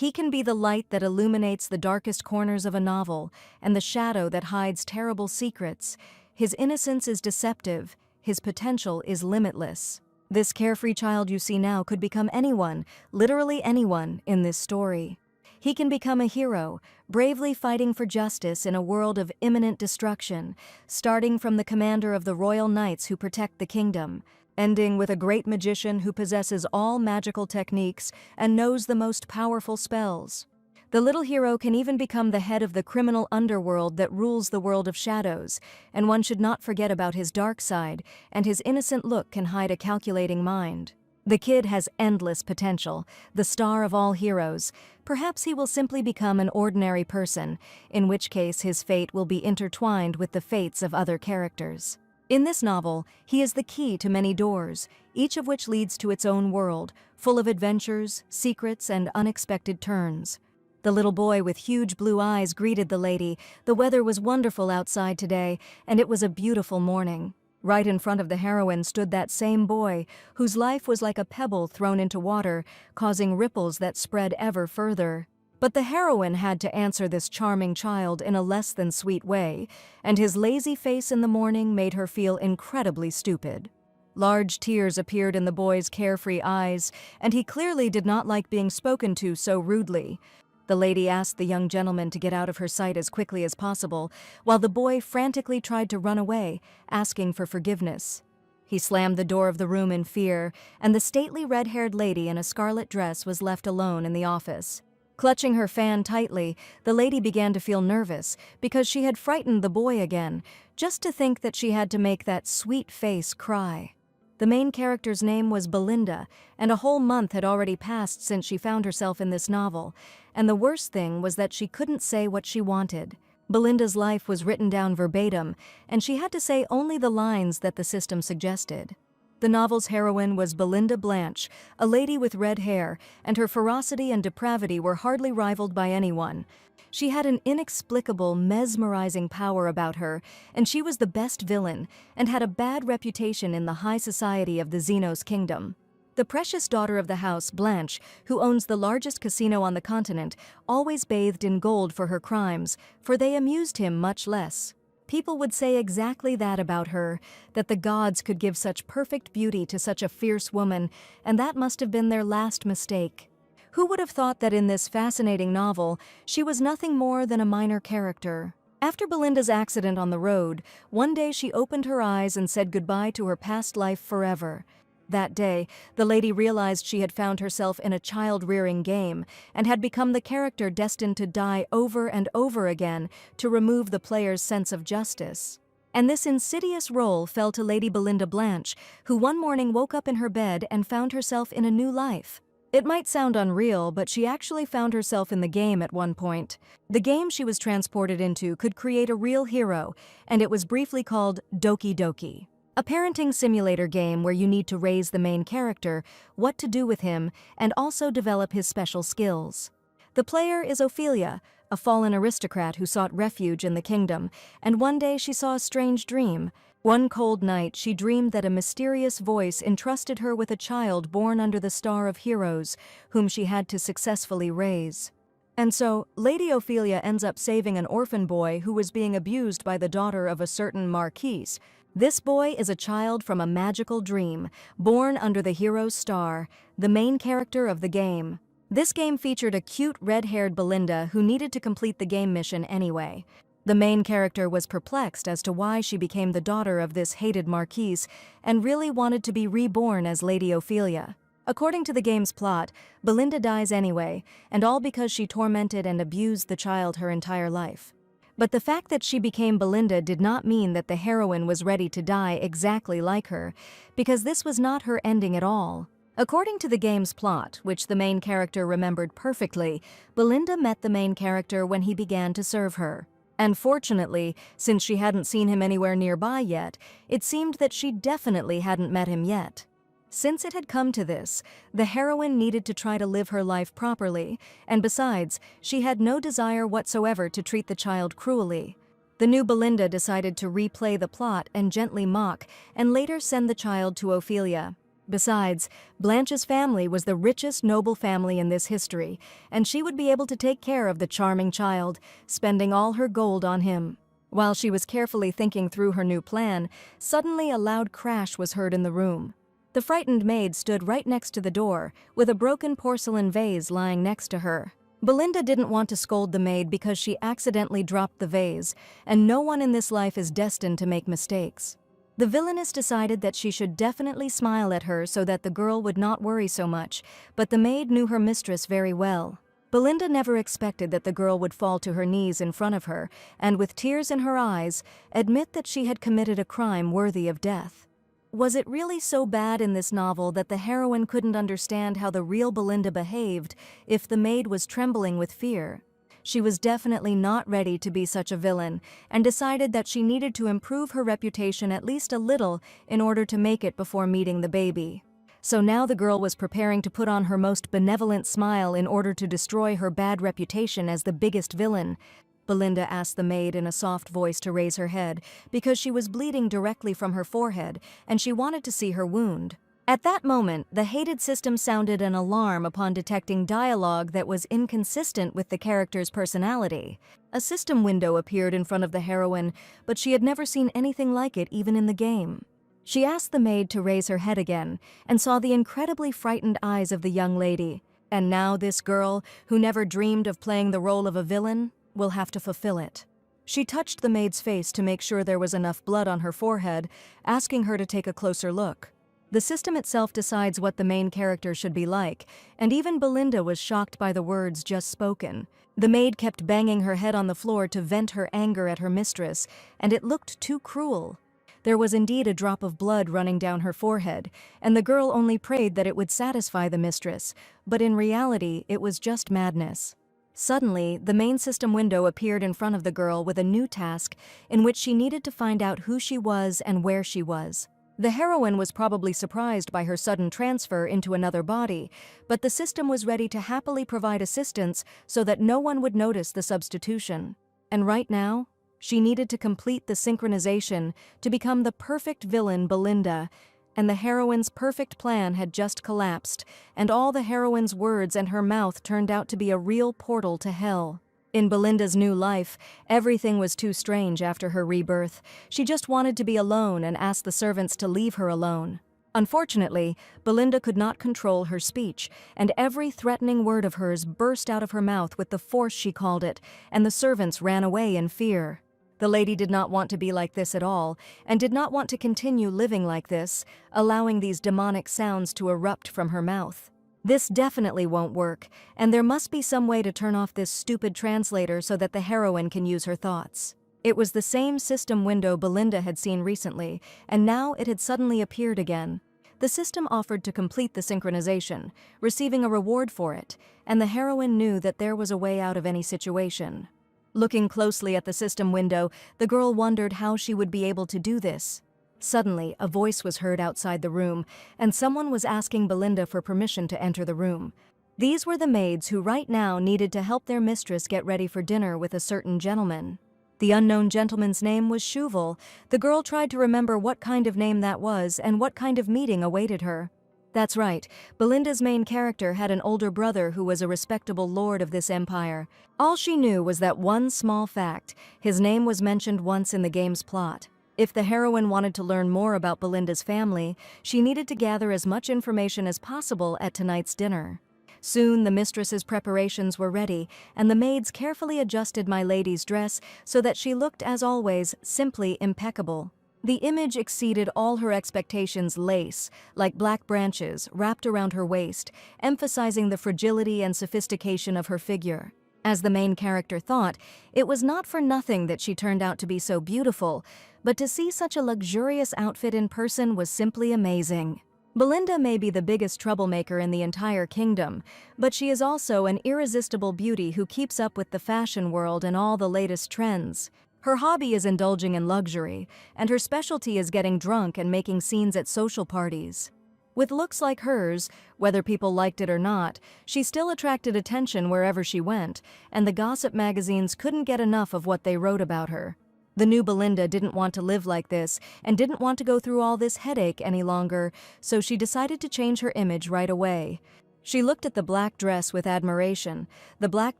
He can be the light that illuminates the darkest corners of a novel, and the shadow that hides terrible secrets. His innocence is deceptive, his potential is limitless. This carefree child you see now could become anyone, literally anyone, in this story. He can become a hero, bravely fighting for justice in a world of imminent destruction, starting from the commander of the royal knights who protect the kingdom, ending with a great magician who possesses all magical techniques and knows the most powerful spells. The little hero can even become the head of the criminal underworld that rules the world of shadows, and one should not forget about his dark side, and his innocent look can hide a calculating mind. The kid has endless potential, the star of all heroes. Perhaps he will simply become an ordinary person, in which case his fate will be intertwined with the fates of other characters. In this novel, he is the key to many doors, each of which leads to its own world, full of adventures, secrets, and unexpected turns. The little boy with huge blue eyes greeted the lady. The weather was wonderful outside today, and it was a beautiful morning. Right in front of the heroine stood that same boy, whose life was like a pebble thrown into water, causing ripples that spread ever further. But the heroine had to answer this charming child in a less than sweet way, and his lazy face in the morning made her feel incredibly stupid. Large tears appeared in the boy's carefree eyes, and he clearly did not like being spoken to so rudely. The lady asked the young gentleman to get out of her sight as quickly as possible, while the boy frantically tried to run away, asking for forgiveness. He slammed the door of the room in fear, and the stately red-haired lady in a scarlet dress was left alone in the office. Clutching her fan tightly, the lady began to feel nervous because she had frightened the boy again, just to think that she had to make that sweet face cry. The main character's name was Belinda, and a whole month had already passed since she found herself in this novel, and the worst thing was that she couldn't say what she wanted. Belinda's life was written down verbatim, and she had to say only the lines that the system suggested. The novel's heroine was Belinda Blanche, a lady with red hair, and her ferocity and depravity were hardly rivaled by anyone. She had an inexplicable, mesmerizing power about her, and she was the best villain, and had a bad reputation in the high society of the Xenos kingdom. The precious daughter of the house, Blanche, who owns the largest casino on the continent, always bathed in gold for her crimes, for they amused him much less. People would say exactly that about her, that the gods could give such perfect beauty to such a fierce woman, and that must have been their last mistake. Who would have thought that in this fascinating novel, she was nothing more than a minor character? After Belinda's accident on the road, one day she opened her eyes and said goodbye to her past life forever. That day, the lady realized she had found herself in a child-rearing game and had become the character destined to die over and over again to remove the player's sense of justice. And this insidious role fell to Lady Belinda Blanche, who one morning woke up in her bed and found herself in a new life. It might sound unreal, but she actually found herself in the game at one point. The game she was transported into could create a real hero, and it was briefly called Doki Doki. A parenting simulator game where you need to raise the main character, what to do with him, and also develop his special skills. The player is Ophelia, a fallen aristocrat who sought refuge in the kingdom, and one day she saw a strange dream. One cold night, she dreamed that a mysterious voice entrusted her with a child born under the star of heroes, whom she had to successfully raise. And so, Lady Ophelia ends up saving an orphan boy who was being abused by the daughter of a certain marquise. This boy is a child from a magical dream, born under the hero's star, the main character of the game. This game featured a cute red-haired Belinda who needed to complete the game mission anyway. The main character was perplexed as to why she became the daughter of this hated marquise and really wanted to be reborn as Lady Ophelia. According to the game's plot, Belinda dies anyway, and all because she tormented and abused the child her entire life. But the fact that she became Belinda did not mean that the heroine was ready to die exactly like her, because this was not her ending at all. According to the game's plot, which the main character remembered perfectly, Belinda met the main character when he began to serve her. And fortunately, since she hadn't seen him anywhere nearby yet, it seemed that she definitely hadn't met him yet. Since it had come to this, the heroine needed to try to live her life properly, and besides, she had no desire whatsoever to treat the child cruelly. The new Belinda decided to replay the plot and gently mock, and later send the child to Ophelia. Besides, Blanche's family was the richest noble family in this history, and she would be able to take care of the charming child, spending all her gold on him. While she was carefully thinking through her new plan, suddenly a loud crash was heard in the room. The frightened maid stood right next to the door, with a broken porcelain vase lying next to her. Belinda didn't want to scold the maid because she accidentally dropped the vase, and no one in this life is destined to make mistakes. The villainess decided that she should definitely smile at her so that the girl would not worry so much, but the maid knew her mistress very well. Belinda never expected that the girl would fall to her knees in front of her, and with tears in her eyes, admit that she had committed a crime worthy of death. Was it really so bad in this novel that the heroine couldn't understand how the real Belinda behaved if the maid was trembling with fear? She was definitely not ready to be such a villain, and decided that she needed to improve her reputation at least a little in order to make it before meeting the baby. So now the girl was preparing to put on her most benevolent smile in order to destroy her bad reputation as the biggest villain. Belinda asked the maid in a soft voice to raise her head, because she was bleeding directly from her forehead, and she wanted to see her wound. At that moment, the hated system sounded an alarm upon detecting dialogue that was inconsistent with the character's personality. A system window appeared in front of the heroine, but she had never seen anything like it even in the game. She asked the maid to raise her head again, and saw the incredibly frightened eyes of the young lady. And now this girl, who never dreamed of playing the role of a villain, will have to fulfill it. She touched the maid's face to make sure there was enough blood on her forehead, asking her to take a closer look. The system itself decides what the main character should be like, and even Belinda was shocked by the words just spoken. The maid kept banging her head on the floor to vent her anger at her mistress, and it looked too cruel. There was indeed a drop of blood running down her forehead, and the girl only prayed that it would satisfy the mistress, but in reality it was just madness. Suddenly, the main system window appeared in front of the girl with a new task in which she needed to find out who she was and where she was. The heroine was probably surprised by her sudden transfer into another body, but the system was ready to happily provide assistance so that no one would notice the substitution. And right now, she needed to complete the synchronization to become the perfect villain Belinda, and the heroine's perfect plan had just collapsed, and all the heroine's words and her mouth turned out to be a real portal to hell. In Belinda's new life, everything was too strange after her rebirth. She just wanted to be alone and asked the servants to leave her alone. Unfortunately, Belinda could not control her speech, and every threatening word of hers burst out of her mouth with the force she called it, and the servants ran away in fear. The lady did not want to be like this at all, and did not want to continue living like this, allowing these demonic sounds to erupt from her mouth. This definitely won't work, and there must be some way to turn off this stupid translator so that the heroine can use her thoughts. It was the same system window Belinda had seen recently, and now it had suddenly appeared again. The system offered to complete the synchronization, receiving a reward for it, and the heroine knew that there was a way out of any situation. Looking closely at the system window, the girl wondered how she would be able to do this. Suddenly, a voice was heard outside the room, and someone was asking Belinda for permission to enter the room. These were the maids who right now needed to help their mistress get ready for dinner with a certain gentleman. The unknown gentleman's name was Shuval. The girl tried to remember what kind of name that was and what kind of meeting awaited her. That's right, Belinda's main character had an older brother who was a respectable lord of this empire. All she knew was that one small fact: his name was mentioned once in the game's plot. If the heroine wanted to learn more about Belinda's family, she needed to gather as much information as possible at tonight's dinner. Soon the mistress's preparations were ready, and the maids carefully adjusted my lady's dress so that she looked, as always, simply impeccable. The image exceeded all her expectations. Lace, like black branches, wrapped around her waist, emphasizing the fragility and sophistication of her figure. As the main character thought, it was not for nothing that she turned out to be so beautiful, but to see such a luxurious outfit in person was simply amazing. Belinda may be the biggest troublemaker in the entire kingdom, but she is also an irresistible beauty who keeps up with the fashion world and all the latest trends. Her hobby is indulging in luxury, and her specialty is getting drunk and making scenes at social parties. With looks like hers, whether people liked it or not, she still attracted attention wherever she went, and the gossip magazines couldn't get enough of what they wrote about her. The new Belinda didn't want to live like this and didn't want to go through all this headache any longer, so she decided to change her image right away. She looked at the black dress with admiration. The black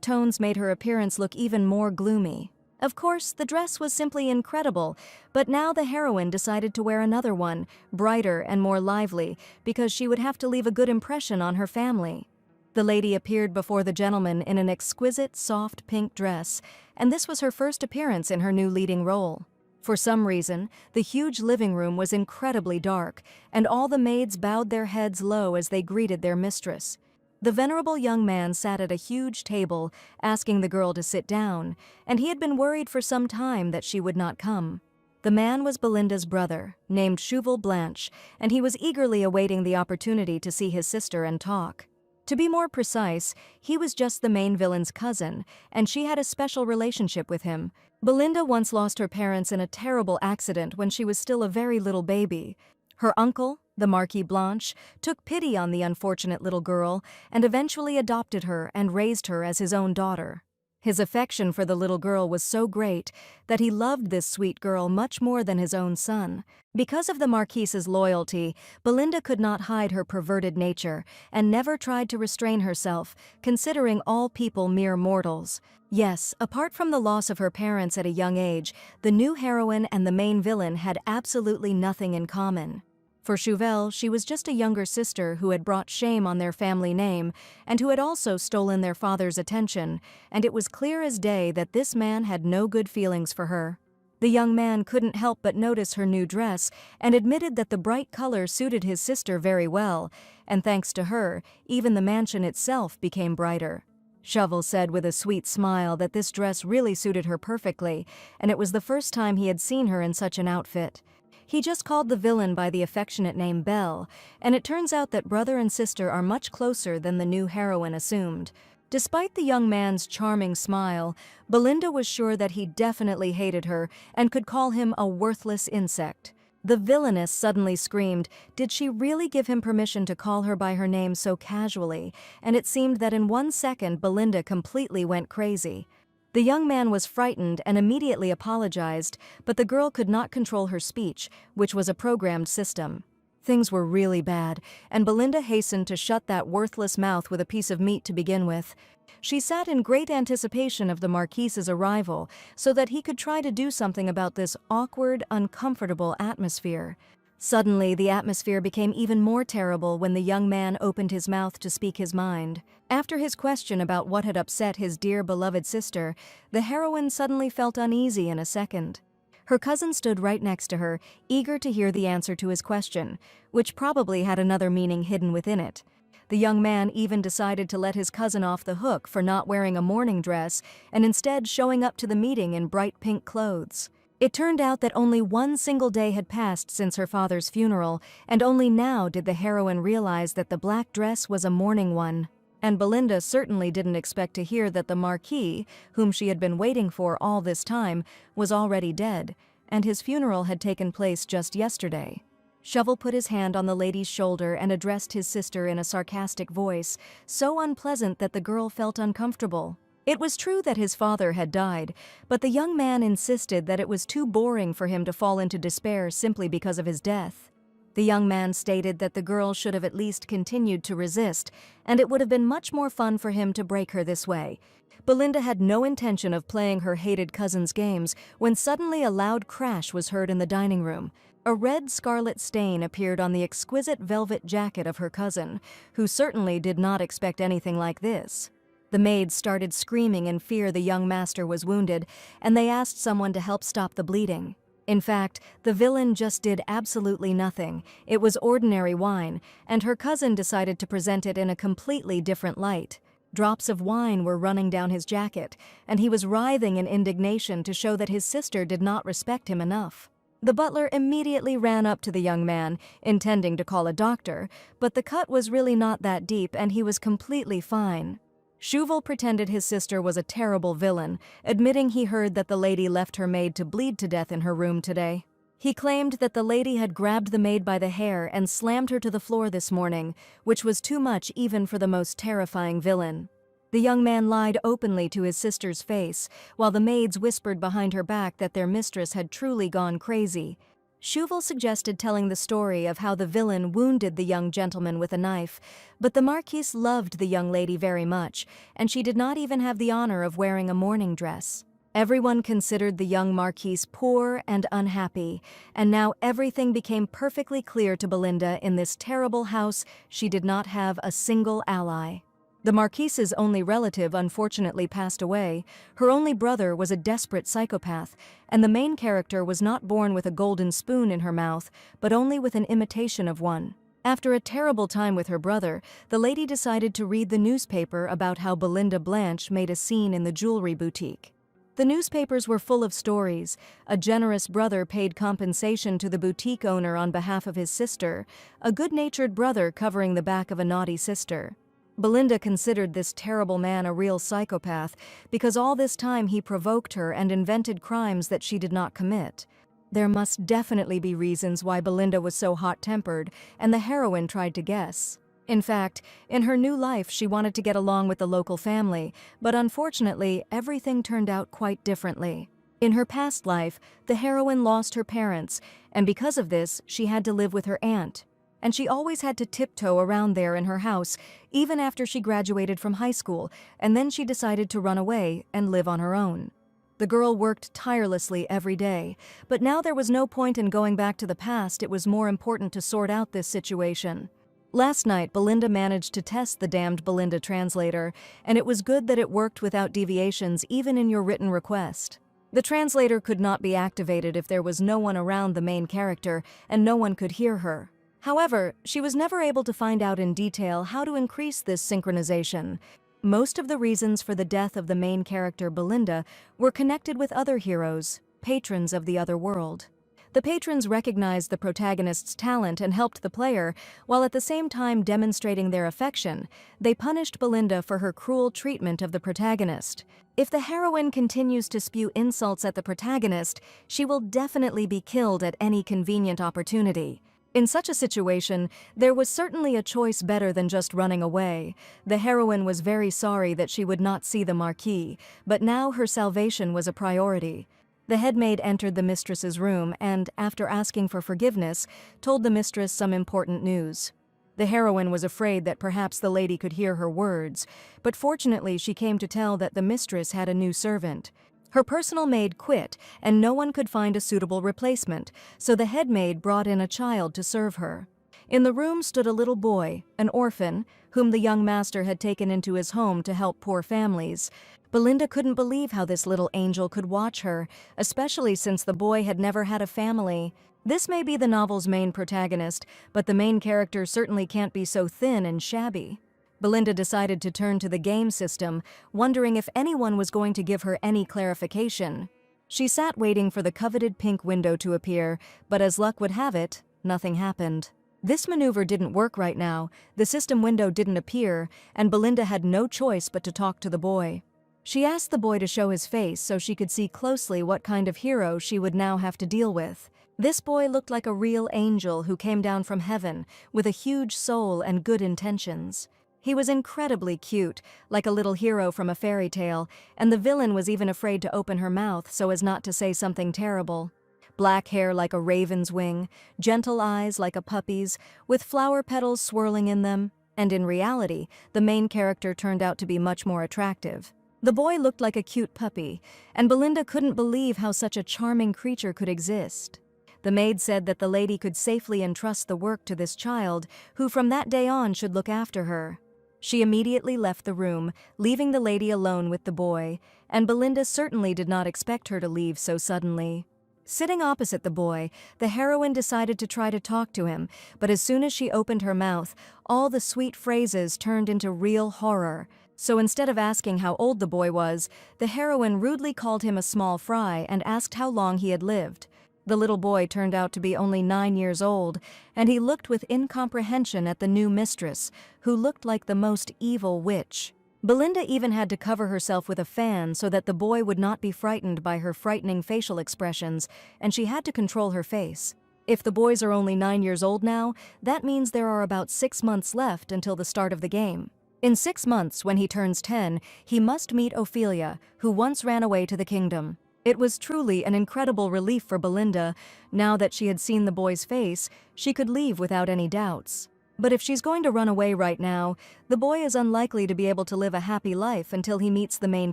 tones made her appearance look even more gloomy. Of course, the dress was simply incredible, but now the heroine decided to wear another one, brighter and more lively, because she would have to leave a good impression on her family. The lady appeared before the gentleman in an exquisite, soft pink dress, and this was her first appearance in her new leading role. For some reason, the huge living room was incredibly dark, and all the maids bowed their heads low as they greeted their mistress. The venerable young man sat at a huge table, asking the girl to sit down, and he had been worried for some time that she would not come. The man was Belinda's brother, named Cheval Blanche, and he was eagerly awaiting the opportunity to see his sister and talk. To be more precise, he was just the main villain's cousin, and she had a special relationship with him. Belinda once lost her parents in a terrible accident when she was still a very little baby. Her uncle, the Marquis Blanche, took pity on the unfortunate little girl and eventually adopted her and raised her as his own daughter. His affection for the little girl was so great that he loved this sweet girl much more than his own son. Because of the Marquise's loyalty, Belinda could not hide her perverted nature and never tried to restrain herself, considering all people mere mortals. Yes, apart from the loss of her parents at a young age, the new heroine and the main villain had absolutely nothing in common. For Cheval, she was just a younger sister who had brought shame on their family name and who had also stolen their father's attention, and it was clear as day that this man had no good feelings for her. The young man couldn't help but notice her new dress and admitted that the bright color suited his sister very well, and thanks to her, even the mansion itself became brighter. Cheval said with a sweet smile that this dress really suited her perfectly, and it was the first time he had seen her in such an outfit. He just called the villain by the affectionate name Belle, and it turns out that brother and sister are much closer than the new heroine assumed. Despite the young man's charming smile, Belinda was sure that he definitely hated her and could call him a worthless insect. The Villainess suddenly screamed, did she really give him permission to call her by her name so casually? And it seemed that in 1 second Belinda completely went crazy. The young man was frightened and immediately apologized, but the girl could not control her speech, which was a programmed system. Things were really bad, and Belinda hastened to shut that worthless mouth with a piece of meat to begin with. She sat in great anticipation of the Marquise's arrival, so that he could try to do something about this awkward, uncomfortable atmosphere. Suddenly, the atmosphere became even more terrible when the young man opened his mouth to speak his mind. After his question about what had upset his dear beloved sister, the heroine suddenly felt uneasy in a second. Her cousin stood right next to her, eager to hear the answer to his question, which probably had another meaning hidden within it. The young man even decided to let his cousin off the hook for not wearing a morning dress and instead showing up to the meeting in bright pink clothes. It turned out that only 1 single day had passed since her father's funeral, and only now did the heroine realize that the black dress was a mourning one. And Belinda certainly didn't expect to hear that the Marquis, whom she had been waiting for all this time, was already dead, and his funeral had taken place just yesterday. Cheval put his hand on the lady's shoulder and addressed his sister in a sarcastic voice, so unpleasant that the girl felt uncomfortable. It was true that his father had died, but the young man insisted that it was too boring for him to fall into despair simply because of his death. The young man stated that the girl should have at least continued to resist, and it would have been much more fun for him to break her this way. Belinda had no intention of playing her hated cousin's games when suddenly a loud crash was heard in the dining room. A red scarlet stain appeared on the exquisite velvet jacket of her cousin, who certainly did not expect anything like this. The maids started screaming in fear the young master was wounded, and they asked someone to help stop the bleeding. In fact, the villain just did absolutely nothing. It was ordinary wine, and her cousin decided to present it in a completely different light. Drops of wine were running down his jacket, and he was writhing in indignation to show that his sister did not respect him enough. The butler immediately ran up to the young man, intending to call a doctor, but the cut was really not that deep and he was completely fine. Cheval pretended his sister was a terrible villain, admitting he heard that the lady left her maid to bleed to death in her room today. He claimed that the lady had grabbed the maid by the hair and slammed her to the floor this morning, which was too much even for the most terrifying villain. The young man lied openly to his sister's face, while the maids whispered behind her back that their mistress had truly gone crazy. Chauvel suggested telling the story of how the villain wounded the young gentleman with a knife, but the Marquise loved the young lady very much, and she did not even have the honor of wearing a mourning dress. Everyone considered the young Marquise poor and unhappy, and now everything became perfectly clear to Belinda. In this terrible house, she did not have a single ally. The Marquise's only relative unfortunately passed away, her only brother was a desperate psychopath, and the main character was not born with a golden spoon in her mouth, but only with an imitation of one. After a terrible time with her brother, the lady decided to read the newspaper about how Belinda Blanche made a scene in the jewelry boutique. The newspapers were full of stories. A generous brother paid compensation to the boutique owner on behalf of his sister, a good-natured brother covering the back of a naughty sister. Belinda considered this terrible man a real psychopath because all this time he provoked her and invented crimes that she did not commit. There must definitely be reasons why Belinda was so hot-tempered, and the heroine tried to guess. In fact, in her new life she wanted to get along with the local family, but unfortunately everything turned out quite differently. In her past life, the heroine lost her parents, and because of this she had to live with her aunt. And she always had to tiptoe around there in her house, even after she graduated from high school, and then she decided to run away and live on her own. The girl worked tirelessly every day, but now there was no point in going back to the past. It was more important to sort out this situation. Last night, Belinda managed to test the damned Belinda translator, and it was good that it worked without deviations even in your written request. The translator could not be activated if there was no one around the main character and no one could hear her. However, she was never able to find out in detail how to increase this synchronization. Most of the reasons for the death of the main character, Belinda, were connected with other heroes, patrons of the other world. The patrons recognized the protagonist's talent and helped the player, while at the same time demonstrating their affection. They punished Belinda for her cruel treatment of the protagonist. If the heroine continues to spew insults at the protagonist, she will definitely be killed at any convenient opportunity. In such a situation, there was certainly a choice better than just running away. The heroine was very sorry that she would not see the Marquis, but now her salvation was a priority. The headmaid entered the mistress's room and, after asking for forgiveness, told the mistress some important news. The heroine was afraid that perhaps the lady could hear her words, but fortunately she came to tell that the mistress had a new servant. Her personal maid quit, and no one could find a suitable replacement, so the head maid brought in a child to serve her. In the room stood a little boy, an orphan, whom the young master had taken into his home to help poor families. Belinda couldn't believe how this little angel could watch her, especially since the boy had never had a family. This may be the novel's main protagonist, but the main character certainly can't be so thin and shabby. Belinda decided to turn to the game system, wondering if anyone was going to give her any clarification. She sat waiting for the coveted pink window to appear, but as luck would have it, nothing happened. This maneuver didn't work right now, the system window didn't appear, and Belinda had no choice but to talk to the boy. She asked the boy to show his face so she could see closely what kind of hero she would now have to deal with. This boy looked like a real angel who came down from heaven, with a huge soul and good intentions. He was incredibly cute, like a little hero from a fairy tale, and the villain was even afraid to open her mouth so as not to say something terrible. Black hair like a raven's wing, gentle eyes like a puppy's, with flower petals swirling in them, and in reality, the main character turned out to be much more attractive. The boy looked like a cute puppy, and Belinda couldn't believe how such a charming creature could exist. The maid said that the lady could safely entrust the work to this child, who from that day on should look after her. She immediately left the room, leaving the lady alone with the boy, and Belinda certainly did not expect her to leave so suddenly. Sitting opposite the boy, the heroine decided to try to talk to him, but as soon as she opened her mouth, all the sweet phrases turned into real horror. So instead of asking how old the boy was, the heroine rudely called him a small fry and asked how long he had lived. The little boy turned out to be only 9 years old, and he looked with incomprehension at the new mistress, who looked like the most evil witch. Belinda even had to cover herself with a fan so that the boy would not be frightened by her frightening facial expressions, and she had to control her face. If the boys are only 9 years old now, that means there are about 6 months left until the start of the game. In 6 months, when he turns 10, he must meet Ophelia, who once ran away to the kingdom. It was truly an incredible relief for Belinda. Now that she had seen the boy's face, she could leave without any doubts. But if she's going to run away right now, the boy is unlikely to be able to live a happy life until he meets the main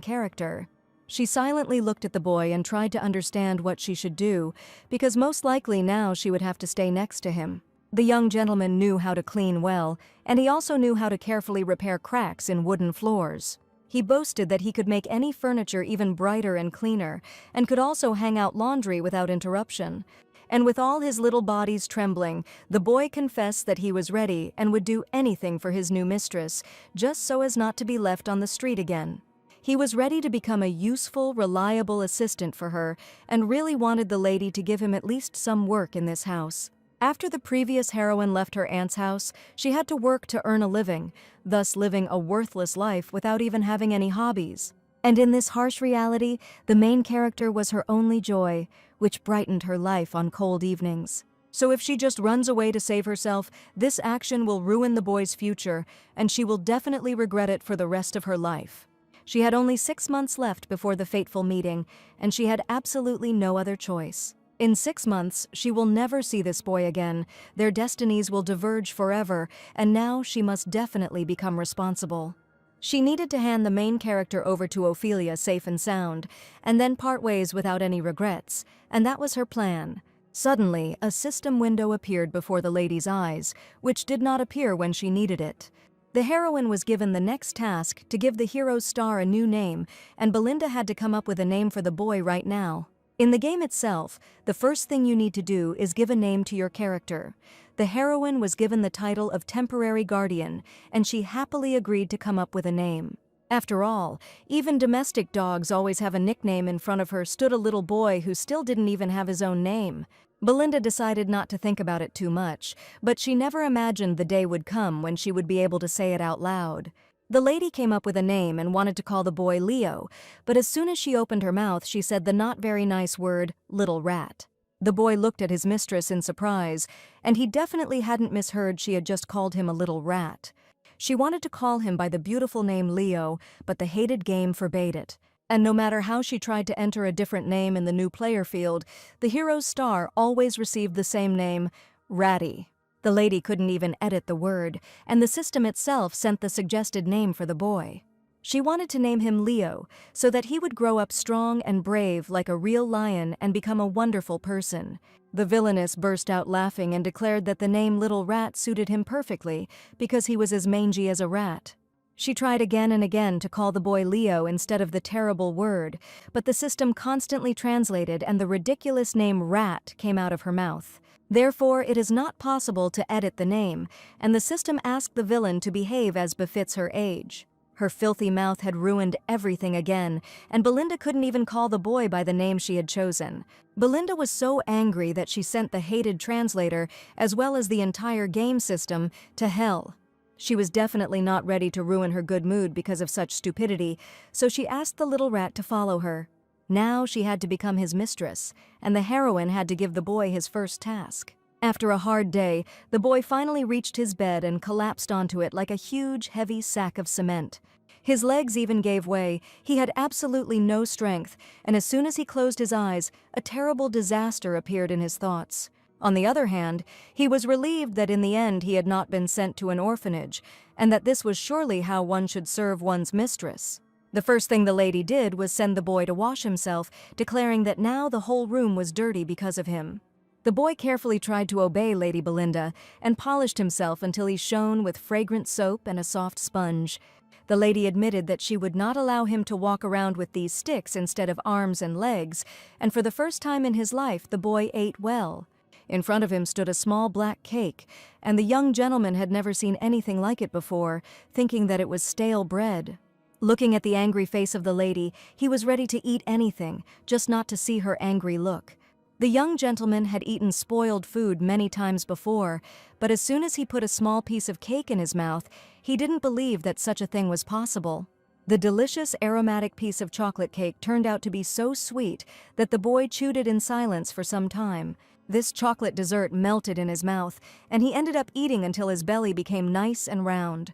character. She silently looked at the boy and tried to understand what she should do, because most likely now she would have to stay next to him. The young gentleman knew how to clean well, and he also knew how to carefully repair cracks in wooden floors. He boasted that he could make any furniture even brighter and cleaner, and could also hang out laundry without interruption. And with all his little bodies trembling, the boy confessed that he was ready and would do anything for his new mistress, just so as not to be left on the street again. He was ready to become a useful, reliable assistant for her, and really wanted the lady to give him at least some work in this house. After the previous heroine left her aunt's house, she had to work to earn a living, thus living a worthless life without even having any hobbies. And in this harsh reality, the main character was her only joy, which brightened her life on cold evenings. So if she just runs away to save herself, this action will ruin the boy's future, and she will definitely regret it for the rest of her life. She had only 6 months left before the fateful meeting, and she had absolutely no other choice. In 6 months, she will never see this boy again, their destinies will diverge forever, and now she must definitely become responsible. She needed to hand the main character over to Ophelia safe and sound, and then part ways without any regrets, and that was her plan. Suddenly, a system window appeared before the lady's eyes, which did not appear when she needed it. The heroine was given the next task to give the hero's star a new name, and Belinda had to come up with a name for the boy right now. In the game itself, the first thing you need to do is give a name to your character. The heroine was given the title of Temporary Guardian, and she happily agreed to come up with a name. After all, even domestic dogs always have a nickname. In front of her stood a little boy who still didn't even have his own name. Belinda decided not to think about it too much, but she never imagined the day would come when she would be able to say it out loud. The lady came up with a name and wanted to call the boy Leo, but as soon as she opened her mouth, she said the not very nice word, little rat. The boy looked at his mistress in surprise, and he definitely hadn't misheard. She had just called him a little rat. She wanted to call him by the beautiful name Leo, but the hated game forbade it. And no matter how she tried to enter a different name in the new player field, the hero's star always received the same name, Ratty. The lady couldn't even edit the word, and the system itself sent the suggested name for the boy. She wanted to name him Leo, so that he would grow up strong and brave like a real lion and become a wonderful person. The villainess burst out laughing and declared that the name Little Rat suited him perfectly because he was as mangy as a rat. She tried again and again to call the boy Leo instead of the terrible word, but the system constantly translated and the ridiculous name Rat came out of her mouth. Therefore, it is not possible to edit the name, and the system asked the villain to behave as befits her age. Her filthy mouth had ruined everything again, and Belinda couldn't even call the boy by the name she had chosen. Belinda was so angry that she sent the hated translator, as well as the entire game system, to hell. She was definitely not ready to ruin her good mood because of such stupidity, so she asked the little rat to follow her. Now she had to become his mistress, and the heroine had to give the boy his first task. After a hard day, the boy finally reached his bed and collapsed onto it like a huge, heavy sack of cement. His legs even gave way. He had absolutely no strength, and as soon as he closed his eyes, a terrible disaster appeared in his thoughts. On the other hand, he was relieved that in the end he had not been sent to an orphanage, and that this was surely how one should serve one's mistress. The first thing the lady did was send the boy to wash himself, declaring that now the whole room was dirty because of him. The boy carefully tried to obey Lady Belinda and polished himself until he shone with fragrant soap and a soft sponge. The lady admitted that she would not allow him to walk around with these sticks instead of arms and legs, and for the first time in his life the boy ate well. In front of him stood a small black cake, and the young gentleman had never seen anything like it before, thinking that it was stale bread. Looking at the angry face of the lady, he was ready to eat anything, just not to see her angry look. The young gentleman had eaten spoiled food many times before, but as soon as he put a small piece of cake in his mouth, he didn't believe that such a thing was possible. The delicious aromatic piece of chocolate cake turned out to be so sweet that the boy chewed it in silence for some time. This chocolate dessert melted in his mouth, and he ended up eating until his belly became nice and round.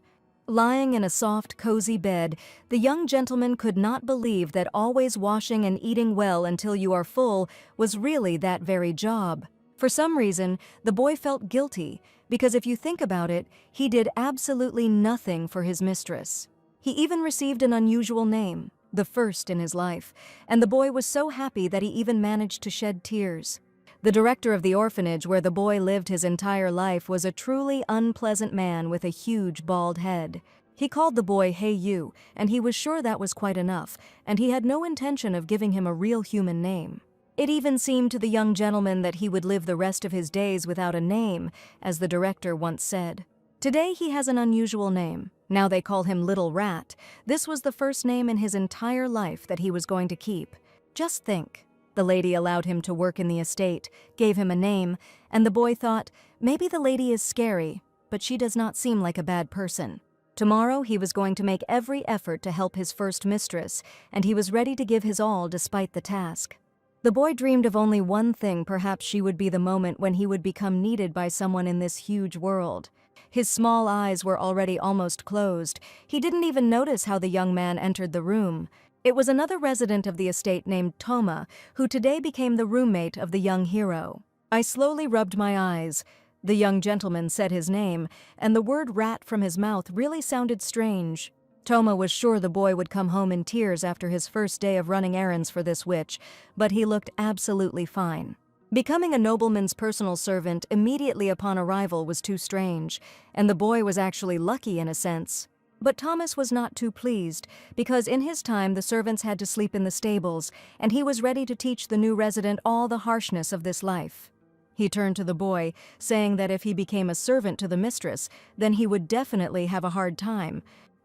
Lying in a soft, cozy bed, the young gentleman could not believe that always washing and eating well until you are full was really that very job. For some reason, the boy felt guilty, because if you think about it, he did absolutely nothing for his mistress. He even received an unusual name, the first in his life, and the boy was so happy that he even managed to shed tears. The director of the orphanage where the boy lived his entire life was a truly unpleasant man with a huge bald head. He called the boy "Hey You," and he was sure that was quite enough, and he had no intention of giving him a real human name. It even seemed to the young gentleman that he would live the rest of his days without a name, as the director once said. Today he has an unusual name. Now they call him Little Rat. This was the first name in his entire life that he was going to keep. Just think. The lady allowed him to work in the estate, gave him a name, and the boy thought, maybe the lady is scary, but she does not seem like a bad person. Tomorrow he was going to make every effort to help his first mistress, and he was ready to give his all despite the task. The boy dreamed of only one thing. Perhaps she would be the moment when he would become needed by someone in this huge world. His small eyes were already almost closed. He didn't even notice how the young man entered the room. It was another resident of the estate named Toma, who today became the roommate of the young hero. I slowly rubbed my eyes. The young gentleman said his name, and the word rat from his mouth really sounded strange. Toma was sure the boy would come home in tears after his first day of running errands for this witch, but he looked absolutely fine. Becoming a nobleman's personal servant immediately upon arrival was too strange, and the boy was actually lucky in a sense. But Thomas was not too pleased, because in his time the servants had to sleep in the stables, and he was ready to teach the new resident all the harshness of this life. He turned to the boy, saying that if he became a servant to the mistress, then he would definitely have a hard time.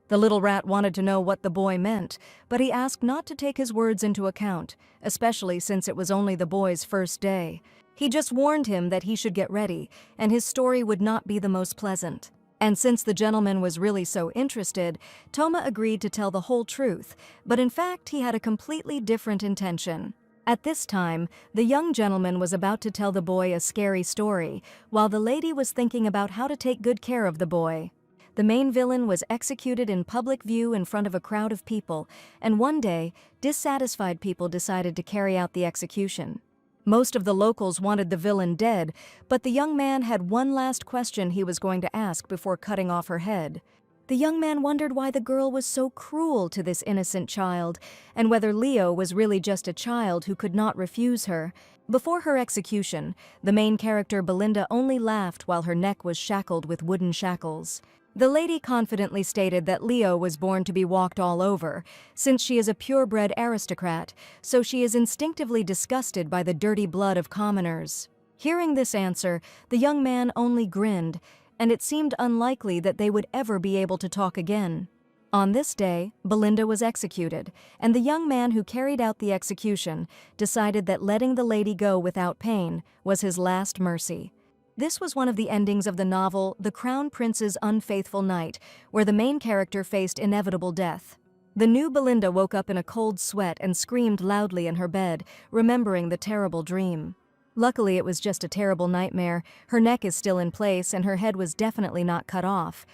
The little rat wanted to know what the boy meant, but he asked not to take his words into account, especially since it was only the boy's first day. He just warned him that he should get ready, and his story would not be the most pleasant. And since the gentleman was really so interested, Toma agreed to tell the whole truth, but in fact he had a completely different intention. At this time, the young gentleman was about to tell the boy a scary story, while the lady was thinking about how to take good care of the boy. The main villain was executed in public view in front of a crowd of people, and one day, dissatisfied people decided to carry out the execution. Most of the locals wanted the villain dead, but the young man had one last question he was going to ask before cutting off her head. The young man wondered why the girl was so cruel to this innocent child, and whether Leo was really just a child who could not refuse her. Before her execution, the main character Belinda only laughed while her neck was shackled with wooden shackles. The lady confidently stated that Leo was born to be walked all over, since she is a purebred aristocrat, so she is instinctively disgusted by the dirty blood of commoners. Hearing this answer, the young man only grinned, and it seemed unlikely that they would ever be able to talk again. On this day, Belinda was executed, and the young man who carried out the execution decided that letting the lady go without pain was his last mercy. This was one of the endings of the novel The Crown Prince's Unfaithful Knight, where the main character faced inevitable death. The new Belinda woke up in a cold sweat and screamed loudly in her bed, remembering the terrible dream. Luckily, it was just a terrible nightmare. Her neck is still in place, and her head was definitely not cut off.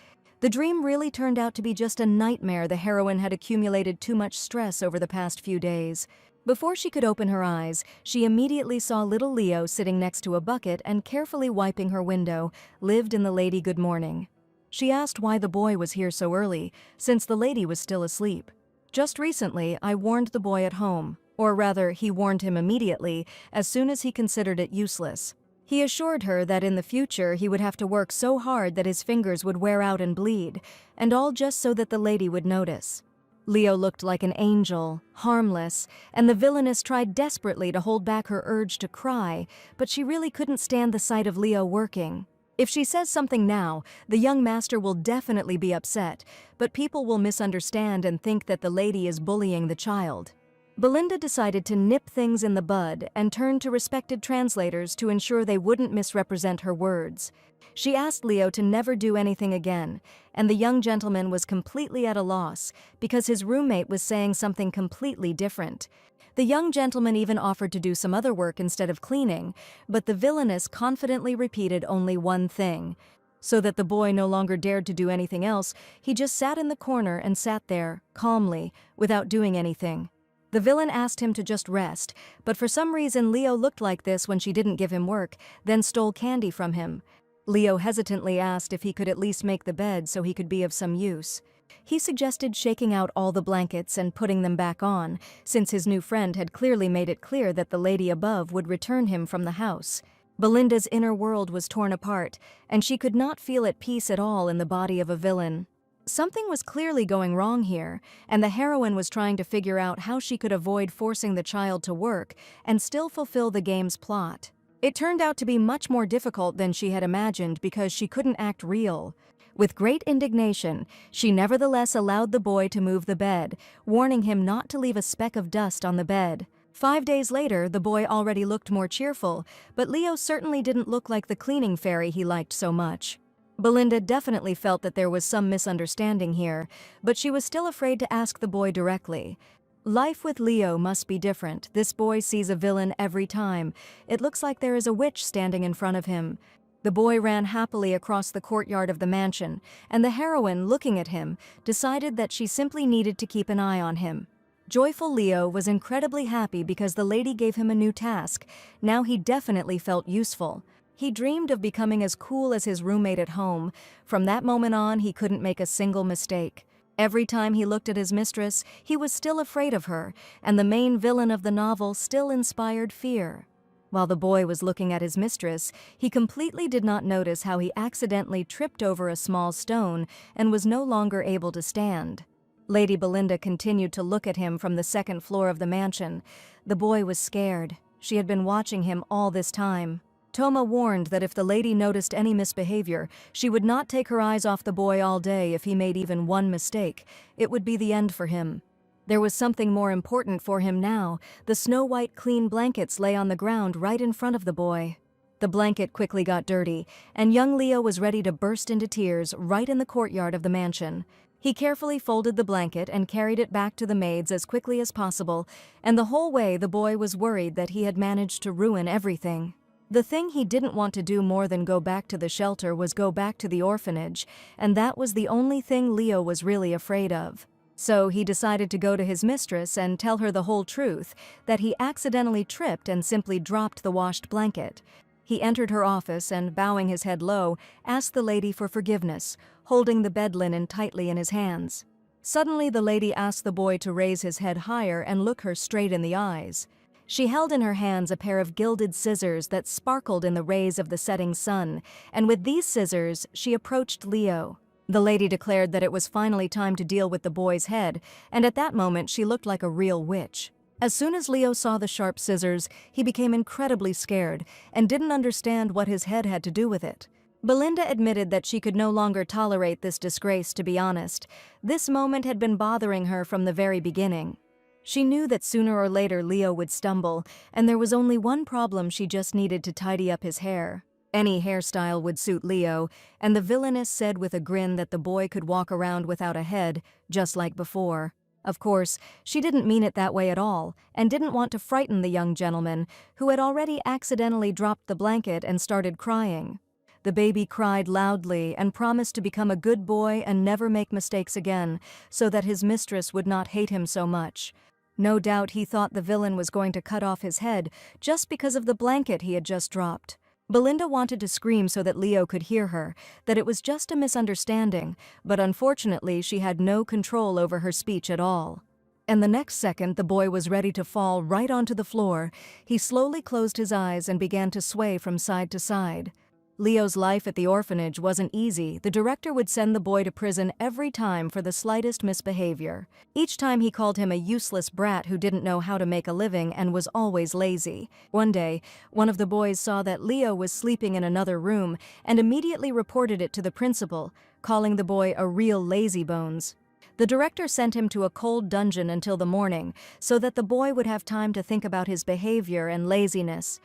The dream really turned out to be just a nightmare. The heroine had accumulated too much stress over the past few days. Before she could open her eyes, she immediately saw little Leo sitting next to a bucket and carefully wiping her window, lived in the lady good morning. She asked why the boy was here so early, since the lady was still asleep. Just recently, I warned the boy at home, or rather, he warned him immediately, as soon as he considered it useless. He assured her that in the future he would have to work so hard that his fingers would wear out and bleed, and all just so that the lady would notice. Leo looked like an angel, harmless, and the villainess tried desperately to hold back her urge to cry, but she really couldn't stand the sight of Leo working. If she says something now, the young master will definitely be upset, but people will misunderstand and think that the lady is bullying the child. Belinda decided to nip things in the bud and turned to respected translators to ensure they wouldn't misrepresent her words. She asked Leo to never do anything again, and the young gentleman was completely at a loss because his roommate was saying something completely different. The young gentleman even offered to do some other work instead of cleaning, but the villainess confidently repeated only one thing. So that the boy no longer dared to do anything else, he just sat in the corner and sat there, calmly, without doing anything. The villain asked him to just rest, but for some reason Leo looked like this when she didn't give him work, then stole candy from him. Leo hesitantly asked if he could at least make the bed so he could be of some use. He suggested shaking out all the blankets and putting them back on, since his new friend had clearly made it clear that the lady above would return him from the house. Belinda's inner world was torn apart, and she could not feel at peace at all in the body of a villain. Something was clearly going wrong here, and the heroine was trying to figure out how she could avoid forcing the child to work and still fulfill the game's plot. It turned out to be much more difficult than she had imagined because she couldn't act real. With great indignation, she nevertheless allowed the boy to move the bed, warning him not to leave a speck of dust on the bed. 5 days later, the boy already looked more cheerful, but Leo certainly didn't look like the cleaning fairy he liked so much. Belinda definitely felt that there was some misunderstanding here, but she was still afraid to ask the boy directly. Life with Leo must be different. This boy sees a villain every time. It looks like there is a witch standing in front of him. The boy ran happily across the courtyard of the mansion, and the heroine, looking at him, decided that she simply needed to keep an eye on him. Joyful Leo was incredibly happy because the lady gave him a new task. Now he definitely felt useful. He dreamed of becoming as cool as his roommate at home. From that moment on, he couldn't make a single mistake. Every time he looked at his mistress, he was still afraid of her, and the main villain of the novel still inspired fear. While the boy was looking at his mistress, he completely did not notice how he accidentally tripped over a small stone and was no longer able to stand. Lady Belinda continued to look at him from the second floor of the mansion. The boy was scared. She had been watching him all this time. Toma warned that if the lady noticed any misbehavior, she would not take her eyes off the boy all day if he made even one mistake. It would be the end for him. There was something more important for him now. The snow-white clean blankets lay on the ground right in front of the boy. The blanket quickly got dirty, and young Leo was ready to burst into tears right in the courtyard of the mansion. He carefully folded the blanket and carried it back to the maids as quickly as possible, and the whole way the boy was worried that he had managed to ruin everything. The thing he didn't want to do more than go back to the shelter was go back to the orphanage, and that was the only thing Leo was really afraid of. So he decided to go to his mistress and tell her the whole truth, that he accidentally tripped and simply dropped the washed blanket. He entered her office and, bowing his head low, asked the lady for forgiveness, holding the bed linen tightly in his hands. Suddenly the lady asked the boy to raise his head higher and look her straight in the eyes. She held in her hands a pair of gilded scissors that sparkled in the rays of the setting sun, and with these scissors she approached Leo. The lady declared that it was finally time to deal with the boy's head, and at that moment she looked like a real witch. As soon as Leo saw the sharp scissors, he became incredibly scared and didn't understand what his head had to do with it. Belinda admitted that she could no longer tolerate this disgrace, to be honest. This moment had been bothering her from the very beginning. She knew that sooner or later Leo would stumble, and there was only one problem: she just needed to tidy up his hair. Any hairstyle would suit Leo, and the villainess said with a grin that the boy could walk around without a head, just like before. Of course, she didn't mean it that way at all, and didn't want to frighten the young gentleman, who had already accidentally dropped the blanket and started crying. The baby cried loudly and promised to become a good boy and never make mistakes again, so that his mistress would not hate him so much. No doubt he thought the villain was going to cut off his head just because of the blanket he had just dropped. Belinda wanted to scream so that Leo could hear her, that it was just a misunderstanding, but unfortunately she had no control over her speech at all. And the next second the boy was ready to fall right onto the floor. He slowly closed his eyes and began to sway from side to side. Leo's life at the orphanage wasn't easy. The director would send the boy to prison every time for the slightest misbehavior. Each time he called him a useless brat who didn't know how to make a living and was always lazy. One day, one of the boys saw that Leo was sleeping in another room and immediately reported it to the principal, calling the boy a real lazybones. The director sent him to a cold dungeon until the morning so that the boy would have time to think about his behavior and laziness.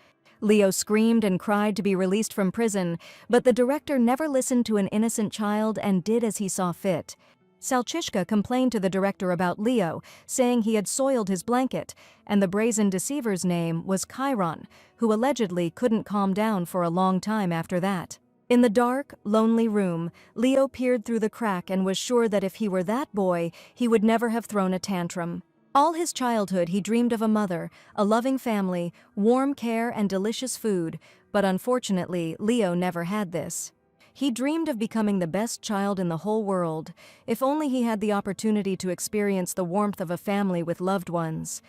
Leo screamed and cried to be released from prison, but the director never listened to an innocent child and did as he saw fit. Salchishka complained to the director about Leo, saying he had soiled his blanket, and the brazen deceiver's name was Chiron, who allegedly couldn't calm down for a long time after that. In the dark, lonely room, Leo peered through the crack and was sure that if he were that boy, he would never have thrown a tantrum. All his childhood he dreamed of a mother, a loving family, warm care and delicious food, but unfortunately, Leo never had this. He dreamed of becoming the best child in the whole world, if only he had the opportunity to experience the warmth of a family with loved ones.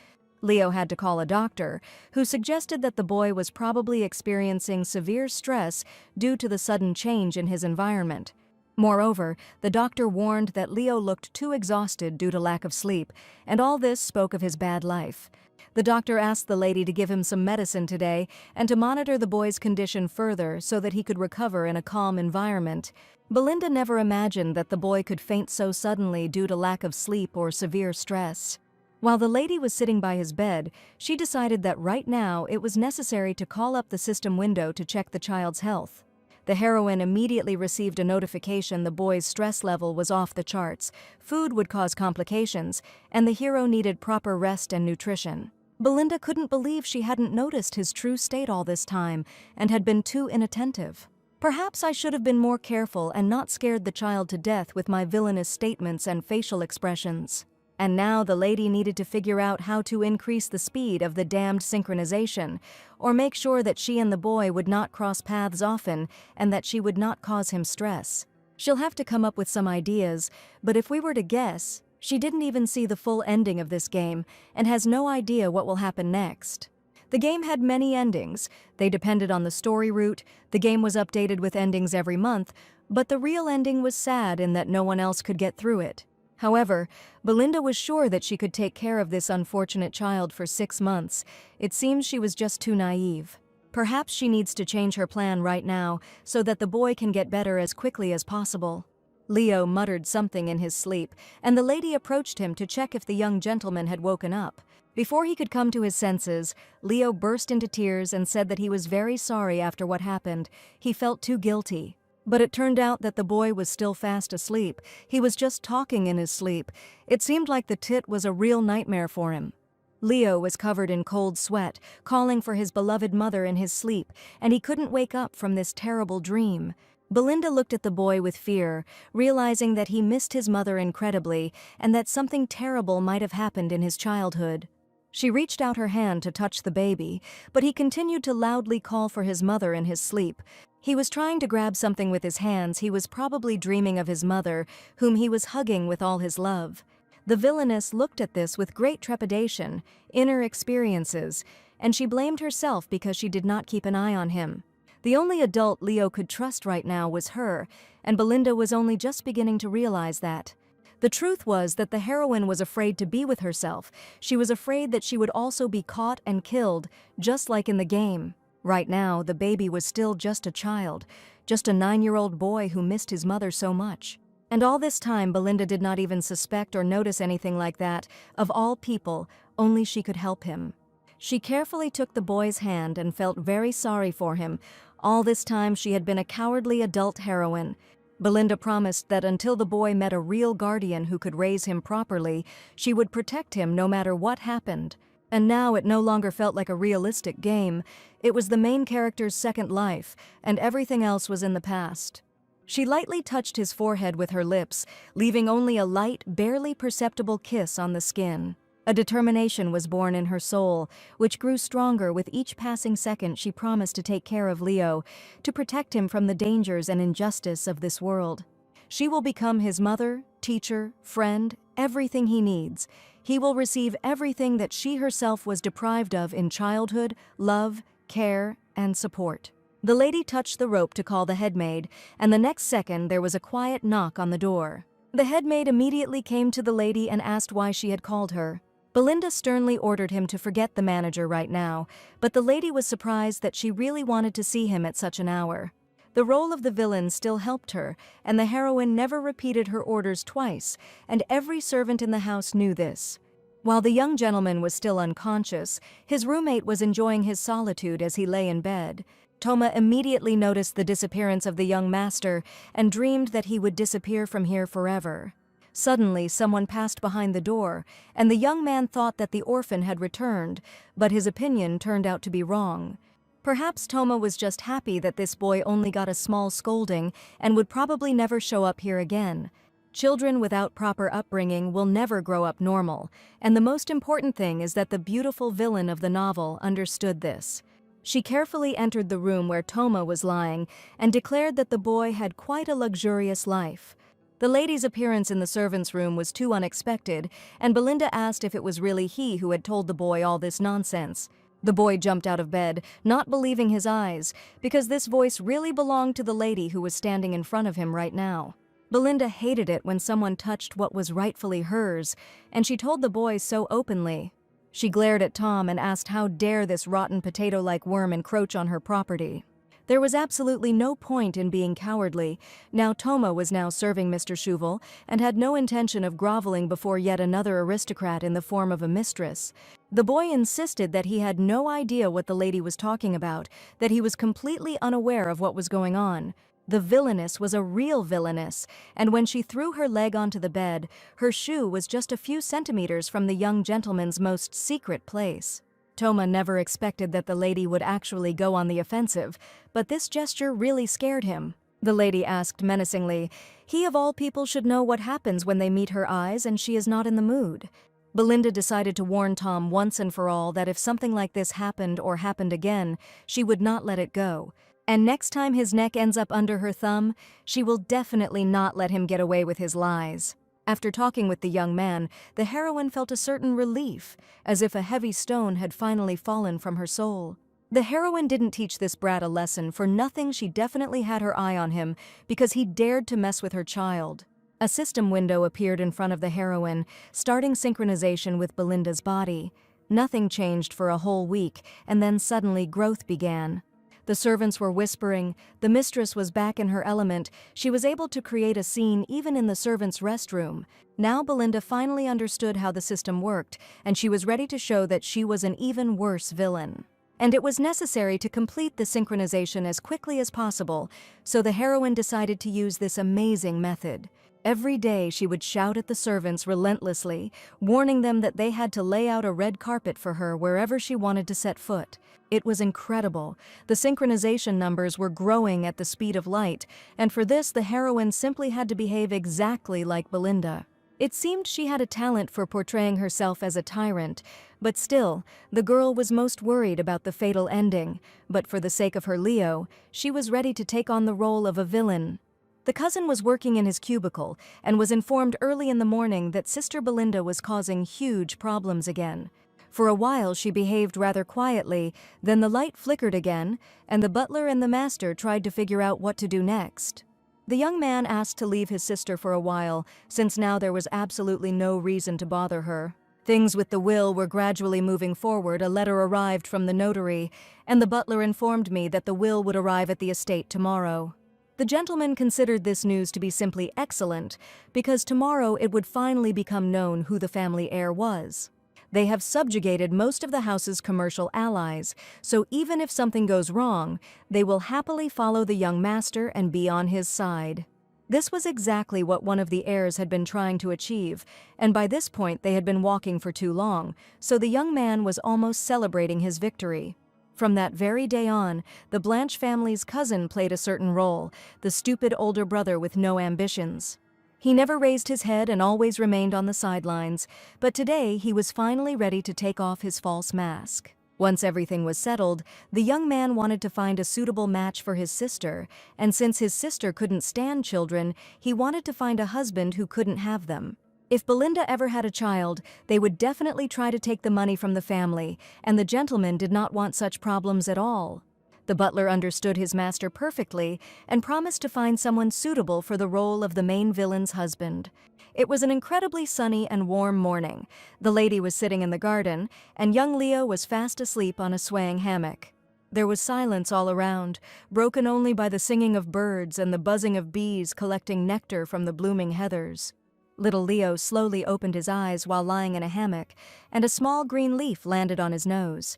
Leo had to call a doctor, who suggested that the boy was probably experiencing severe stress due to the sudden change in his environment. Moreover, the doctor warned that Leo looked too exhausted due to lack of sleep, and all this spoke of his bad life. The doctor asked the lady to give him some medicine today and to monitor the boy's condition further so that he could recover in a calm environment. Belinda never imagined that the boy could faint so suddenly due to lack of sleep or severe stress. While the lady was sitting by his bed, she decided that right now it was necessary to call up the system window to check the child's health. The heroine immediately received a notification the boy's stress level was off the charts, food would cause complications, and the hero needed proper rest and nutrition. Belinda couldn't believe she hadn't noticed his true state all this time and had been too inattentive. Perhaps I should have been more careful and not scared the child to death with my villainous statements and facial expressions. And now the lady needed to figure out how to increase the speed of the damned synchronization, or make sure that she and the boy would not cross paths often and that she would not cause him stress. She'll have to come up with some ideas, but if we were to guess, she didn't even see the full ending of this game and has no idea what will happen next. The game had many endings. They depended on the story route, the game was updated with endings every month, but the real ending was sad in that no one else could get through it. However, Belinda was sure that she could take care of this unfortunate child for 6 months. It seems she was just too naive. Perhaps she needs to change her plan right now so that the boy can get better as quickly as possible. Leo muttered something in his sleep, and the lady approached him to check if the young gentleman had woken up. Before he could come to his senses, Leo burst into tears and said that he was very sorry after what happened. He felt too guilty. But it turned out that the boy was still fast asleep. He was just talking in his sleep. It seemed like the tit was a real nightmare for him. Leo was covered in cold sweat, calling for his beloved mother in his sleep, and he couldn't wake up from this terrible dream. Belinda looked at the boy with fear, realizing that he missed his mother incredibly and that something terrible might have happened in his childhood. She reached out her hand to touch the baby, but he continued to loudly call for his mother in his sleep. He was trying to grab something with his hands. He was probably dreaming of his mother, whom he was hugging with all his love. The villainess looked at this with great trepidation, inner experiences, and she blamed herself because she did not keep an eye on him. The only adult Leo could trust right now was her, and Belinda was only just beginning to realize that. The truth was that the heroine was afraid to be with herself. She was afraid that she would also be caught and killed, just like in the game. Right now, the baby was still just a child, just a 9-year-old boy who missed his mother so much. And all this time, Belinda did not even suspect or notice anything like that. Of all people, only she could help him. She carefully took the boy's hand and felt very sorry for him. All this time, she had been a cowardly adult heroine. Belinda promised that until the boy met a real guardian who could raise him properly, she would protect him no matter what happened. And now it no longer felt like a realistic game. It was the main character's second life, and everything else was in the past. She lightly touched his forehead with her lips, leaving only a light, barely perceptible kiss on the skin. A determination was born in her soul, which grew stronger with each passing second. She promised to take care of Leo, to protect him from the dangers and injustice of this world. She will become his mother, teacher, friend, everything he needs. He will receive everything that she herself was deprived of in childhood, love, care, and support. The lady touched the rope to call the headmaid, and the next second there was a quiet knock on the door. The headmaid immediately came to the lady and asked why she had called her. Belinda sternly ordered him to forget the manager right now, but the lady was surprised that she really wanted to see him at such an hour. The role of the villain still helped her, and the heroine never repeated her orders twice, and every servant in the house knew this. While the young gentleman was still unconscious, his roommate was enjoying his solitude as he lay in bed. Toma immediately noticed the disappearance of the young master and dreamed that he would disappear from here forever. Suddenly, someone passed behind the door, and the young man thought that the orphan had returned, but his opinion turned out to be wrong. Perhaps Toma was just happy that this boy only got a small scolding and would probably never show up here again. Children without proper upbringing will never grow up normal, and the most important thing is that the beautiful villain of the novel understood this. She carefully entered the room where Toma was lying and declared that the boy had quite a luxurious life. The lady's appearance in the servants' room was too unexpected, and Belinda asked if it was really he who had told the boy all this nonsense. The boy jumped out of bed, not believing his eyes, because this voice really belonged to the lady who was standing in front of him right now. Belinda hated it when someone touched what was rightfully hers, and she told the boy so openly. She glared at Tom and asked how dare this rotten potato-like worm encroach on her property. There was absolutely no point in being cowardly. Now Toma was now serving Mr. Shuval and had no intention of groveling before yet another aristocrat in the form of a mistress. The boy insisted that he had no idea what the lady was talking about, that he was completely unaware of what was going on. The Villainess was a real villainess, and when she threw her leg onto the bed, her shoe was just a few centimeters from the young gentleman's most secret place. Toma never expected that the lady would actually go on the offensive, but this gesture really scared him. The lady asked menacingly, "He of all people should know what happens when they meet her eyes and she is not in the mood." Belinda decided to warn Tom once and for all that if something like this happened or happened again, she would not let it go. And next time his neck ends up under her thumb, she will definitely not let him get away with his lies. After talking with the young man, the heroine felt a certain relief, as if a heavy stone had finally fallen from her soul. The heroine didn't teach this brat a lesson. For nothing, she definitely had her eye on him, because he dared to mess with her child. A system window appeared in front of the heroine, starting synchronization with Belinda's body. Nothing changed for a whole week, and then suddenly growth began. The servants were whispering, the mistress was back in her element, she was able to create a scene even in the servants' restroom. Now Belinda finally understood how the system worked, and she was ready to show that she was an even worse villain. And it was necessary to complete the synchronization as quickly as possible, so the heroine decided to use this amazing method. Every day she would shout at the servants relentlessly, warning them that they had to lay out a red carpet for her wherever she wanted to set foot. It was incredible. The synchronization numbers were growing at the speed of light, and for this the heroine simply had to behave exactly like Belinda. It seemed she had a talent for portraying herself as a tyrant, but still, the girl was most worried about the fatal ending, but for the sake of her Leo, she was ready to take on the role of a villain. The cousin was working in his cubicle and was informed early in the morning that Sister Belinda was causing huge problems again. For a while she behaved rather quietly, then the light flickered again, and the butler and the master tried to figure out what to do next. The young man asked to leave his sister for a while, since now there was absolutely no reason to bother her. Things with the will were gradually moving forward. A letter arrived from the notary, and the butler informed me that the will would arrive at the estate tomorrow. The gentleman considered this news to be simply excellent, because tomorrow it would finally become known who the family heir was. They have subjugated most of the house's commercial allies, so even if something goes wrong, they will happily follow the young master and be on his side. This was exactly what one of the heirs had been trying to achieve, and by this point they had been walking for too long, so the young man was almost celebrating his victory. From that very day on, the Blanche family's cousin played a certain role, the stupid older brother with no ambitions. He never raised his head and always remained on the sidelines, but today he was finally ready to take off his false mask. Once everything was settled, the young man wanted to find a suitable match for his sister, and since his sister couldn't stand children, he wanted to find a husband who couldn't have them. If Belinda ever had a child, they would definitely try to take the money from the family, and the gentleman did not want such problems at all. The butler understood his master perfectly and promised to find someone suitable for the role of the main villain's husband. It was an incredibly sunny and warm morning. The lady was sitting in the garden, and young Leo was fast asleep on a swaying hammock. There was silence all around, broken only by the singing of birds and the buzzing of bees collecting nectar from the blooming heathers. Little Leo slowly opened his eyes while lying in a hammock, and a small green leaf landed on his nose.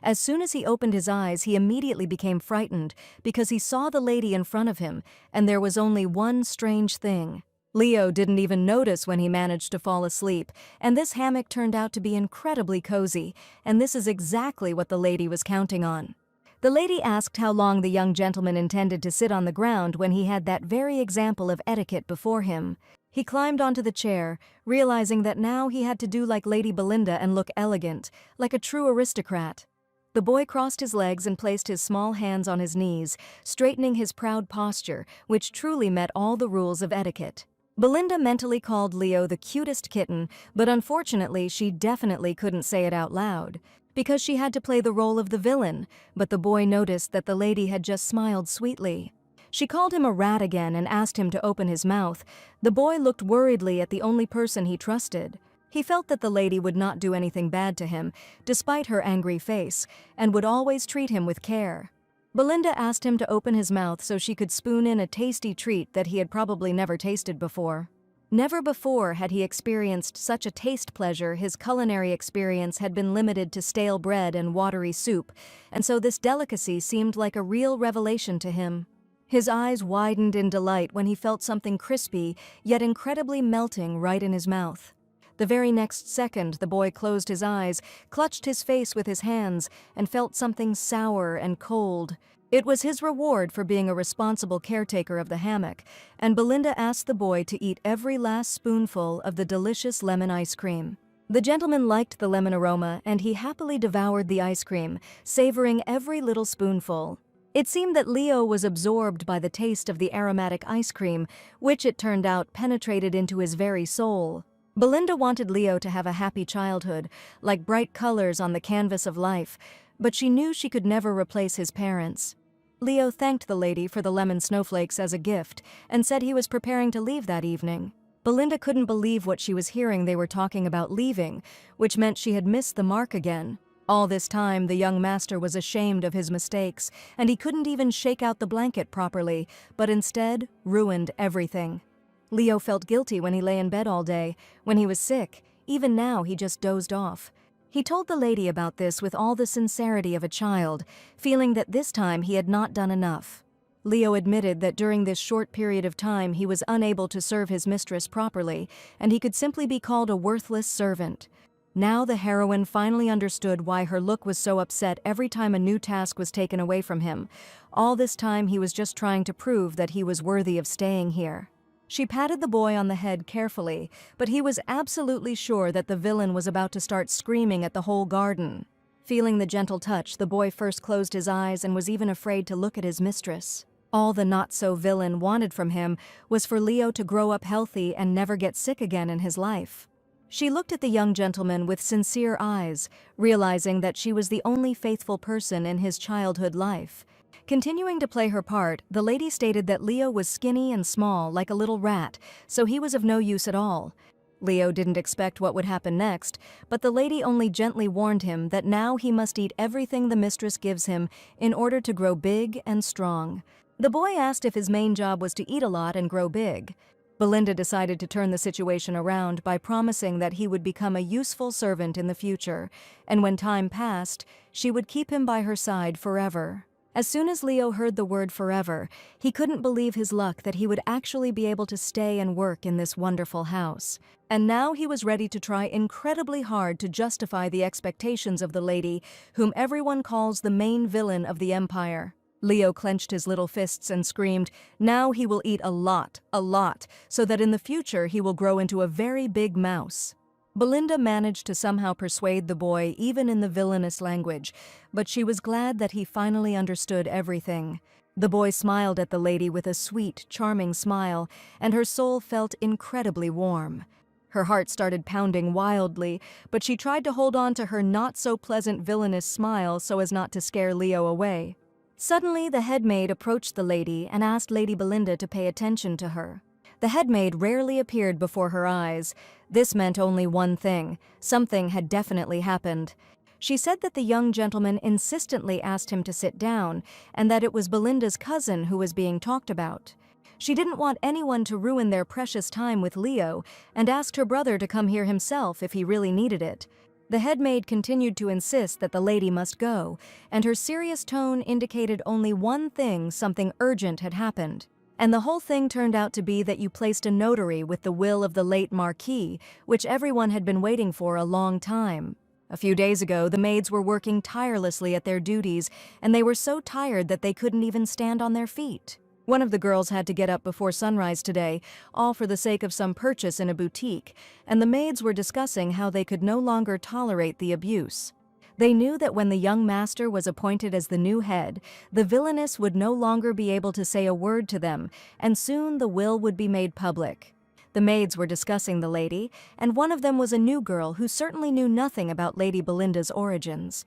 As soon as he opened his eyes, he immediately became frightened because he saw the lady in front of him, and there was only one strange thing. Leo didn't even notice when he managed to fall asleep, and this hammock turned out to be incredibly cozy, and this is exactly what the lady was counting on. The lady asked how long the young gentleman intended to sit on the ground when he had that very example of etiquette before him. He climbed onto the chair, realizing that now he had to do like Lady Belinda and look elegant, like a true aristocrat. The boy crossed his legs and placed his small hands on his knees, straightening his proud posture, which truly met all the rules of etiquette. Belinda mentally called Leo the cutest kitten, but unfortunately she definitely couldn't say it out loud, because she had to play the role of the villain, but the boy noticed that the lady had just smiled sweetly. She called him a rat again and asked him to open his mouth. The boy looked worriedly at the only person he trusted. He felt that the lady would not do anything bad to him, despite her angry face, and would always treat him with care. Belinda asked him to open his mouth so she could spoon in a tasty treat that he had probably never tasted before. Never before had he experienced such a taste pleasure. His culinary experience had been limited to stale bread and watery soup, and so this delicacy seemed like a real revelation to him. His eyes widened in delight when he felt something crispy, yet incredibly melting right in his mouth. The very next second, the boy closed his eyes, clutched his face with his hands, and felt something sour and cold. It was his reward for being a responsible caretaker of the hammock, and Belinda asked the boy to eat every last spoonful of the delicious lemon ice cream. The gentleman liked the lemon aroma, and he happily devoured the ice cream, savoring every little spoonful. It seemed that Leo was absorbed by the taste of the aromatic ice cream, which it turned out penetrated into his very soul. Belinda wanted Leo to have a happy childhood, like bright colors on the canvas of life, but she knew she could never replace his parents. Leo thanked the lady for the lemon snowflakes as a gift and said he was preparing to leave that evening. Belinda couldn't believe what she was hearing. They were talking about leaving, which meant she had missed the mark again. All this time, the young master was ashamed of his mistakes, and he couldn't even shake out the blanket properly, but instead ruined everything. Leo felt guilty when he lay in bed all day, when he was sick. Even now, he just dozed off. He told the lady about this with all the sincerity of a child, feeling that this time he had not done enough. Leo admitted that during this short period of time he was unable to serve his mistress properly, and he could simply be called a worthless servant. Now the heroine finally understood why her look was so upset every time a new task was taken away from him. All this time he was just trying to prove that he was worthy of staying here. She patted the boy on the head carefully, but he was absolutely sure that the villain was about to start screaming at the whole garden. Feeling the gentle touch, the boy first closed his eyes and was even afraid to look at his mistress. All the not-so-villain wanted from him was for Leo to grow up healthy and never get sick again in his life. She looked at the young gentleman with sincere eyes, realizing that she was the only faithful person in his childhood life. Continuing to play her part, the lady stated that Leo was skinny and small like a little rat, so he was of no use at all. Leo didn't expect what would happen next, but the lady only gently warned him that now he must eat everything the mistress gives him in order to grow big and strong. The boy asked if his main job was to eat a lot and grow big. Belinda decided to turn the situation around by promising that he would become a useful servant in the future, and when time passed, she would keep him by her side forever. As soon as Leo heard the word forever, he couldn't believe his luck that he would actually be able to stay and work in this wonderful house. And now he was ready to try incredibly hard to justify the expectations of the lady, whom everyone calls the main villain of the empire. Leo clenched his little fists and screamed, "Now he will eat a lot, so that in the future he will grow into a very big mouse." Belinda managed to somehow persuade the boy even in the villainous language, but she was glad that he finally understood everything. The boy smiled at the lady with a sweet, charming smile, and her soul felt incredibly warm. Her heart started pounding wildly, but she tried to hold on to her not-so-pleasant villainous smile so as not to scare Leo away. Suddenly, the headmaid approached the lady and asked Lady Belinda to pay attention to her. The headmaid rarely appeared before her eyes. This meant only one thing: something had definitely happened. She said that the young gentleman insistently asked him to sit down, and that it was Belinda's cousin who was being talked about. She didn't want anyone to ruin their precious time with Leo, and asked her brother to come here himself if he really needed it. The headmaid continued to insist that the lady must go, and her serious tone indicated only one thing: something urgent had happened. And the whole thing turned out to be that you placed a notary with the will of the late Marquis, which everyone had been waiting for a long time. A few days ago, the maids were working tirelessly at their duties, and they were so tired that they couldn't even stand on their feet. One of the girls had to get up before sunrise today, all for the sake of some purchase in a boutique, and the maids were discussing how they could no longer tolerate the abuse. They knew that when the young master was appointed as the new head, the Villainess would no longer be able to say a word to them, and soon the will would be made public. The maids were discussing the lady, and one of them was a new girl who certainly knew nothing about Lady Belinda's origins.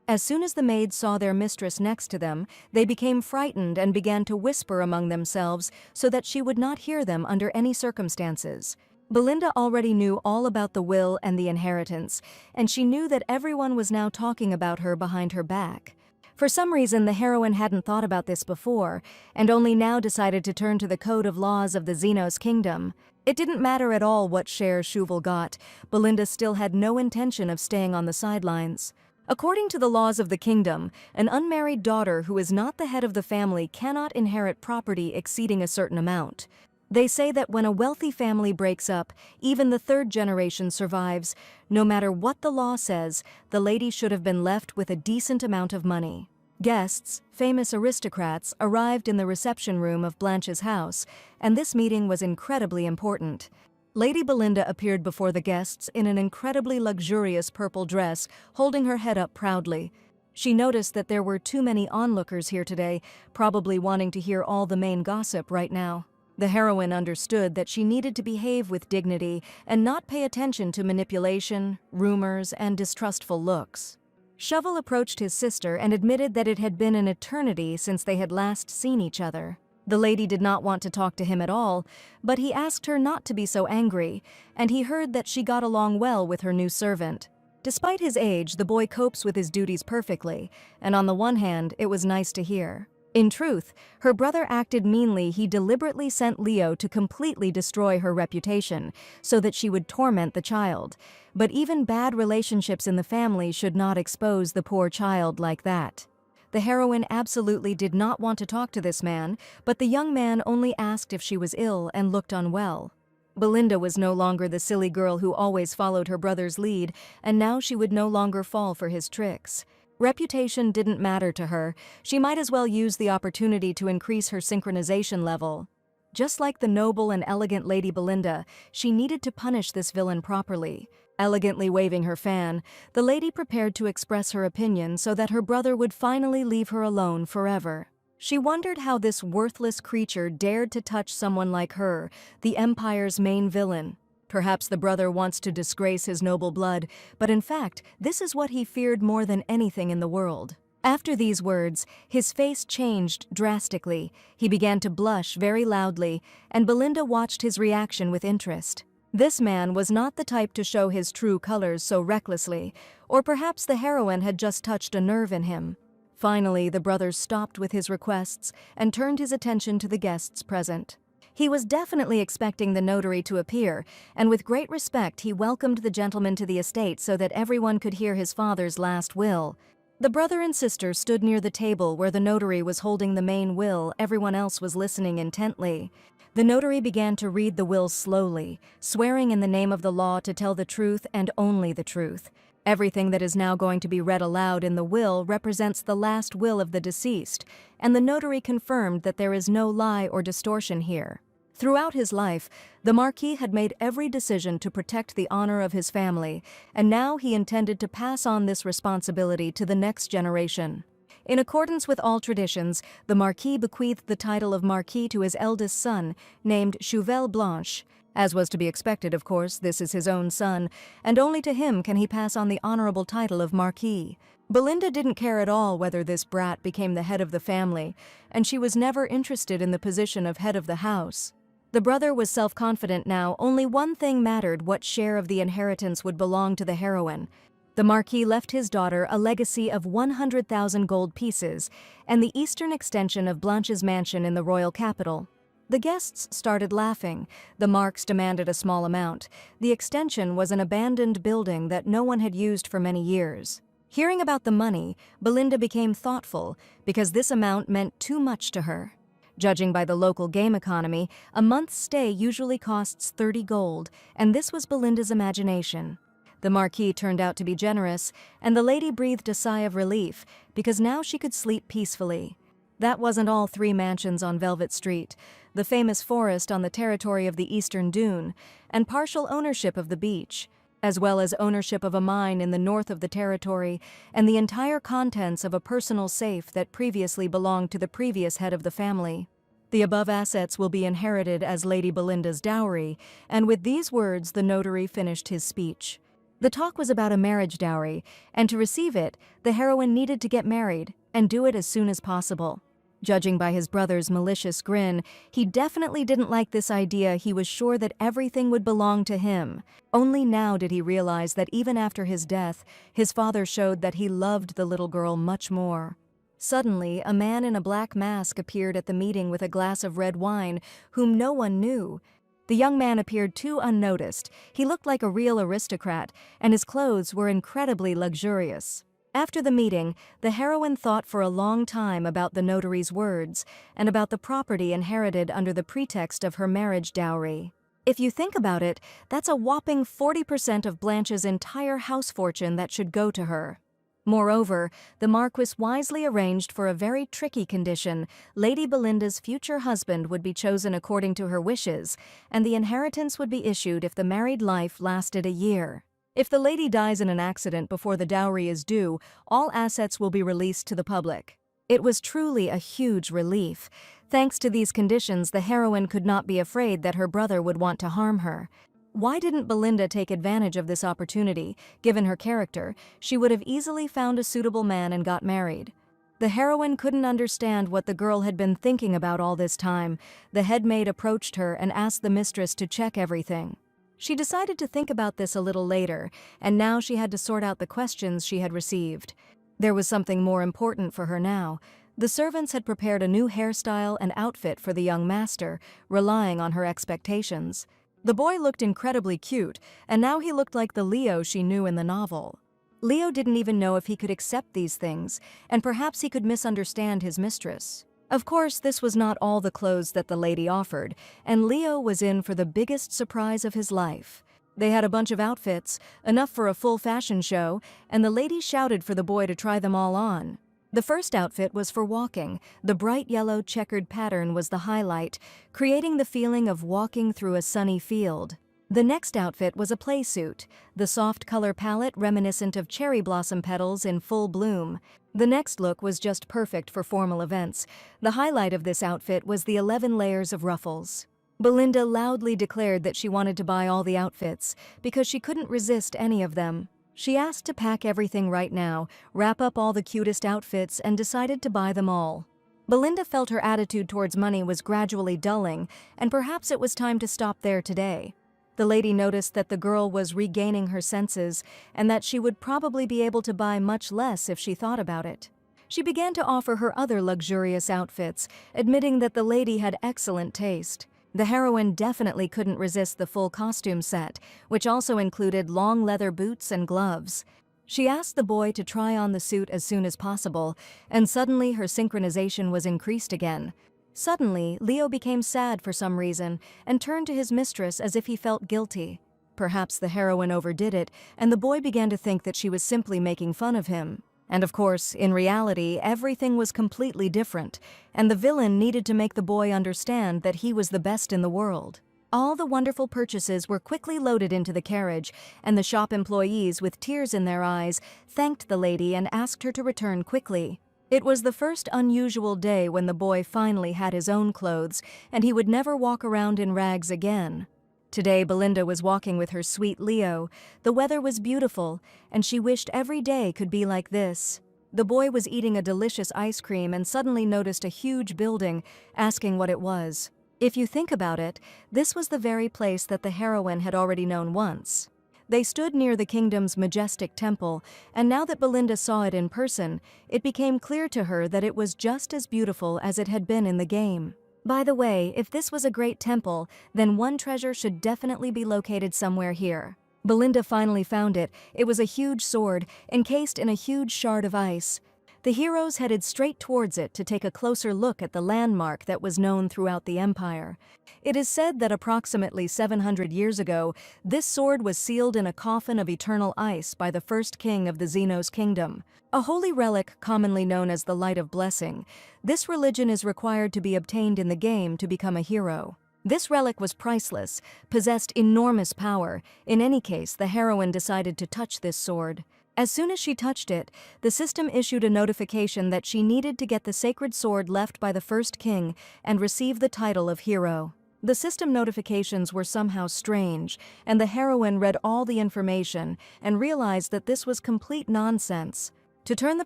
As soon as the maids saw their mistress next to them, they became frightened and began to whisper among themselves so that she would not hear them under any circumstances. Belinda already knew all about the will and the inheritance, and she knew that everyone was now talking about her behind her back. For some reason, the heroine hadn't thought about this before, and only now decided to turn to the code of laws of the Xenos kingdom. It didn't matter at all what share Chauvel got. Belinda still had no intention of staying on the sidelines. According to the laws of the kingdom, an unmarried daughter who is not the head of the family cannot inherit property exceeding a certain amount. They say that when a wealthy family breaks up, even the third generation survives. No matter what the law says, the lady should have been left with a decent amount of money. Guests, famous aristocrats, arrived in the reception room of Blanche's house, and this meeting was incredibly important. Lady Belinda appeared before the guests in an incredibly luxurious purple dress, holding her head up proudly. She noticed that there were too many onlookers here today, probably wanting to hear all the main gossip right now. The heroine understood that she needed to behave with dignity and not pay attention to manipulation, rumors, and distrustful looks. Chauvel approached his sister and admitted that it had been an eternity since they had last seen each other. The lady did not want to talk to him at all, but he asked her not to be so angry, and he heard that she got along well with her new servant. Despite his age, the boy copes with his duties perfectly, and on the one hand, it was nice to hear. In truth, her brother acted meanly. He deliberately sent Leo to completely destroy her reputation, so that she would torment the child. But even bad relationships in the family should not expose the poor child like that. The heroine absolutely did not want to talk to this man, but the young man only asked if she was ill and looked unwell. Belinda was no longer the silly girl who always followed her brother's lead, and now she would no longer fall for his tricks. Reputation didn't matter to her. She might as well use the opportunity to increase her synchronization level. Just like the noble and elegant Lady Belinda, she needed to punish this villain properly. Elegantly waving her fan, the lady prepared to express her opinion so that her brother would finally leave her alone forever. She wondered how this worthless creature dared to touch someone like her, the Empire's main villain. Perhaps the brother wants to disgrace his noble blood, but in fact, this is what he feared more than anything in the world. After these words, his face changed drastically. He began to blush very loudly, and Belinda watched his reaction with interest. This man was not the type to show his true colors so recklessly, or perhaps the heroine had just touched a nerve in him. Finally, the brother stopped with his requests and turned his attention to the guests present. He was definitely expecting the notary to appear, and with great respect he welcomed the gentleman to the estate so that everyone could hear his father's last will. The brother and sister stood near the table where the notary was holding the main will. Everyone else was listening intently. The notary began to read the will slowly, swearing in the name of the law to tell the truth and only the truth. Everything that is now going to be read aloud in the will represents the last will of the deceased, and the notary confirmed that there is no lie or distortion here. Throughout his life, the Marquis had made every decision to protect the honor of his family, and now he intended to pass on this responsibility to the next generation. In accordance with all traditions, the Marquis bequeathed the title of Marquis to his eldest son, named Chauvel Blanche. As was to be expected, of course, this is his own son, and only to him can he pass on the honorable title of Marquis. Belinda didn't care at all whether this brat became the head of the family, and she was never interested in the position of head of the house. The brother was self-confident now. Only one thing mattered: what share of the inheritance would belong to the heroine. The Marquis left his daughter a legacy of 100,000 gold pieces and the eastern extension of Blanche's mansion in the royal capital. The guests started laughing. The Marks demanded a small amount. The extension was an abandoned building that no one had used for many years. Hearing about the money, Belinda became thoughtful because this amount meant too much to her. Judging by the local game economy, a month's stay usually costs 30 gold, and this was Belinda's imagination. The Marquis turned out to be generous, and the lady breathed a sigh of relief, because now she could sleep peacefully. That wasn't all 3 mansions on Velvet Street, the famous forest on the territory of the Eastern Dune, and partial ownership of the beach, as well as ownership of a mine in the north of the territory, and the entire contents of a personal safe that previously belonged to the previous head of the family. The above assets will be inherited as Lady Belinda's dowry, and with these words the notary finished his speech. The talk was about a marriage dowry, and to receive it, the heroine needed to get married, and do it as soon as possible. Judging by his brother's malicious grin, he definitely didn't like this idea. He was sure that everything would belong to him. Only now did he realize that even after his death, his father showed that he loved the little girl much more. Suddenly, a man in a black mask appeared at the meeting with a glass of red wine, whom no one knew. The young man appeared too unnoticed. He looked like a real aristocrat, and his clothes were incredibly luxurious. After the meeting, the heroine thought for a long time about the notary's words and about the property inherited under the pretext of her marriage dowry. If you think about it, that's a whopping 40% of Blanche's entire house fortune that should go to her. Moreover, the Marquis wisely arranged for a very tricky condition. Lady Belinda's future husband would be chosen according to her wishes, and the inheritance would be issued if the married life lasted a year. If the lady dies in an accident before the dowry is due, all assets will be released to the public. It was truly a huge relief. Thanks to these conditions, the heroine could not be afraid that her brother would want to harm her. Why didn't Belinda take advantage of this opportunity? Given her character, she would have easily found a suitable man and got married. The heroine couldn't understand what the girl had been thinking about all this time. The headmaid approached her and asked the mistress to check everything. She decided to think about this a little later, and now she had to sort out the questions she had received. There was something more important for her now. The servants had prepared a new hairstyle and outfit for the young master, relying on her expectations. The boy looked incredibly cute, and now he looked like the Leo she knew in the novel. Leo didn't even know if he could accept these things, and perhaps he could misunderstand his mistress. Of course, this was not all the clothes that the lady offered, and Leo was in for the biggest surprise of his life. They had a bunch of outfits, enough for a full fashion show, and the lady shouted for the boy to try them all on. The first outfit was for walking. The bright yellow checkered pattern was the highlight, creating the feeling of walking through a sunny field. The next outfit was a play suit, the soft color palette reminiscent of cherry blossom petals in full bloom. The next look was just perfect for formal events. The highlight of this outfit was the 11 layers of ruffles. Belinda loudly declared that she wanted to buy all the outfits because she couldn't resist any of them. She asked to pack everything right now, wrap up all the cutest outfits, and decided to buy them all. Belinda felt her attitude towards money was gradually dulling, and perhaps it was time to stop there today. The lady noticed that the girl was regaining her senses and that she would probably be able to buy much less if she thought about it. She began to offer her other luxurious outfits, admitting that the lady had excellent taste. The heroine definitely couldn't resist the full costume set, which also included long leather boots and gloves. She asked the boy to try on the suit as soon as possible, and suddenly her synchronization was increased again. Suddenly, Leo became sad for some reason and turned to his mistress as if he felt guilty. Perhaps the heroine overdid it, and the boy began to think that she was simply making fun of him. And of course, in reality, everything was completely different, and the villain needed to make the boy understand that he was the best in the world. All the wonderful purchases were quickly loaded into the carriage, and the shop employees, with tears in their eyes, thanked the lady and asked her to return quickly. It was the first unusual day when the boy finally had his own clothes, and he would never walk around in rags again. Today, Belinda was walking with her sweet Leo. The weather was beautiful, and she wished every day could be like this. The boy was eating a delicious ice cream and suddenly noticed a huge building, asking what it was. If you think about it, this was the very place that the heroine had already known once. They stood near the kingdom's majestic temple, and now that Belinda saw it in person, it became clear to her that it was just as beautiful as it had been in the game. By the way, if this was a great temple, then one treasure should definitely be located somewhere here. Belinda finally found it. It was a huge sword, encased in a huge shard of ice. The heroes headed straight towards it to take a closer look at the landmark that was known throughout the empire. It is said that approximately 700 years ago, this sword was sealed in a coffin of eternal ice by the first king of the Xenos kingdom. A holy relic commonly known as the Light of Blessing, this religion is required to be obtained in the game to become a hero. This relic was priceless, possessed enormous power. In any case, the heroine decided to touch this sword. As soon as she touched it, the system issued a notification that she needed to get the sacred sword left by the first king and receive the title of hero. The system notifications were somehow strange, and the heroine read all the information and realized that this was complete nonsense. To turn the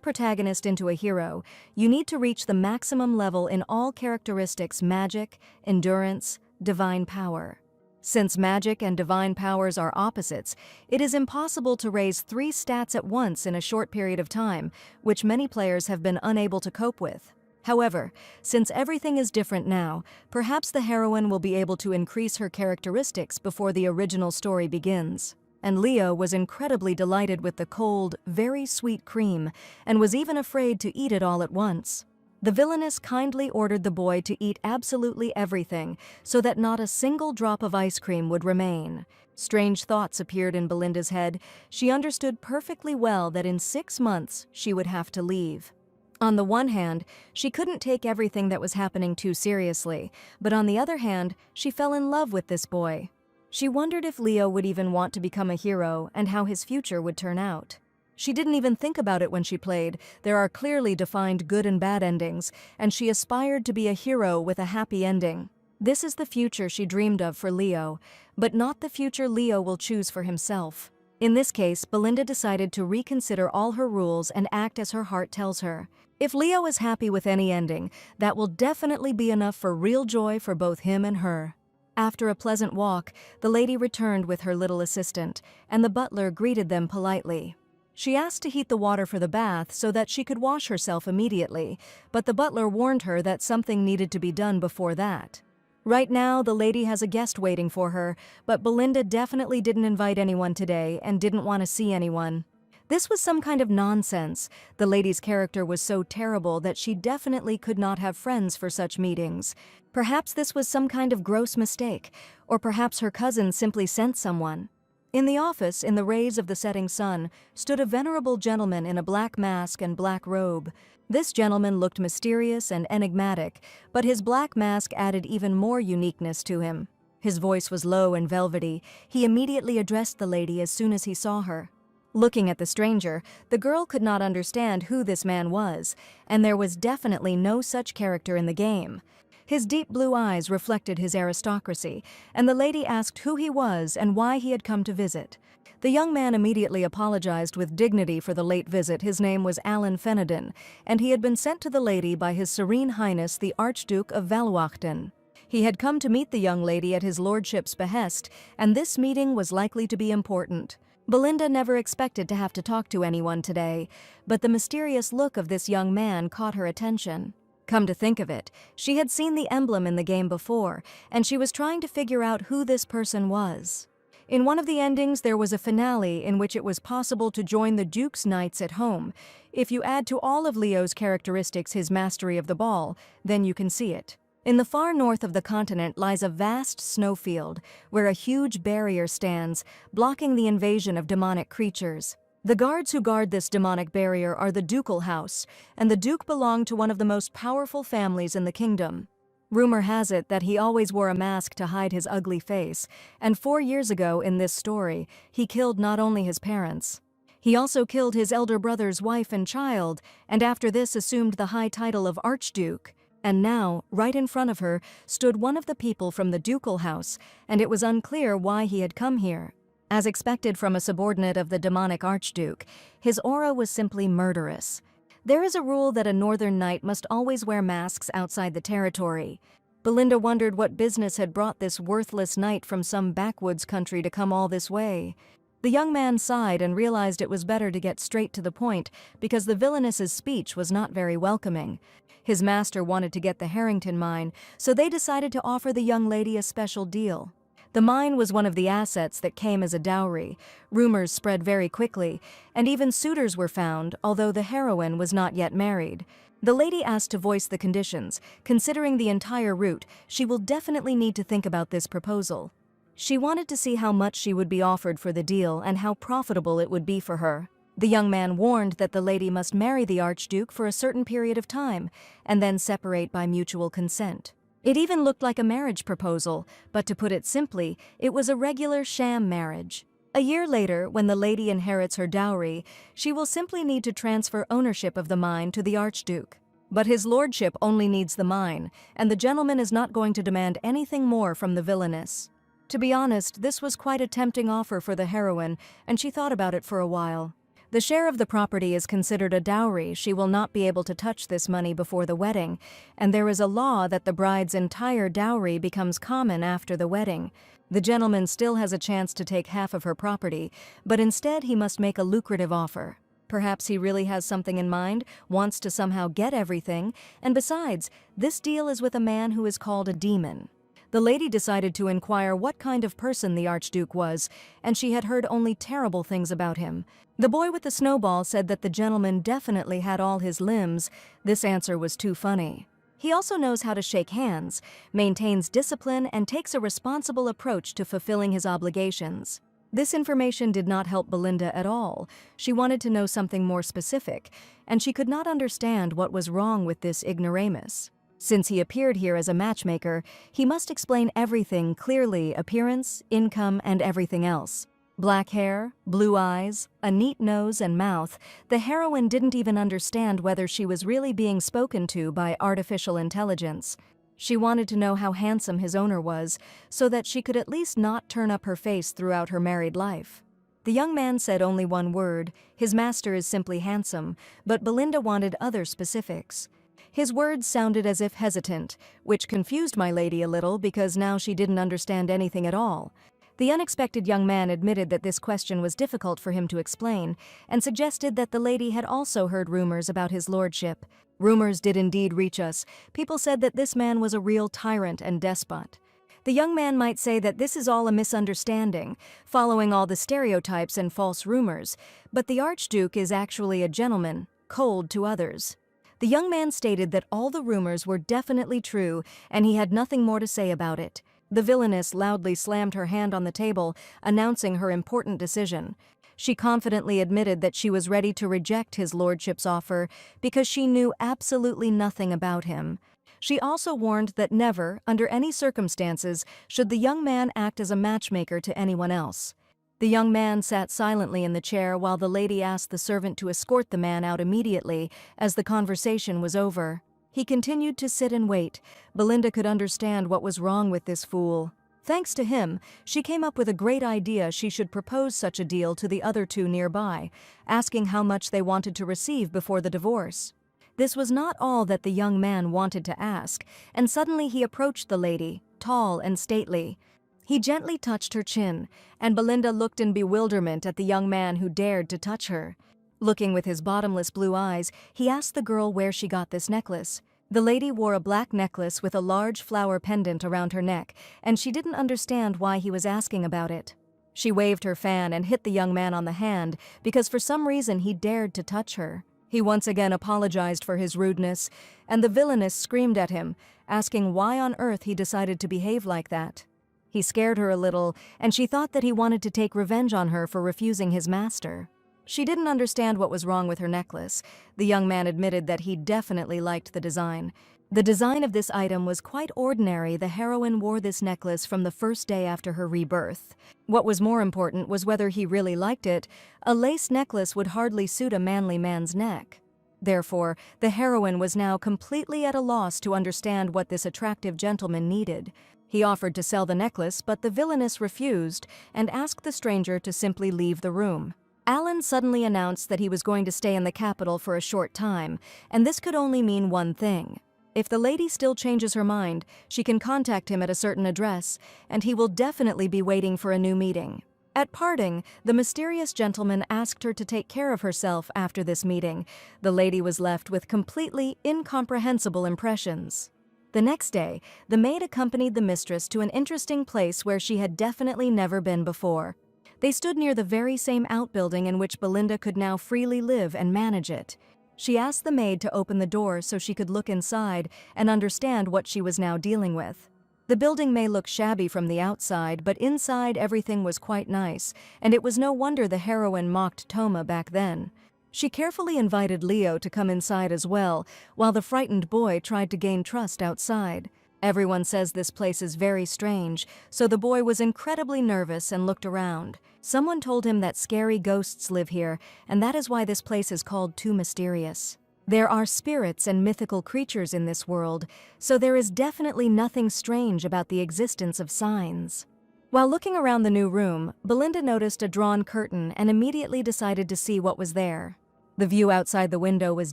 protagonist into a hero, you need to reach the maximum level in all characteristics: magic, endurance, divine power. Since magic and divine powers are opposites, it is impossible to raise 3 stats at once in a short period of time, which many players have been unable to cope with. However, since everything is different now, perhaps the heroine will be able to increase her characteristics before the original story begins. And Leo was incredibly delighted with the cold, very sweet cream, and was even afraid to eat it all at once. The Villainess kindly ordered the boy to eat absolutely everything, so that not a single drop of ice cream would remain. Strange thoughts appeared in Belinda's head. She understood perfectly well that in 6 months she would have to leave. On the one hand, she couldn't take everything that was happening too seriously, but on the other hand, she fell in love with this boy. She wondered if Leo would even want to become a hero and how his future would turn out. She didn't even think about it when she played. There are clearly defined good and bad endings, and she aspired to be a hero with a happy ending. This is the future she dreamed of for Leo, but not the future Leo will choose for himself. In this case, Belinda decided to reconsider all her rules and act as her heart tells her. If Leo is happy with any ending, that will definitely be enough for real joy for both him and her. After a pleasant walk, the lady returned with her little assistant, and the butler greeted them politely. She asked to heat the water for the bath so that she could wash herself immediately, but the butler warned her that something needed to be done before that. Right now, the lady has a guest waiting for her, but Belinda definitely didn't invite anyone today and didn't want to see anyone. This was some kind of nonsense. The lady's character was so terrible that she definitely could not have friends for such meetings. Perhaps this was some kind of gross mistake, or perhaps her cousin simply sent someone. In the office, in the rays of the setting sun, stood a venerable gentleman in a black mask and black robe. This gentleman looked mysterious and enigmatic, but his black mask added even more uniqueness to him. His voice was low and velvety. He immediately addressed the lady as soon as he saw her. Looking at the stranger, the girl could not understand who this man was, and there was definitely no such character in the game. His deep blue eyes reflected his aristocracy, and the lady asked who he was and why he had come to visit. The young man immediately apologized with dignity for the late visit. His name was Alan Fenedon, and he had been sent to the lady by His Serene Highness the Archduke of Valwachten. He had come to meet the young lady at his lordship's behest, and this meeting was likely to be important. Belinda never expected to have to talk to anyone today, but the mysterious look of this young man caught her attention. Come to think of it, she had seen the emblem in the game before, and she was trying to figure out who this person was. In one of the endings, there was a finale in which it was possible to join the Duke's Knights at home. If you add to all of Leo's characteristics his mastery of the ball, then you can see it. In the far north of the continent lies a vast snowfield, where a huge barrier stands, blocking the invasion of demonic creatures. The guards who guard this demonic barrier are the ducal house, and the Duke belonged to one of the most powerful families in the kingdom. Rumor has it that he always wore a mask to hide his ugly face, and 4 years ago in this story, he killed not only his parents. He also killed his elder brother's wife and child, and after this assumed the high title of Archduke. And now, right in front of her, stood one of the people from the ducal house, and it was unclear why he had come here. As expected from a subordinate of the demonic Archduke, his aura was simply murderous. There is a rule that a northern knight must always wear masks outside the territory. Belinda wondered what business had brought this worthless knight from some backwoods country to come all this way. The young man sighed and realized it was better to get straight to the point because the villainess's speech was not very welcoming. His master wanted to get the Harrington mine, so they decided to offer the young lady a special deal. The mine was one of the assets that came as a dowry. Rumors spread very quickly, and even suitors were found, although the heroine was not yet married. The lady asked to voice the conditions. Considering the entire route, she will definitely need to think about this proposal. She wanted to see how much she would be offered for the deal and how profitable it would be for her. The young man warned that the lady must marry the Archduke for a certain period of time, and then separate by mutual consent. It even looked like a marriage proposal, but to put it simply, it was a regular sham marriage. A year later, when the lady inherits her dowry, she will simply need to transfer ownership of the mine to the Archduke. But his lordship only needs the mine, and the gentleman is not going to demand anything more from the Villainess. To be honest, this was quite a tempting offer for the heroine, and she thought about it for a while. The share of the property is considered a dowry. She will not be able to touch this money before the wedding, and there is a law that the bride's entire dowry becomes common after the wedding. The gentleman still has a chance to take half of her property, but instead he must make a lucrative offer. Perhaps he really has something in mind, wants to somehow get everything, and besides, this deal is with a man who is called a demon. The lady decided to inquire what kind of person the Archduke was, and she had heard only terrible things about him. The boy with the snowball said that the gentleman definitely had all his limbs. This answer was too funny. He also knows how to shake hands, maintains discipline, and takes a responsible approach to fulfilling his obligations. This information did not help Belinda at all. She wanted to know something more specific, and she could not understand what was wrong with this ignoramus. Since he appeared here as a matchmaker, he must explain everything clearly: appearance, income, and everything else. Black hair, blue eyes, a neat nose and mouth. The heroine didn't even understand whether she was really being spoken to by artificial intelligence. She wanted to know how handsome his owner was, so that she could at least not turn up her face throughout her married life. The young man said only one word: his master is simply handsome, but Belinda wanted other specifics. His words sounded as if hesitant, which confused my lady a little because now she didn't understand anything at all. The unexpected young man admitted that this question was difficult for him to explain, and suggested that the lady had also heard rumors about his lordship. Rumors did indeed reach us. People said that this man was a real tyrant and despot. The young man might say that this is all a misunderstanding, following all the stereotypes and false rumors, but the Archduke is actually a gentleman, cold to others. The young man stated that all the rumors were definitely true, and he had nothing more to say about it. The Villainess loudly slammed her hand on the table, announcing her important decision. She confidently admitted that she was ready to reject his lordship's offer because she knew absolutely nothing about him. She also warned that never, under any circumstances, should the young man act as a matchmaker to anyone else. The young man sat silently in the chair while the lady asked the servant to escort the man out immediately as the conversation was over. He continued to sit and wait. Belinda could understand what was wrong with this fool. Thanks to him, she came up with a great idea. She should propose such a deal to the other two nearby, asking how much they wanted to receive before the divorce. This was not all that the young man wanted to ask, and suddenly he approached the lady, tall and stately. He gently touched her chin, and Belinda looked in bewilderment at the young man who dared to touch her. Looking with his bottomless blue eyes, he asked the girl where she got this necklace. The lady wore a black necklace with a large flower pendant around her neck, and she didn't understand why he was asking about it. She waved her fan and hit the young man on the hand because for some reason he dared to touch her. He once again apologized for his rudeness, and the Villainess screamed at him, asking why on earth he decided to behave like that. He scared her a little, and she thought that he wanted to take revenge on her for refusing his master. She didn't understand what was wrong with her necklace. The young man admitted that he definitely liked the design. The design of this item was quite ordinary. The heroine wore this necklace from the first day after her rebirth. What was more important was whether he really liked it. A lace necklace would hardly suit a manly man's neck. Therefore, the heroine was now completely at a loss to understand what this attractive gentleman needed. He offered to sell the necklace, but the Villainess refused and asked the stranger to simply leave the room. Alan suddenly announced that he was going to stay in the capital for a short time, and this could only mean one thing. If the lady still changes her mind, she can contact him at a certain address, and he will definitely be waiting for a new meeting. At parting, the mysterious gentleman asked her to take care of herself after this meeting. The lady was left with completely incomprehensible impressions. The next day, the maid accompanied the mistress to an interesting place where she had definitely never been before. They stood near the very same outbuilding in which Belinda could now freely live and manage it. She asked the maid to open the door so she could look inside and understand what she was now dealing with. The building may look shabby from the outside, but inside everything was quite nice, and it was no wonder the heroine mocked Toma back then. She carefully invited Leo to come inside as well, while the frightened boy tried to gain trust outside. Everyone says this place is very strange, so the boy was incredibly nervous and looked around. Someone told him that scary ghosts live here, and that is why this place is called Too Mysterious. There are spirits and mythical creatures in this world, so there is definitely nothing strange about the existence of signs. While looking around the new room, Belinda noticed a drawn curtain and immediately decided to see what was there. The view outside the window was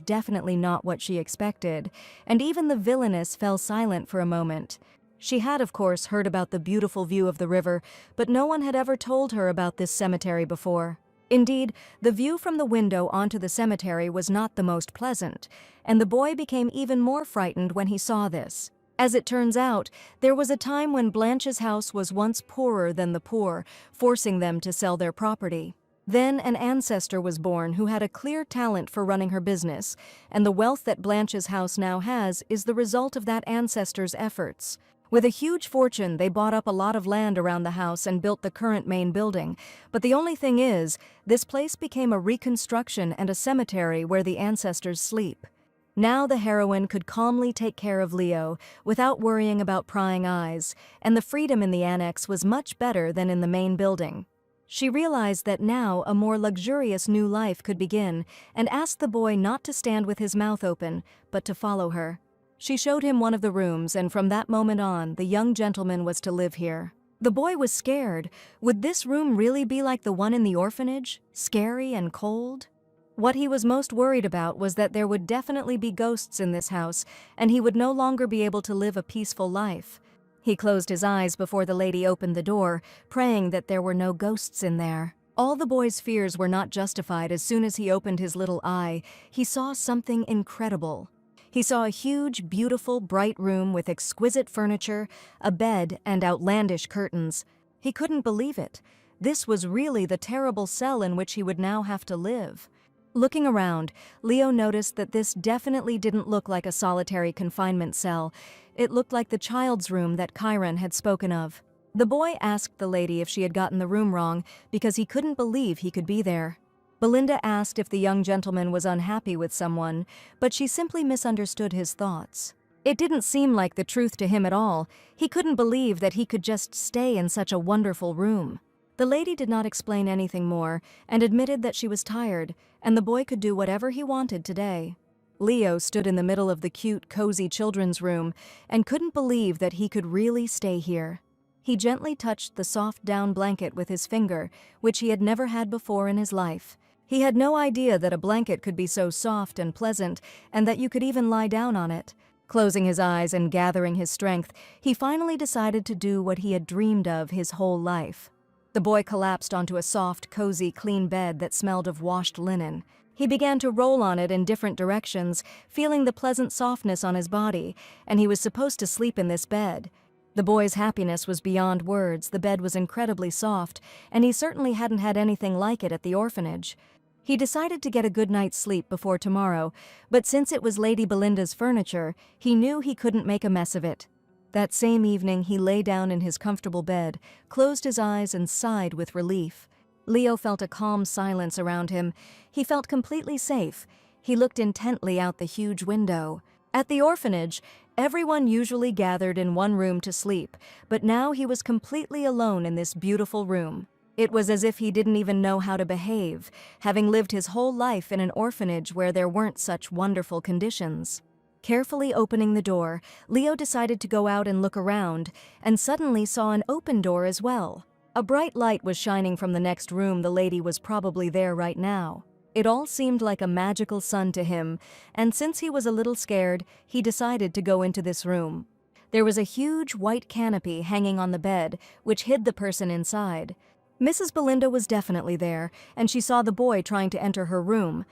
definitely not what she expected, and even the Villainess fell silent for a moment. She had, of course, heard about the beautiful view of the river, but no one had ever told her about this cemetery before. Indeed, the view from the window onto the cemetery was not the most pleasant, and the boy became even more frightened when he saw this. As it turns out, there was a time when Blanche's house was once poorer than the poor, forcing them to sell their property. Then an ancestor was born who had a clear talent for running her business, and the wealth that Blanche's house now has is the result of that ancestor's efforts. With a huge fortune, they bought up a lot of land around the house and built the current main building. But the only thing is, this place became a reconstruction and a cemetery where the ancestors sleep. Now the heroine could calmly take care of Leo without worrying about prying eyes, and the freedom in the annex was much better than in the main building. She realized that now a more luxurious new life could begin, and asked the boy not to stand with his mouth open, but to follow her. She showed him one of the rooms, and from that moment on, the young gentleman was to live here. The boy was scared. Would this room really be like the one in the orphanage? Scary and cold? What he was most worried about was that there would definitely be ghosts in this house, and he would no longer be able to live a peaceful life. He closed his eyes before the lady opened the door, praying that there were no ghosts in there. All the boy's fears were not justified. As soon as he opened his little eye, he saw something incredible. He saw a huge, beautiful, bright room with exquisite furniture, a bed, and outlandish curtains. He couldn't believe it. This was really the terrible cell in which he would now have to live. Looking around, Leo noticed that this definitely didn't look like a solitary confinement cell. It looked like the child's room that Chiron had spoken of. The boy asked the lady if she had gotten the room wrong because he couldn't believe he could be there. Belinda asked if the young gentleman was unhappy with someone, but she simply misunderstood his thoughts. It didn't seem like the truth to him at all. He couldn't believe that he could just stay in such a wonderful room. The lady did not explain anything more and admitted that she was tired, and the boy could do whatever he wanted today. Leo stood in the middle of the cute, cozy children's room and couldn't believe that he could really stay here. He gently touched the soft down blanket with his finger, which he had never had before in his life. He had no idea that a blanket could be so soft and pleasant, and that you could even lie down on it. Closing his eyes and gathering his strength, he finally decided to do what he had dreamed of his whole life. The boy collapsed onto a soft, cozy, clean bed that smelled of washed linen. He began to roll on it in different directions, feeling the pleasant softness on his body, and he was supposed to sleep in this bed. The boy's happiness was beyond words. The bed was incredibly soft, and he certainly hadn't had anything like it at the orphanage. He decided to get a good night's sleep before tomorrow, but since it was Lady Belinda's furniture, he knew he couldn't make a mess of it. That same evening, he lay down in his comfortable bed, closed his eyes, and sighed with relief. Leo felt a calm silence around him. He felt completely safe. He looked intently out the huge window. At the orphanage, everyone usually gathered in one room to sleep, but now he was completely alone in this beautiful room. It was as if he didn't even know how to behave, having lived his whole life in an orphanage where there weren't such wonderful conditions. Carefully opening the door, Leo decided to go out and look around, and suddenly saw an open door as well. A bright light was shining from the next room. The lady was probably there right now. It all seemed like a magical sun to him, and since he was a little scared, he decided to go into this room. There was a huge white canopy hanging on the bed, which hid the person inside. Mrs. Belinda was definitely there, and she saw the boy trying to enter her room.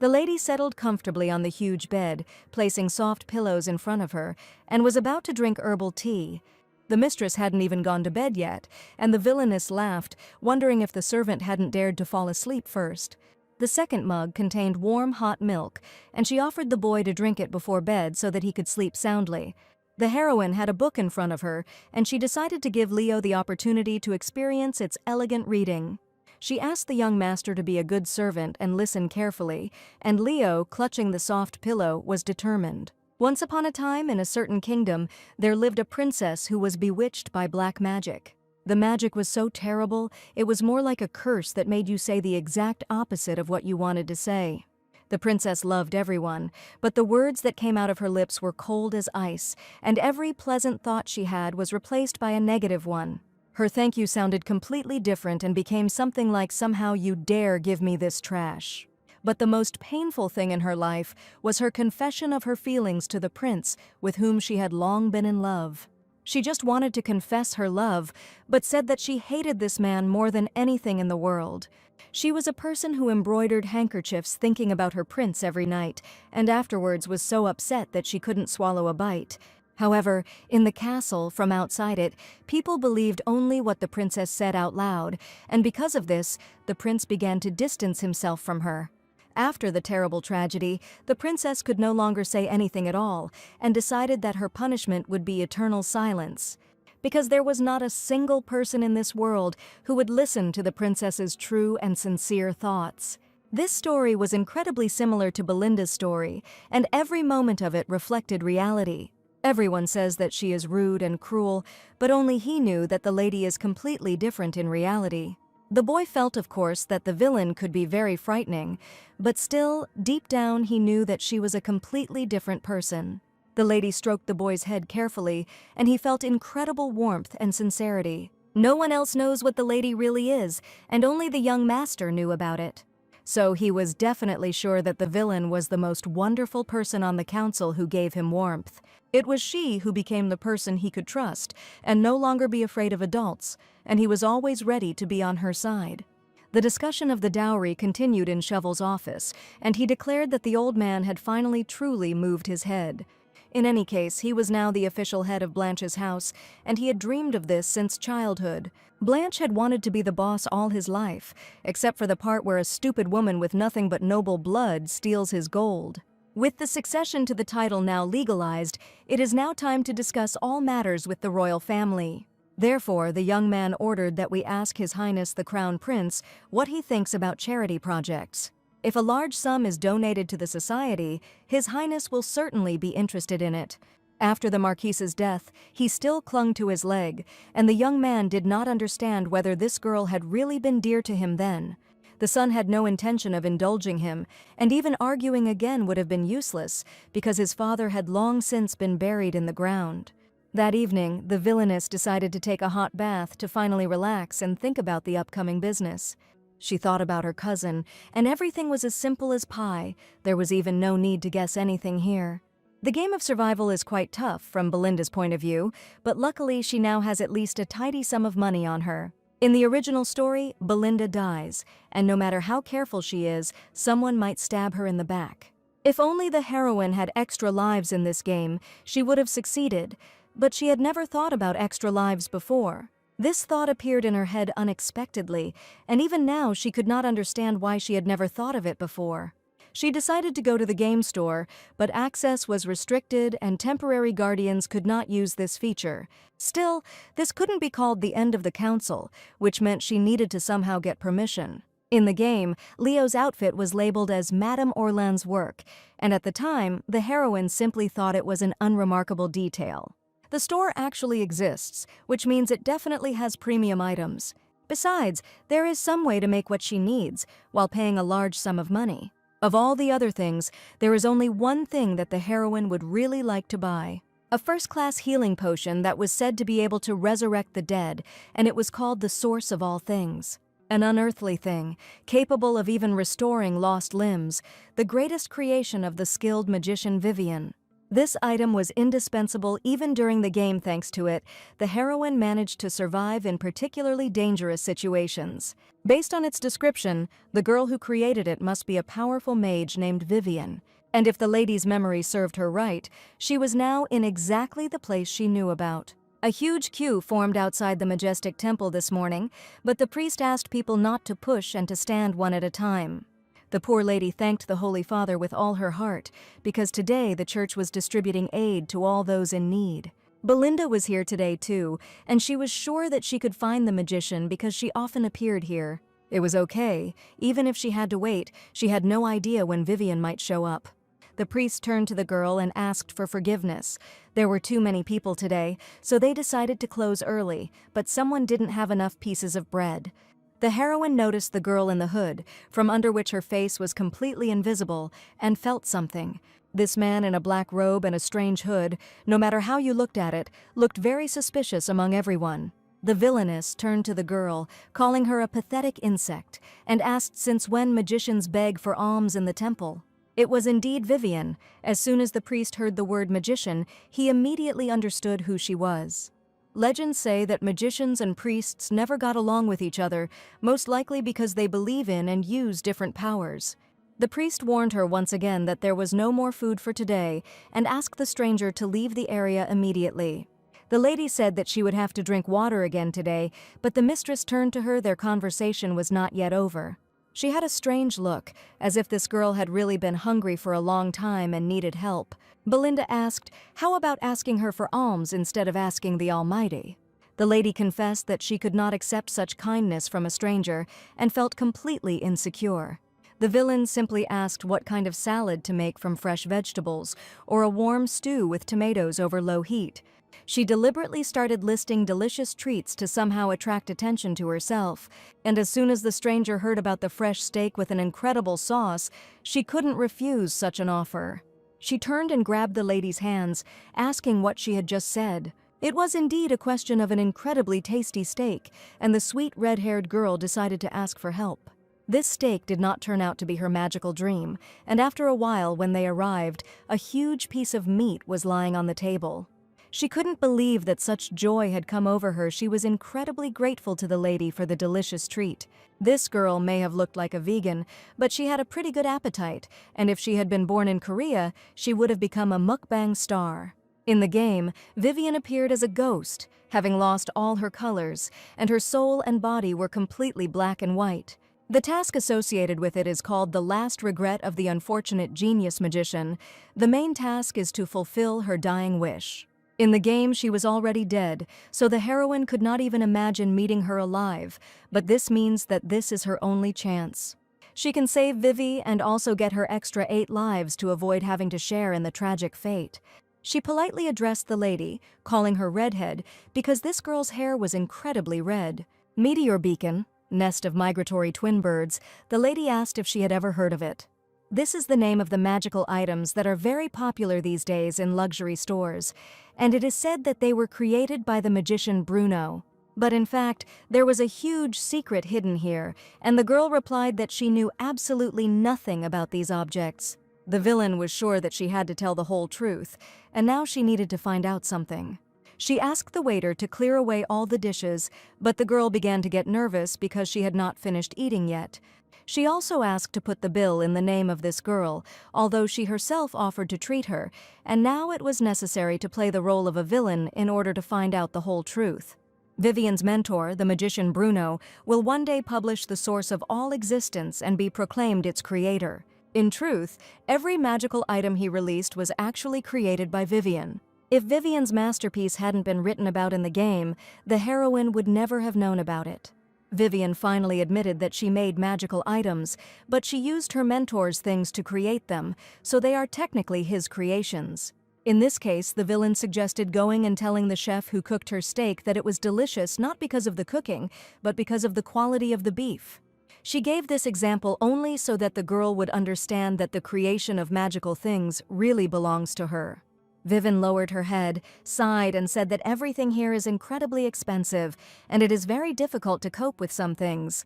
The lady settled comfortably on the huge bed, placing soft pillows in front of her, and was about to drink herbal tea. The mistress hadn't even gone to bed yet, and the villainess laughed, wondering if the servant hadn't dared to fall asleep first. The second mug contained warm, hot milk, and she offered the boy to drink it before bed so that he could sleep soundly. The heroine had a book in front of her, and she decided to give Leo the opportunity to experience its elegant reading. She asked the young master to be a good servant and listen carefully, and Leo, clutching the soft pillow, was determined. Once upon a time, in a certain kingdom, there lived a princess who was bewitched by black magic. The magic was so terrible, it was more like a curse that made you say the exact opposite of what you wanted to say. The princess loved everyone, but the words that came out of her lips were cold as ice, and every pleasant thought she had was replaced by a negative one. Her thank you sounded completely different and became something like, "Somehow you dare give me this trash." But the most painful thing in her life was her confession of her feelings to the prince with whom she had long been in love. She just wanted to confess her love, but said that she hated this man more than anything in the world. She was a person who embroidered handkerchiefs thinking about her prince every night, and afterwards was so upset that she couldn't swallow a bite. However, in the castle, from outside it, people believed only what the princess said out loud, and because of this, the prince began to distance himself from her. After the terrible tragedy, the princess could no longer say anything at all, and decided that her punishment would be eternal silence. Because there was not a single person in this world who would listen to the princess's true and sincere thoughts. This story was incredibly similar to Belinda's story, and every moment of it reflected reality. Everyone says that she is rude and cruel, but only he knew that the lady is completely different in reality. The boy felt, of course, that the villain could be very frightening, but still, deep down, he knew that she was a completely different person. The lady stroked the boy's head carefully, and he felt incredible warmth and sincerity. No one else knows what the lady really is, and only the young master knew about it. So he was definitely sure that the villain was the most wonderful person on the council who gave him warmth. It was she who became the person he could trust and no longer be afraid of adults, and he was always ready to be on her side. The discussion of the dowry continued in Shovel's office, and he declared that the old man had finally truly moved his head. In any case, he was now the official head of Blanche's house, and he had dreamed of this since childhood. Blanche had wanted to be the boss all his life, except for the part where a stupid woman with nothing but noble blood steals his gold. With the succession to the title now legalized, it is now time to discuss all matters with the royal family. Therefore, the young man ordered that we ask His Highness the Crown Prince what he thinks about charity projects. If a large sum is donated to the society, His Highness will certainly be interested in it. After the Marquise's death, he still clung to his leg, and the young man did not understand whether this girl had really been dear to him then. The son had no intention of indulging him, and even arguing again would have been useless, because his father had long since been buried in the ground. That evening, the villainess decided to take a hot bath to finally relax and think about the upcoming business. She thought about her cousin, and everything was as simple as pie. There was even no need to guess anything here. The game of survival is quite tough from Belinda's point of view, but luckily she now has at least a tidy sum of money on her. In the original story, Belinda dies, and no matter how careful she is, someone might stab her in the back. If only the heroine had extra lives in this game, she would have succeeded, but she had never thought about extra lives before. This thought appeared in her head unexpectedly, and even now she could not understand why she had never thought of it before. She decided to go to the game store, but access was restricted and temporary guardians could not use this feature. Still, this couldn't be called the end of the council, which meant she needed to somehow get permission. In the game, Leo's outfit was labeled as Madame Orland's work, and at the time, the heroine simply thought it was an unremarkable detail. The store actually exists, which means it definitely has premium items. Besides, there is some way to make what she needs, while paying a large sum of money. Of all the other things, there is only one thing that the heroine would really like to buy. A first-class healing potion that was said to be able to resurrect the dead, and it was called the source of all things. An unearthly thing, capable of even restoring lost limbs, the greatest creation of the skilled magician Vivian. This item was indispensable even during the game. Thanks to it, the heroine managed to survive in particularly dangerous situations. Based on its description, the girl who created it must be a powerful mage named Vivian. And if the lady's memory served her right, she was now in exactly the place she knew about. A huge queue formed outside the majestic temple this morning, but the priest asked people not to push and to stand one at a time. The poor lady thanked the Holy Father with all her heart, because today the church was distributing aid to all those in need. Belinda was here today too, and she was sure that she could find the magician because she often appeared here. It was okay. Even if she had to wait, she had no idea when Vivian might show up. The priest turned to the girl and asked for forgiveness. There were too many people today, so they decided to close early, but someone didn't have enough pieces of bread. The heroine noticed the girl in the hood, from under which her face was completely invisible, and felt something. This man in a black robe and a strange hood, no matter how you looked at it, looked very suspicious among everyone. The villainess turned to the girl, calling her a pathetic insect, and asked since when magicians beg for alms in the temple. It was indeed Vivian. As soon as the priest heard the word magician, he immediately understood who she was. Legends say that magicians and priests never got along with each other, most likely because they believe in and use different powers. The priest warned her once again that there was no more food for today and asked the stranger to leave the area immediately. The lady said that she would have to drink water again today, but the mistress turned to her. Their conversation was not yet over. She had a strange look, as if this girl had really been hungry for a long time and needed help. Belinda asked, how about asking her for alms instead of asking the Almighty? The lady confessed that she could not accept such kindness from a stranger and felt completely insecure. The villain simply asked what kind of salad to make from fresh vegetables, or a warm stew with tomatoes over low heat. She deliberately started listing delicious treats to somehow attract attention to herself, and as soon as the stranger heard about the fresh steak with an incredible sauce, she couldn't refuse such an offer. She turned and grabbed the lady's hands, asking what she had just said. It was indeed a question of an incredibly tasty steak, and the sweet red-haired girl decided to ask for help. This steak did not turn out to be her magical dream, and after a while, when they arrived, a huge piece of meat was lying on the table. She couldn't believe that such joy had come over her. She was incredibly grateful to the lady for the delicious treat. This girl may have looked like a vegan, but she had a pretty good appetite, and if she had been born in Korea, she would have become a mukbang star. In the game, Vivian appeared as a ghost, having lost all her colors, and her soul and body were completely black and white. The task associated with it is called the last regret of the unfortunate genius magician. The main task is to fulfill her dying wish. In the game, she was already dead, so the heroine could not even imagine meeting her alive, but this means that this is her only chance. She can save Vivi and also get her extra 8 lives to avoid having to share in the tragic fate. She politely addressed the lady, calling her Redhead, because this girl's hair was incredibly red. Meteor Beacon, nest of migratory twin birds, the lady asked if she had ever heard of it. This is the name of the magical items that are very popular these days in luxury stores, and it is said that they were created by the magician Bruno. But in fact, there was a huge secret hidden here, and the girl replied that she knew absolutely nothing about these objects. The villain was sure that she had to tell the whole truth, and now she needed to find out something. She asked the waiter to clear away all the dishes, but the girl began to get nervous because she had not finished eating yet. She also asked to put the bill in the name of this girl, although she herself offered to treat her, and now it was necessary to play the role of a villain in order to find out the whole truth. Vivian's mentor, the magician Bruno, will one day publish the source of all existence and be proclaimed its creator. In truth, every magical item he released was actually created by Vivian. If Vivian's masterpiece hadn't been written about in the game, the heroine would never have known about it. Vivian finally admitted that she made magical items, but she used her mentor's things to create them, so they are technically his creations. In this case, the villain suggested going and telling the chef who cooked her steak that it was delicious not because of the cooking, but because of the quality of the beef. She gave this example only so that the girl would understand that the creation of magical things really belongs to her. Vivian lowered her head, sighed, and said that everything here is incredibly expensive, and it is very difficult to cope with some things.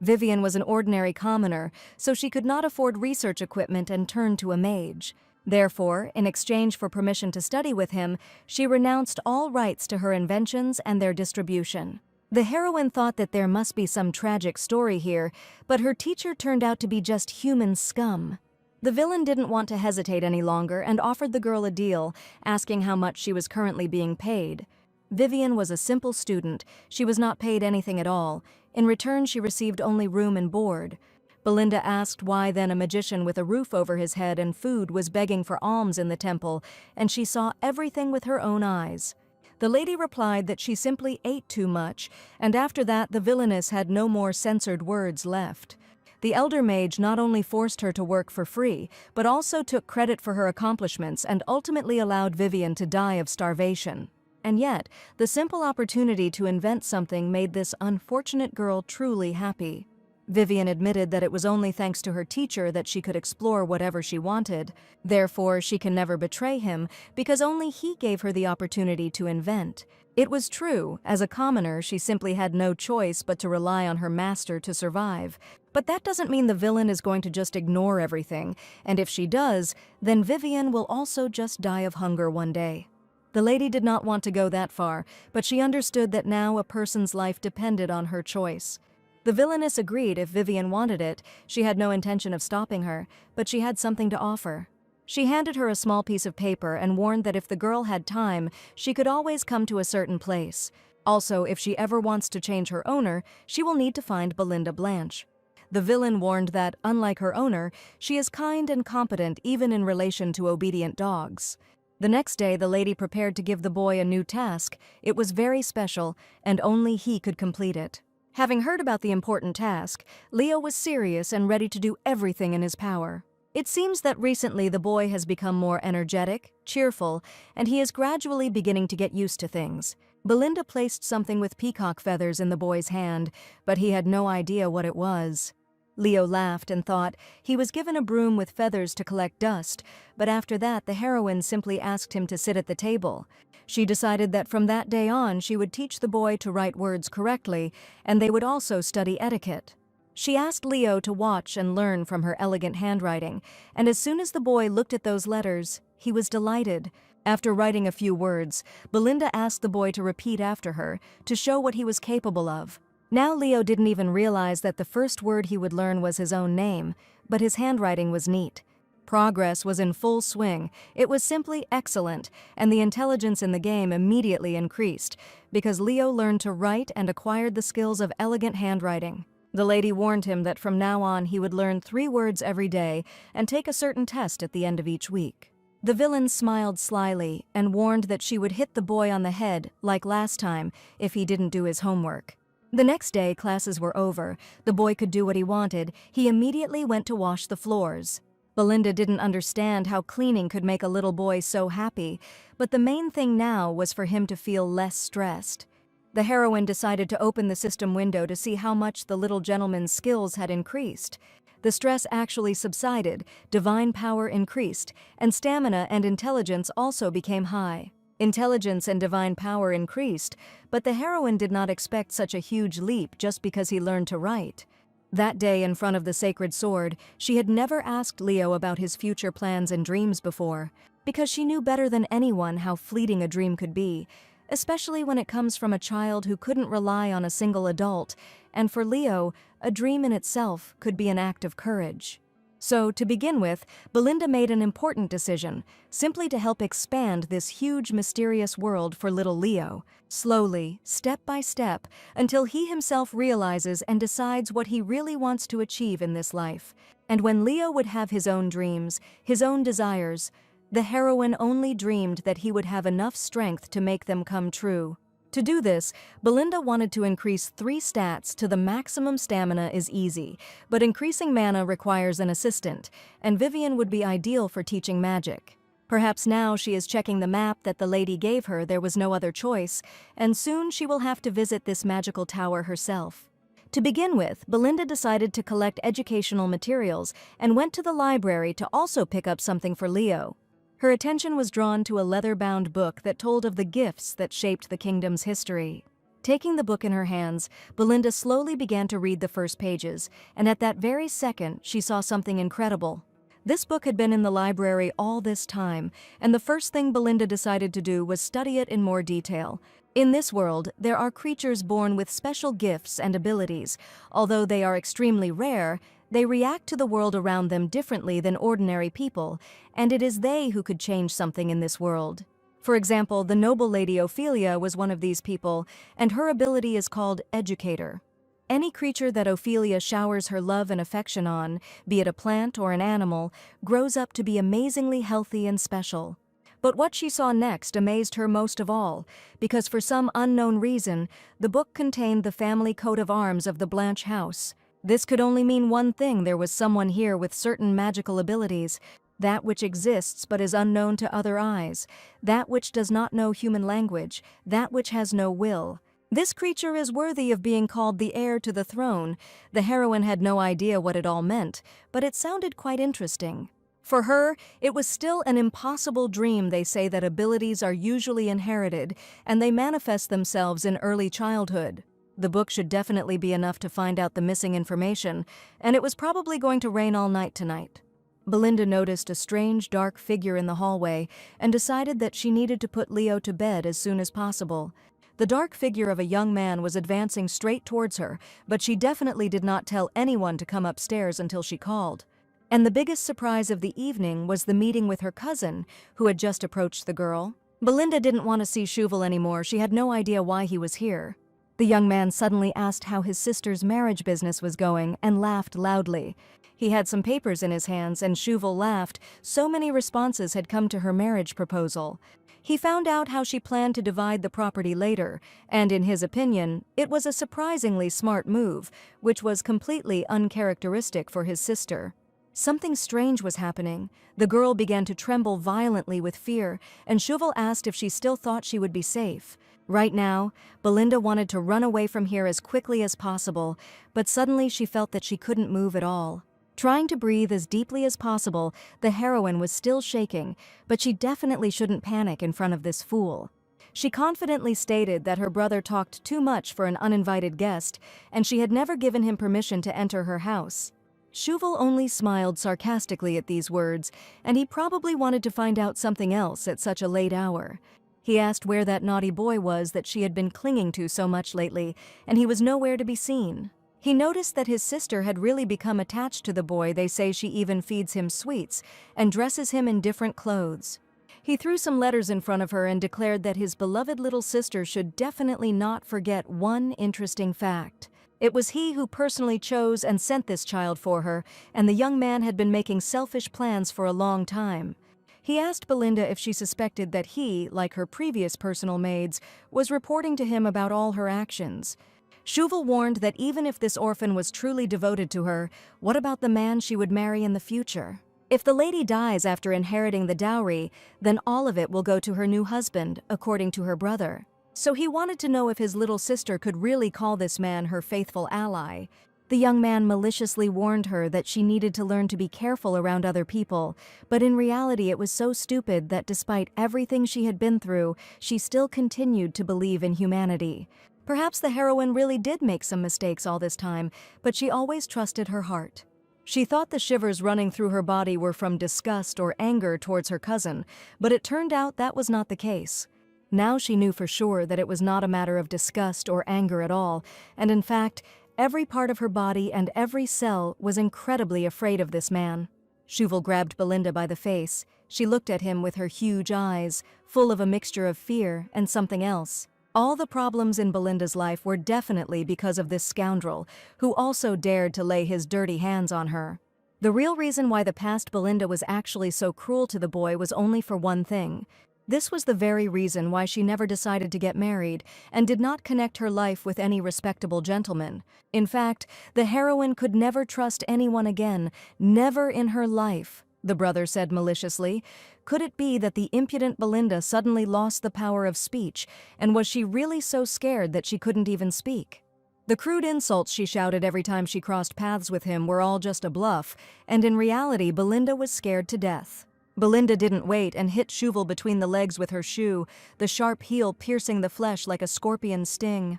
Vivian was an ordinary commoner, so she could not afford research equipment and turned to a mage. Therefore, in exchange for permission to study with him, she renounced all rights to her inventions and their distribution. The heroine thought that there must be some tragic story here, but her teacher turned out to be just human scum. The villain didn't want to hesitate any longer and offered the girl a deal, asking how much she was currently being paid. Vivian was a simple student. She was not paid anything at all. In return, she received only room and board. Belinda asked why then a magician with a roof over his head and food was begging for alms in the temple, and she saw everything with her own eyes. The lady replied that she simply ate too much, and after that the villainess had no more censored words left. The elder mage not only forced her to work for free, but also took credit for her accomplishments and ultimately allowed Vivian to die of starvation. And yet, the simple opportunity to invent something made this unfortunate girl truly happy. Vivian admitted that it was only thanks to her teacher that she could explore whatever she wanted. Therefore, she can never betray him because only he gave her the opportunity to invent. It was true, as a commoner, she simply had no choice but to rely on her master to survive. But that doesn't mean the villain is going to just ignore everything, and if she does, then Vivian will also just die of hunger one day. The lady did not want to go that far, but she understood that now a person's life depended on her choice. The villainess agreed if Vivian wanted it. She had no intention of stopping her, but she had something to offer. She handed her a small piece of paper and warned that if the girl had time, she could always come to a certain place. Also, if she ever wants to change her owner, she will need to find Belinda Blanche. The villain warned that, unlike her owner, she is kind and competent even in relation to obedient dogs. The next day, the lady prepared to give the boy a new task. It was very special, and only he could complete it. Having heard about the important task, Leo was serious and ready to do everything in his power. It seems that recently the boy has become more energetic, cheerful, and he is gradually beginning to get used to things. Belinda placed something with peacock feathers in the boy's hand, but he had no idea what it was. Leo laughed and thought he was given a broom with feathers to collect dust, but after that the heroine simply asked him to sit at the table. She decided that from that day on she would teach the boy to write words correctly, and they would also study etiquette. She asked Leo to watch and learn from her elegant handwriting, and as soon as the boy looked at those letters, he was delighted. After writing a few words, Belinda asked the boy to repeat after her, to show what he was capable of. Now Leo didn't even realize that the first word he would learn was his own name, but his handwriting was neat. Progress was in full swing. It was simply excellent, and the intelligence in the game immediately increased, because Leo learned to write and acquired the skills of elegant handwriting. The lady warned him that from now on he would learn 3 words every day and take a certain test at the end of each week. The villain smiled slyly and warned that she would hit the boy on the head, like last time, if he didn't do his homework. The next day, classes were over. The boy could do what he wanted. He immediately went to wash the floors. Belinda didn't understand how cleaning could make a little boy so happy, but the main thing now was for him to feel less stressed. The heroine decided to open the system window to see how much the little gentleman's skills had increased. The stress actually subsided, divine power increased, and stamina and intelligence also became high. Intelligence and divine power increased, but the heroine did not expect such a huge leap just because he learned to write. That day in front of the sacred sword, she had never asked Leo about his future plans and dreams before, because she knew better than anyone how fleeting a dream could be, especially when it comes from a child who couldn't rely on a single adult, and for Leo, a dream in itself could be an act of courage. So, to begin with, Belinda made an important decision, simply to help expand this huge, mysterious world for little Leo, slowly, step by step, until he himself realizes and decides what he really wants to achieve in this life. And when Leo would have his own dreams, his own desires, the heroine only dreamed that he would have enough strength to make them come true. To do this, Belinda wanted to increase 3 stats to the maximum. Stamina is easy, but increasing mana requires an assistant, and Vivian would be ideal for teaching magic. Perhaps now she is checking the map that the lady gave her. There was no other choice, and soon she will have to visit this magical tower herself. To begin with, Belinda decided to collect educational materials and went to the library to also pick up something for Leo. Her attention was drawn to a leather-bound book that told of the gifts that shaped the kingdom's history. Taking the book in her hands, Belinda slowly began to read the first pages, and at that very second she saw something incredible. This book had been in the library all this time, and the first thing Belinda decided to do was study it in more detail. In this world, there are creatures born with special gifts and abilities. Although they are extremely rare, they react to the world around them differently than ordinary people, and it is they who could change something in this world. For example, the noble lady Ophelia was one of these people, and her ability is called Educator. Any creature that Ophelia showers her love and affection on, be it a plant or an animal, grows up to be amazingly healthy and special. But what she saw next amazed her most of all, because for some unknown reason, the book contained the family coat of arms of the Blanche house. This could only mean one thing: there was someone here with certain magical abilities, that which exists but is unknown to other eyes, that which does not know human language, that which has no will. This creature is worthy of being called the heir to the throne. The heroine had no idea what it all meant, but it sounded quite interesting. For her, it was still an impossible dream. They say that abilities are usually inherited, and they manifest themselves in early childhood. The book should definitely be enough to find out the missing information, and it was probably going to rain all night tonight. Belinda noticed a strange, dark figure in the hallway and decided that she needed to put Leo to bed as soon as possible. The dark figure of a young man was advancing straight towards her, but she definitely did not tell anyone to come upstairs until she called. And the biggest surprise of the evening was the meeting with her cousin, who had just approached the girl. Belinda didn't want to see Shuval anymore. She had no idea why he was here. The young man suddenly asked how his sister's marriage business was going and laughed loudly. He had some papers in his hands, and Shuval laughed. So many responses had come to her marriage proposal. He found out how she planned to divide the property later, and in his opinion, it was a surprisingly smart move, which was completely uncharacteristic for his sister. Something strange was happening. The girl began to tremble violently with fear, and Shuval asked if she still thought she would be safe. Right now, Belinda wanted to run away from here as quickly as possible, but suddenly she felt that she couldn't move at all. Trying to breathe as deeply as possible, the heroine was still shaking, but she definitely shouldn't panic in front of this fool. She confidently stated that her brother talked too much for an uninvited guest, and she had never given him permission to enter her house. Shuval only smiled sarcastically at these words, and he probably wanted to find out something else at such a late hour. He asked where that naughty boy was that she had been clinging to so much lately, and he was nowhere to be seen. He noticed that his sister had really become attached to the boy. They say she even feeds him sweets and dresses him in different clothes. He threw some letters in front of her and declared that his beloved little sister should definitely not forget one interesting fact. It was he who personally chose and sent this child for her, and the young man had been making selfish plans for a long time. He asked Belinda if she suspected that he, like her previous personal maids, was reporting to him about all her actions. Shuval warned that even if this orphan was truly devoted to her, what about the man she would marry in the future? If the lady dies after inheriting the dowry, then all of it will go to her new husband, according to her brother. So he wanted to know if his little sister could really call this man her faithful ally. The young man maliciously warned her that she needed to learn to be careful around other people, but in reality it was so stupid that despite everything she had been through, she still continued to believe in humanity. Perhaps the heroine really did make some mistakes all this time, but she always trusted her heart. She thought the shivers running through her body were from disgust or anger towards her cousin, but it turned out that was not the case. Now she knew for sure that it was not a matter of disgust or anger at all, and in fact, every part of her body and every cell was incredibly afraid of this man. Shuval grabbed Belinda by the face. She looked at him with her huge eyes, full of a mixture of fear and something else. All the problems in Belinda's life were definitely because of this scoundrel, who also dared to lay his dirty hands on her. The real reason why the past Belinda was actually so cruel to the boy was only for one thing. This was the very reason why she never decided to get married and did not connect her life with any respectable gentleman. In fact, the heroine could never trust anyone again, never in her life, the brother said maliciously. Could it be that the impudent Belinda suddenly lost the power of speech, and was she really so scared that she couldn't even speak? The crude insults she shouted every time she crossed paths with him were all just a bluff, and in reality Belinda was scared to death. Belinda didn't wait and hit Shuval between the legs with her shoe, the sharp heel piercing the flesh like a scorpion's sting.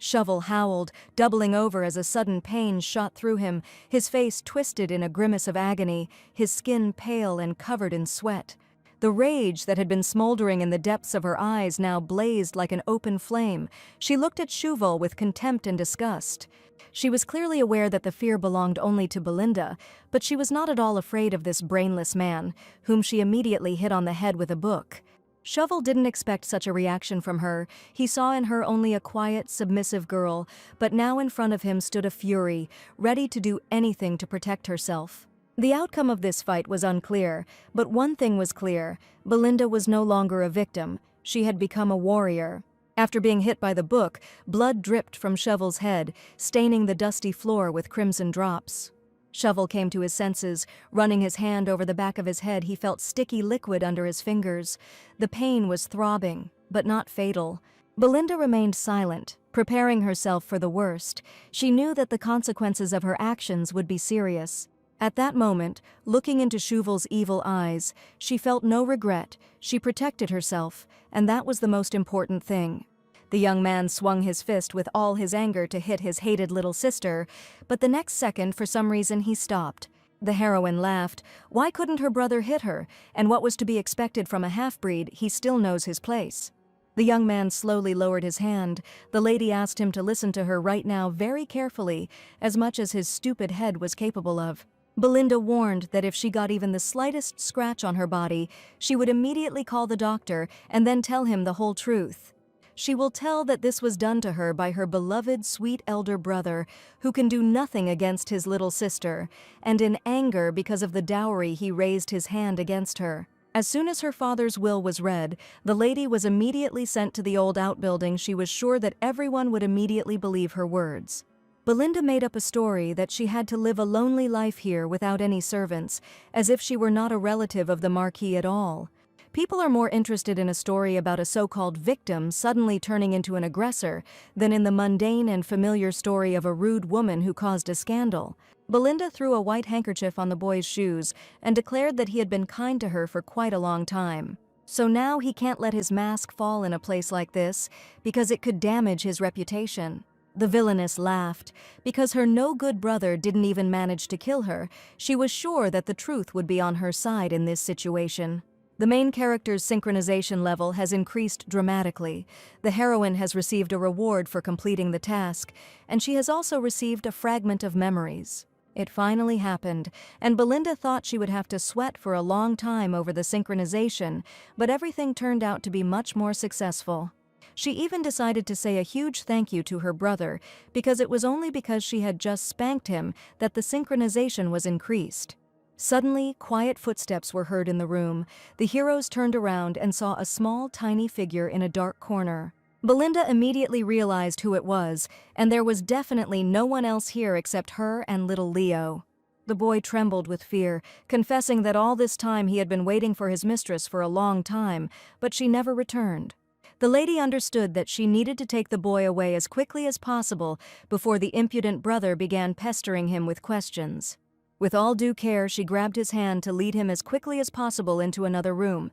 Shovel howled, doubling over as a sudden pain shot through him, his face twisted in a grimace of agony, his skin pale and covered in sweat. The rage that had been smoldering in the depths of her eyes now blazed like an open flame. She looked at Shuval with contempt and disgust. She was clearly aware that the fear belonged only to Belinda, but she was not at all afraid of this brainless man, whom she immediately hit on the head with a book. Shovel didn't expect such a reaction from her. He saw in her only a quiet, submissive girl, but now in front of him stood a fury, ready to do anything to protect herself. The outcome of this fight was unclear, but one thing was clear: Belinda was no longer a victim. She had become a warrior. After being hit by the book, blood dripped from Shovel's head, staining the dusty floor with crimson drops. Shovel came to his senses. Running his hand over the back of his head, he felt sticky liquid under his fingers. The pain was throbbing, but not fatal. Belinda remained silent, preparing herself for the worst. She knew that the consequences of her actions would be serious. At that moment, looking into Shuval's evil eyes, she felt no regret. She protected herself, and that was the most important thing. The young man swung his fist with all his anger to hit his hated little sister, but the next second, for some reason, he stopped. The heroine laughed. Why couldn't her brother hit her? And what was to be expected from a half-breed? He still knows his place. The young man slowly lowered his hand. The lady asked him to listen to her right now very carefully, as much as his stupid head was capable of. Belinda warned that if she got even the slightest scratch on her body, she would immediately call the doctor and then tell him the whole truth. She will tell that this was done to her by her beloved, sweet elder brother, who can do nothing against his little sister, and in anger because of the dowry he raised his hand against her. As soon as her father's will was read, the lady was immediately sent to the old outbuilding. She was sure that everyone would immediately believe her words. Belinda made up a story that she had to live a lonely life here without any servants, as if she were not a relative of the Marquis at all. People are more interested in a story about a so-called victim suddenly turning into an aggressor than in the mundane and familiar story of a rude woman who caused a scandal. Belinda threw a white handkerchief on the boy's shoes and declared that he had been kind to her for quite a long time. So now he can't let his mask fall in a place like this, because it could damage his reputation. The villainess laughed. Because her no-good brother didn't even manage to kill her, she was sure that the truth would be on her side in this situation. The main character's synchronization level has increased dramatically. The heroine has received a reward for completing the task, and she has also received a fragment of memories. It finally happened, and Belinda thought she would have to sweat for a long time over the synchronization, but everything turned out to be much more successful. She even decided to say a huge thank you to her brother, because it was only because she had just spanked him that the synchronization was increased. Suddenly, quiet footsteps were heard in the room. The heroes turned around and saw a small, tiny figure in a dark corner. Belinda immediately realized who it was, and there was definitely no one else here except her and little Leo. The boy trembled with fear, confessing that all this time he had been waiting for his mistress for a long time, but she never returned. The lady understood that she needed to take the boy away as quickly as possible before the impudent brother began pestering him with questions. With all due care, she grabbed his hand to lead him as quickly as possible into another room.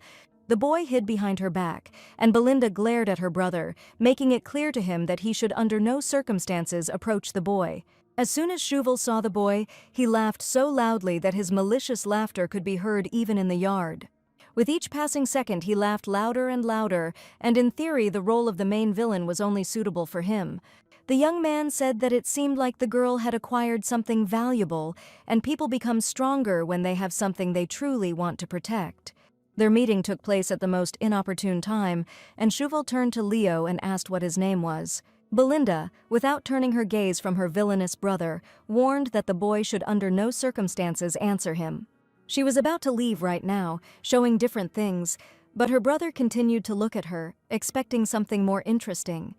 The boy hid behind her back, and Belinda glared at her brother, making it clear to him that he should under no circumstances approach the boy. As soon as Shuval saw the boy, he laughed so loudly that his malicious laughter could be heard even in the yard. With each passing second, he laughed louder and louder, and in theory the role of the main villain was only suitable for him. The young man said that it seemed like the girl had acquired something valuable, and people become stronger when they have something they truly want to protect. Their meeting took place at the most inopportune time, and Shuval turned to Leo and asked what his name was. Belinda, without turning her gaze from her villainous brother, warned that the boy should under no circumstances answer him. She was about to leave right now, showing different things, but her brother continued to look at her, expecting something more interesting.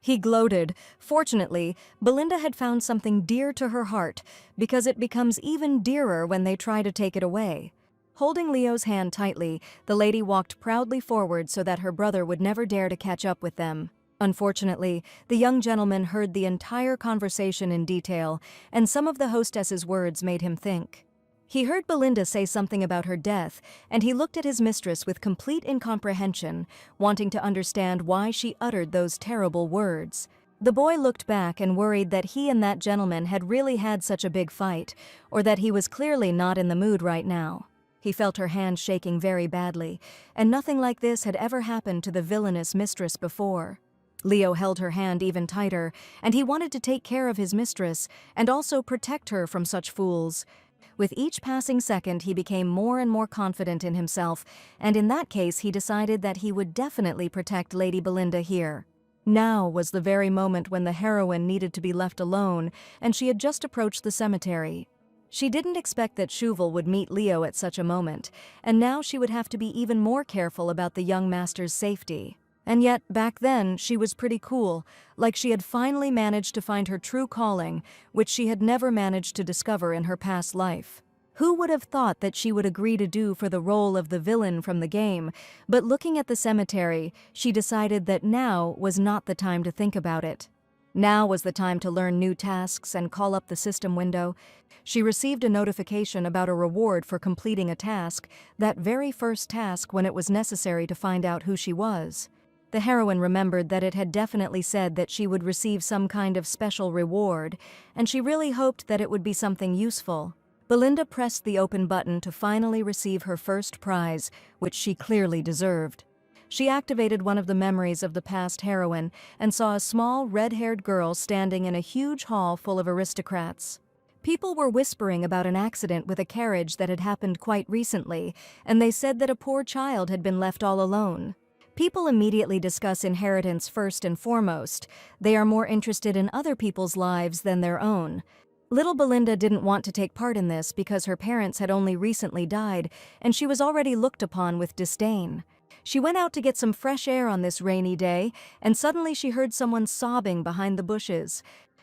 He gloated. Fortunately, Belinda had found something dear to her heart, because it becomes even dearer when they try to take it away. Holding Leo's hand tightly, the lady walked proudly forward so that her brother would never dare to catch up with them. Unfortunately, the young gentleman heard the entire conversation in detail, and some of the hostess's words made him think. He heard Belinda say something about her death, and he looked at his mistress with complete incomprehension, wanting to understand why she uttered those terrible words. The boy looked back and worried that he and that gentleman had really had such a big fight, or that he was clearly not in the mood right now. He felt her hand shaking very badly, and nothing like this had ever happened to the villainous mistress before. Leo held her hand even tighter, and he wanted to take care of his mistress and also protect her from such fools. With each passing second, he became more and more confident in himself, and in that case he decided that he would definitely protect Lady Belinda here. Now was the very moment when the heroine needed to be left alone, and she had just approached the cemetery. She didn't expect that Chauvel would meet Leo at such a moment, and now she would have to be even more careful about the young master's safety. And yet, back then, she was pretty cool, like she had finally managed to find her true calling, which she had never managed to discover in her past life. Who would have thought that she would agree to do for the role of the villain from the game, but looking at the cemetery, she decided that now was not the time to think about it. Now was the time to learn new tasks and call up the system window. She received a notification about a reward for completing a task, that very first task when it was necessary to find out who she was. The heroine remembered that it had definitely said that she would receive some kind of special reward, and she really hoped that it would be something useful. Belinda pressed the open button to finally receive her first prize, which she clearly deserved. She activated one of the memories of the past heroine and saw a small, red-haired girl standing in a huge hall full of aristocrats. People were whispering about an accident with a carriage that had happened quite recently, and they said that a poor child had been left all alone. People immediately discuss inheritance first and foremost. They are more interested in other people's lives than their own. Little Belinda didn't want to take part in this because her parents had only recently died, and she was already looked upon with disdain. She went out to get some fresh air on this rainy day, and suddenly she heard someone sobbing behind the bushes.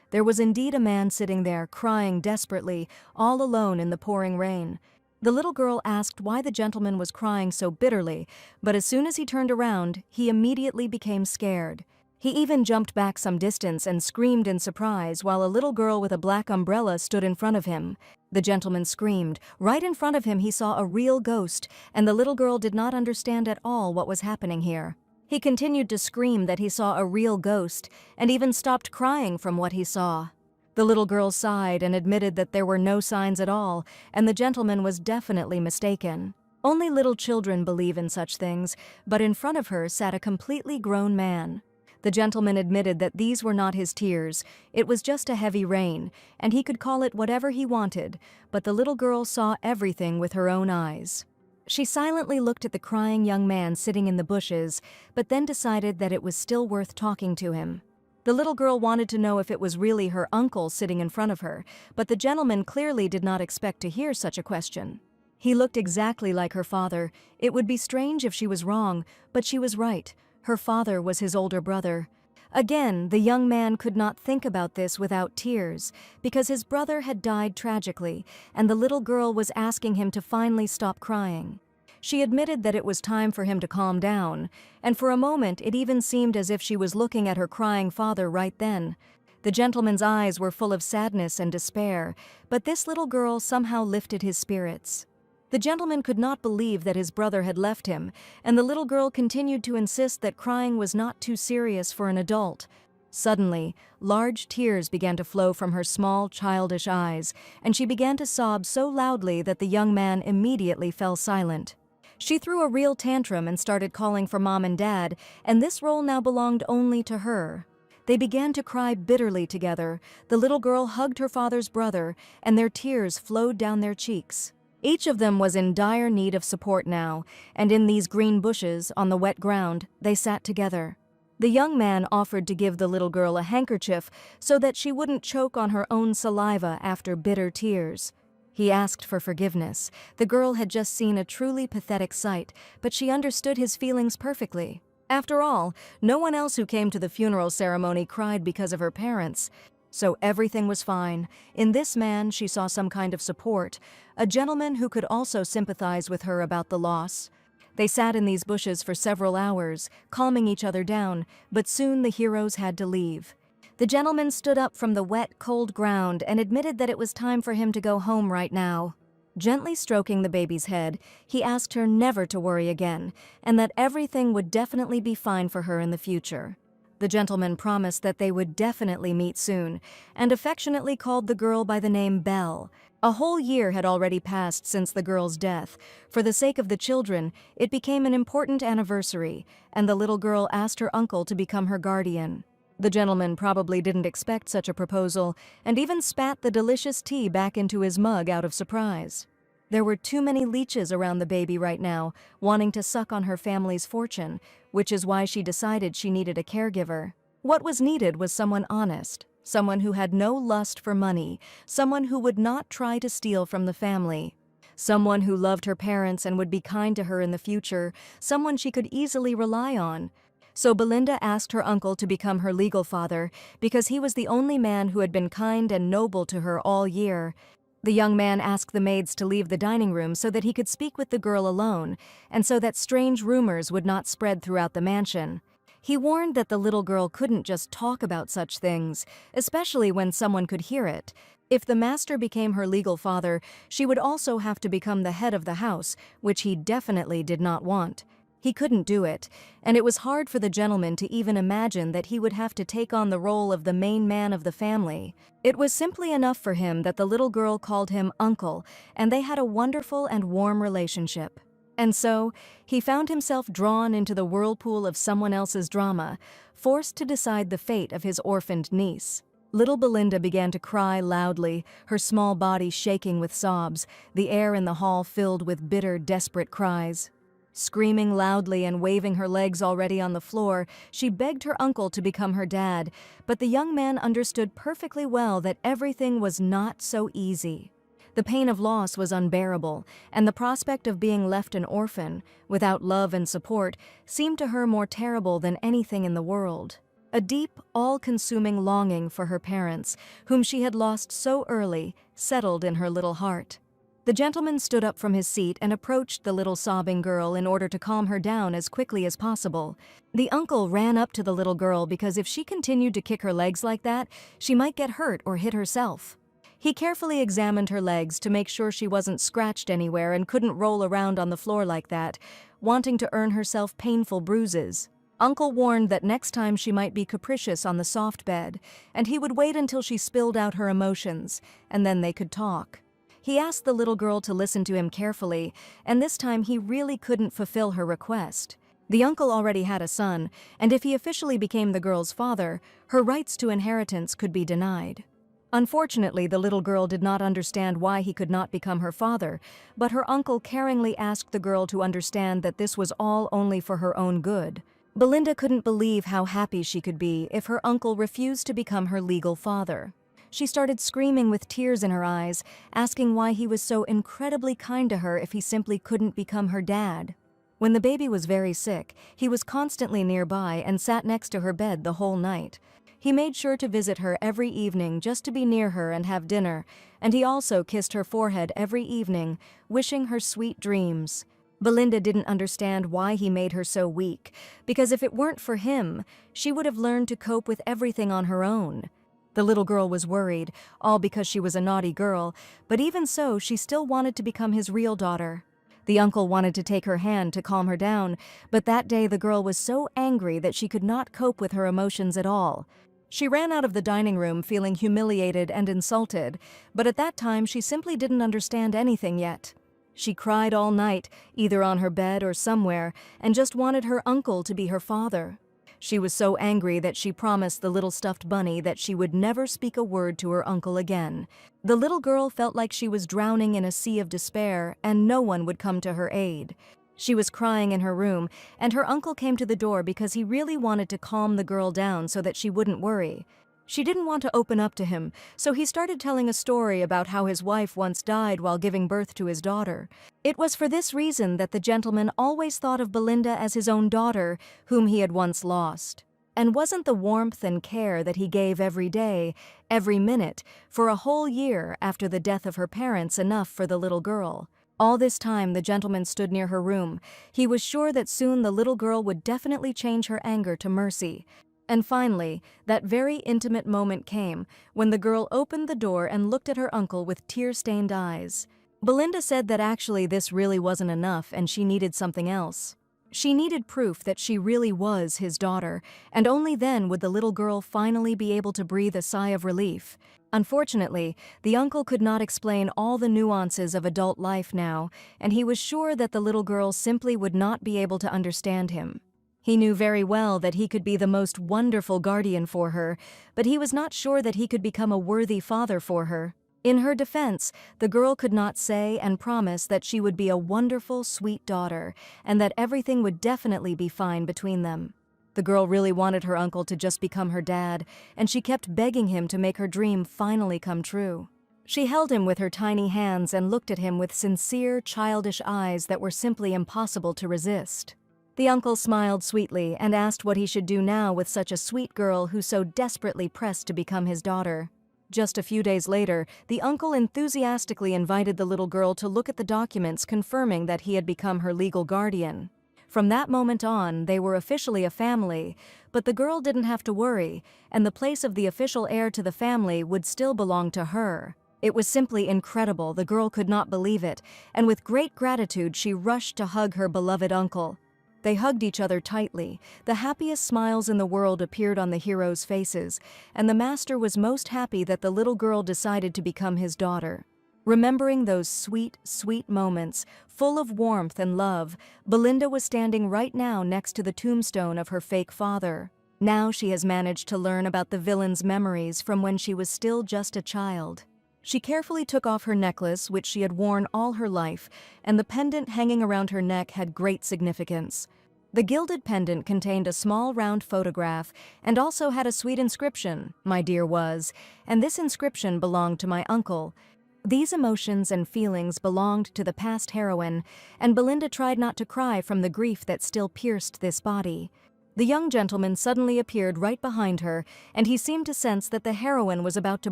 There was indeed a man sitting there, crying desperately, all alone in the pouring rain. The little girl asked why the gentleman was crying so bitterly, but as soon as he turned around, he immediately became scared. He even jumped back some distance and screamed in surprise while a little girl with a black umbrella stood in front of him. The gentleman screamed. Right in front of him he saw a real ghost, and the little girl did not understand at all what was happening here. He continued to scream that he saw a real ghost, and even stopped crying from what he saw. The little girl sighed and admitted that there were no signs at all, and the gentleman was definitely mistaken. Only little children believe in such things, but in front of her sat a completely grown man. The gentleman admitted that these were not his tears, it was just a heavy rain, and he could call it whatever he wanted, but the little girl saw everything with her own eyes. She silently looked at the crying young man sitting in the bushes, but then decided that it was still worth talking to him. The little girl wanted to know if it was really her uncle sitting in front of her, but the gentleman clearly did not expect to hear such a question. He looked exactly like her father. It would be strange if she was wrong, but she was right. Her father was his older brother. Again, the young man could not think about this without tears, because his brother had died tragically, and the little girl was asking him to finally stop crying. She admitted that it was time for him to calm down, and for a moment it even seemed as if she was looking at her crying father right then. The gentleman's eyes were full of sadness and despair, but this little girl somehow lifted his spirits. The gentleman could not believe that his brother had left him, and the little girl continued to insist that crying was not too serious for an adult. Suddenly, large tears began to flow from her small, childish eyes, and she began to sob so loudly that the young man immediately fell silent. She threw a real tantrum and started calling for Mom and Dad, and this role now belonged only to her. They began to cry bitterly together. The little girl hugged her father's brother, and their tears flowed down their cheeks. Each of them was in dire need of support now, and in these green bushes, on the wet ground, they sat together. The young man offered to give the little girl a handkerchief so that she wouldn't choke on her own saliva after bitter tears. He asked for forgiveness. The girl had just seen a truly pathetic sight, but she understood his feelings perfectly. After all, no one else who came to the funeral ceremony cried because of her parents. So everything was fine. In this man, she saw some kind of support, a gentleman who could also sympathize with her about the loss. They sat in these bushes for several hours, calming each other down, but soon the heroes had to leave. The gentleman stood up from the wet, cold ground and admitted that it was time for him to go home right now. Gently stroking the baby's head, he asked her never to worry again, and that everything would definitely be fine for her in the future. The gentleman promised that they would definitely meet soon, and affectionately called the girl by the name Belle. A whole year had already passed since the girl's death. For the sake of the children, it became an important anniversary, and the little girl asked her uncle to become her guardian. The gentleman probably didn't expect such a proposal, and even spat the delicious tea back into his mug out of surprise. There were too many leeches around the baby right now, wanting to suck on her family's fortune, which is why she decided she needed a caregiver. What was needed was someone honest, someone who had no lust for money, someone who would not try to steal from the family, someone who loved her parents and would be kind to her in the future, someone she could easily rely on. So Belinda asked her uncle to become her legal father because he was the only man who had been kind and noble to her all year. The young man asked the maids to leave the dining room so that he could speak with the girl alone, and so that strange rumors would not spread throughout the mansion. He warned that the little girl couldn't just talk about such things, especially when someone could hear it. If the master became her legal father, she would also have to become the head of the house, which he definitely did not want. He couldn't do it, and it was hard for the gentleman to even imagine that he would have to take on the role of the main man of the family. It was simply enough for him that the little girl called him uncle, and they had a wonderful and warm relationship. And so, he found himself drawn into the whirlpool of someone else's drama, forced to decide the fate of his orphaned niece. Little Belinda began to cry loudly, her small body shaking with sobs, the air in the hall filled with bitter, desperate cries. Screaming loudly and waving her legs already on the floor, she begged her uncle to become her dad, but the young man understood perfectly well that everything was not so easy. The pain of loss was unbearable, and the prospect of being left an orphan, without love and support, seemed to her more terrible than anything in the world. A deep, all-consuming longing for her parents, whom she had lost so early, settled in her little heart. The gentleman stood up from his seat and approached the little sobbing girl in order to calm her down as quickly as possible. The uncle ran up to the little girl because if she continued to kick her legs like that, she might get hurt or hit herself. He carefully examined her legs to make sure she wasn't scratched anywhere and couldn't roll around on the floor like that, wanting to earn herself painful bruises. Uncle warned that next time she might be capricious on the soft bed, and he would wait until she spilled out her emotions, and then they could talk. He asked the little girl to listen to him carefully, and this time he really couldn't fulfill her request. The uncle already had a son, and if he officially became the girl's father, her rights to inheritance could be denied. Unfortunately, the little girl did not understand why he could not become her father, but her uncle caringly asked the girl to understand that this was all only for her own good. Belinda couldn't believe how happy she could be if her uncle refused to become her legal father. She started screaming with tears in her eyes, asking why he was so incredibly kind to her if he simply couldn't become her dad. When the baby was very sick, he was constantly nearby and sat next to her bed the whole night. He made sure to visit her every evening just to be near her and have dinner, and he also kissed her forehead every evening, wishing her sweet dreams. Belinda didn't understand why he made her so weak, because if it weren't for him, she would have learned to cope with everything on her own. The little girl was worried, all because she was a naughty girl, but even so, she still wanted to become his real daughter. The uncle wanted to take her hand to calm her down, but that day the girl was so angry that she could not cope with her emotions at all. She ran out of the dining room feeling humiliated and insulted, but at that time she simply didn't understand anything yet. She cried all night, either on her bed or somewhere, and just wanted her uncle to be her father. She was so angry that she promised the little stuffed bunny that she would never speak a word to her uncle again. The little girl felt like she was drowning in a sea of despair, and no one would come to her aid. She was crying in her room, and her uncle came to the door because he really wanted to calm the girl down so that she wouldn't worry. She didn't want to open up to him, so he started telling a story about how his wife once died while giving birth to his daughter. It was for this reason that the gentleman always thought of Belinda as his own daughter, whom he had once lost. And wasn't the warmth and care that he gave every day, every minute, for a whole year after the death of her parents enough for the little girl? All this time the gentleman stood near her room. He was sure that soon the little girl would definitely change her anger to mercy. And finally, that very intimate moment came when the girl opened the door and looked at her uncle with tear-stained eyes. Belinda said that actually this really wasn't enough and she needed something else. She needed proof that she really was his daughter, and only then would the little girl finally be able to breathe a sigh of relief. Unfortunately, the uncle could not explain all the nuances of adult life now, and he was sure that the little girl simply would not be able to understand him. He knew very well that he could be the most wonderful guardian for her, but he was not sure that he could become a worthy father for her. In her defense, the girl could not say and promise that she would be a wonderful, sweet daughter, and that everything would definitely be fine between them. The girl really wanted her uncle to just become her dad, and she kept begging him to make her dream finally come true. She held him with her tiny hands and looked at him with sincere, childish eyes that were simply impossible to resist. The uncle smiled sweetly and asked what he should do now with such a sweet girl who so desperately pressed to become his daughter. Just a few days later, the uncle enthusiastically invited the little girl to look at the documents confirming that he had become her legal guardian. From that moment on, they were officially a family, but the girl didn't have to worry, and the place of the official heir to the family would still belong to her. It was simply incredible, the girl could not believe it, and with great gratitude she rushed to hug her beloved uncle. They hugged each other tightly. The happiest smiles in the world appeared on the heroes' faces, and the master was most happy that the little girl decided to become his daughter. Remembering those sweet, sweet moments, full of warmth and love, Belinda was standing right now next to the tombstone of her fake father. Now she has managed to learn about the villain's memories from when she was still just a child. She carefully took off her necklace, which she had worn all her life, and the pendant hanging around her neck had great significance. The gilded pendant contained a small round photograph and also had a sweet inscription, "My dear was," and this inscription belonged to my uncle. These emotions and feelings belonged to the past heroine, and Belinda tried not to cry from the grief that still pierced this body. The young gentleman suddenly appeared right behind her, and he seemed to sense that the heroine was about to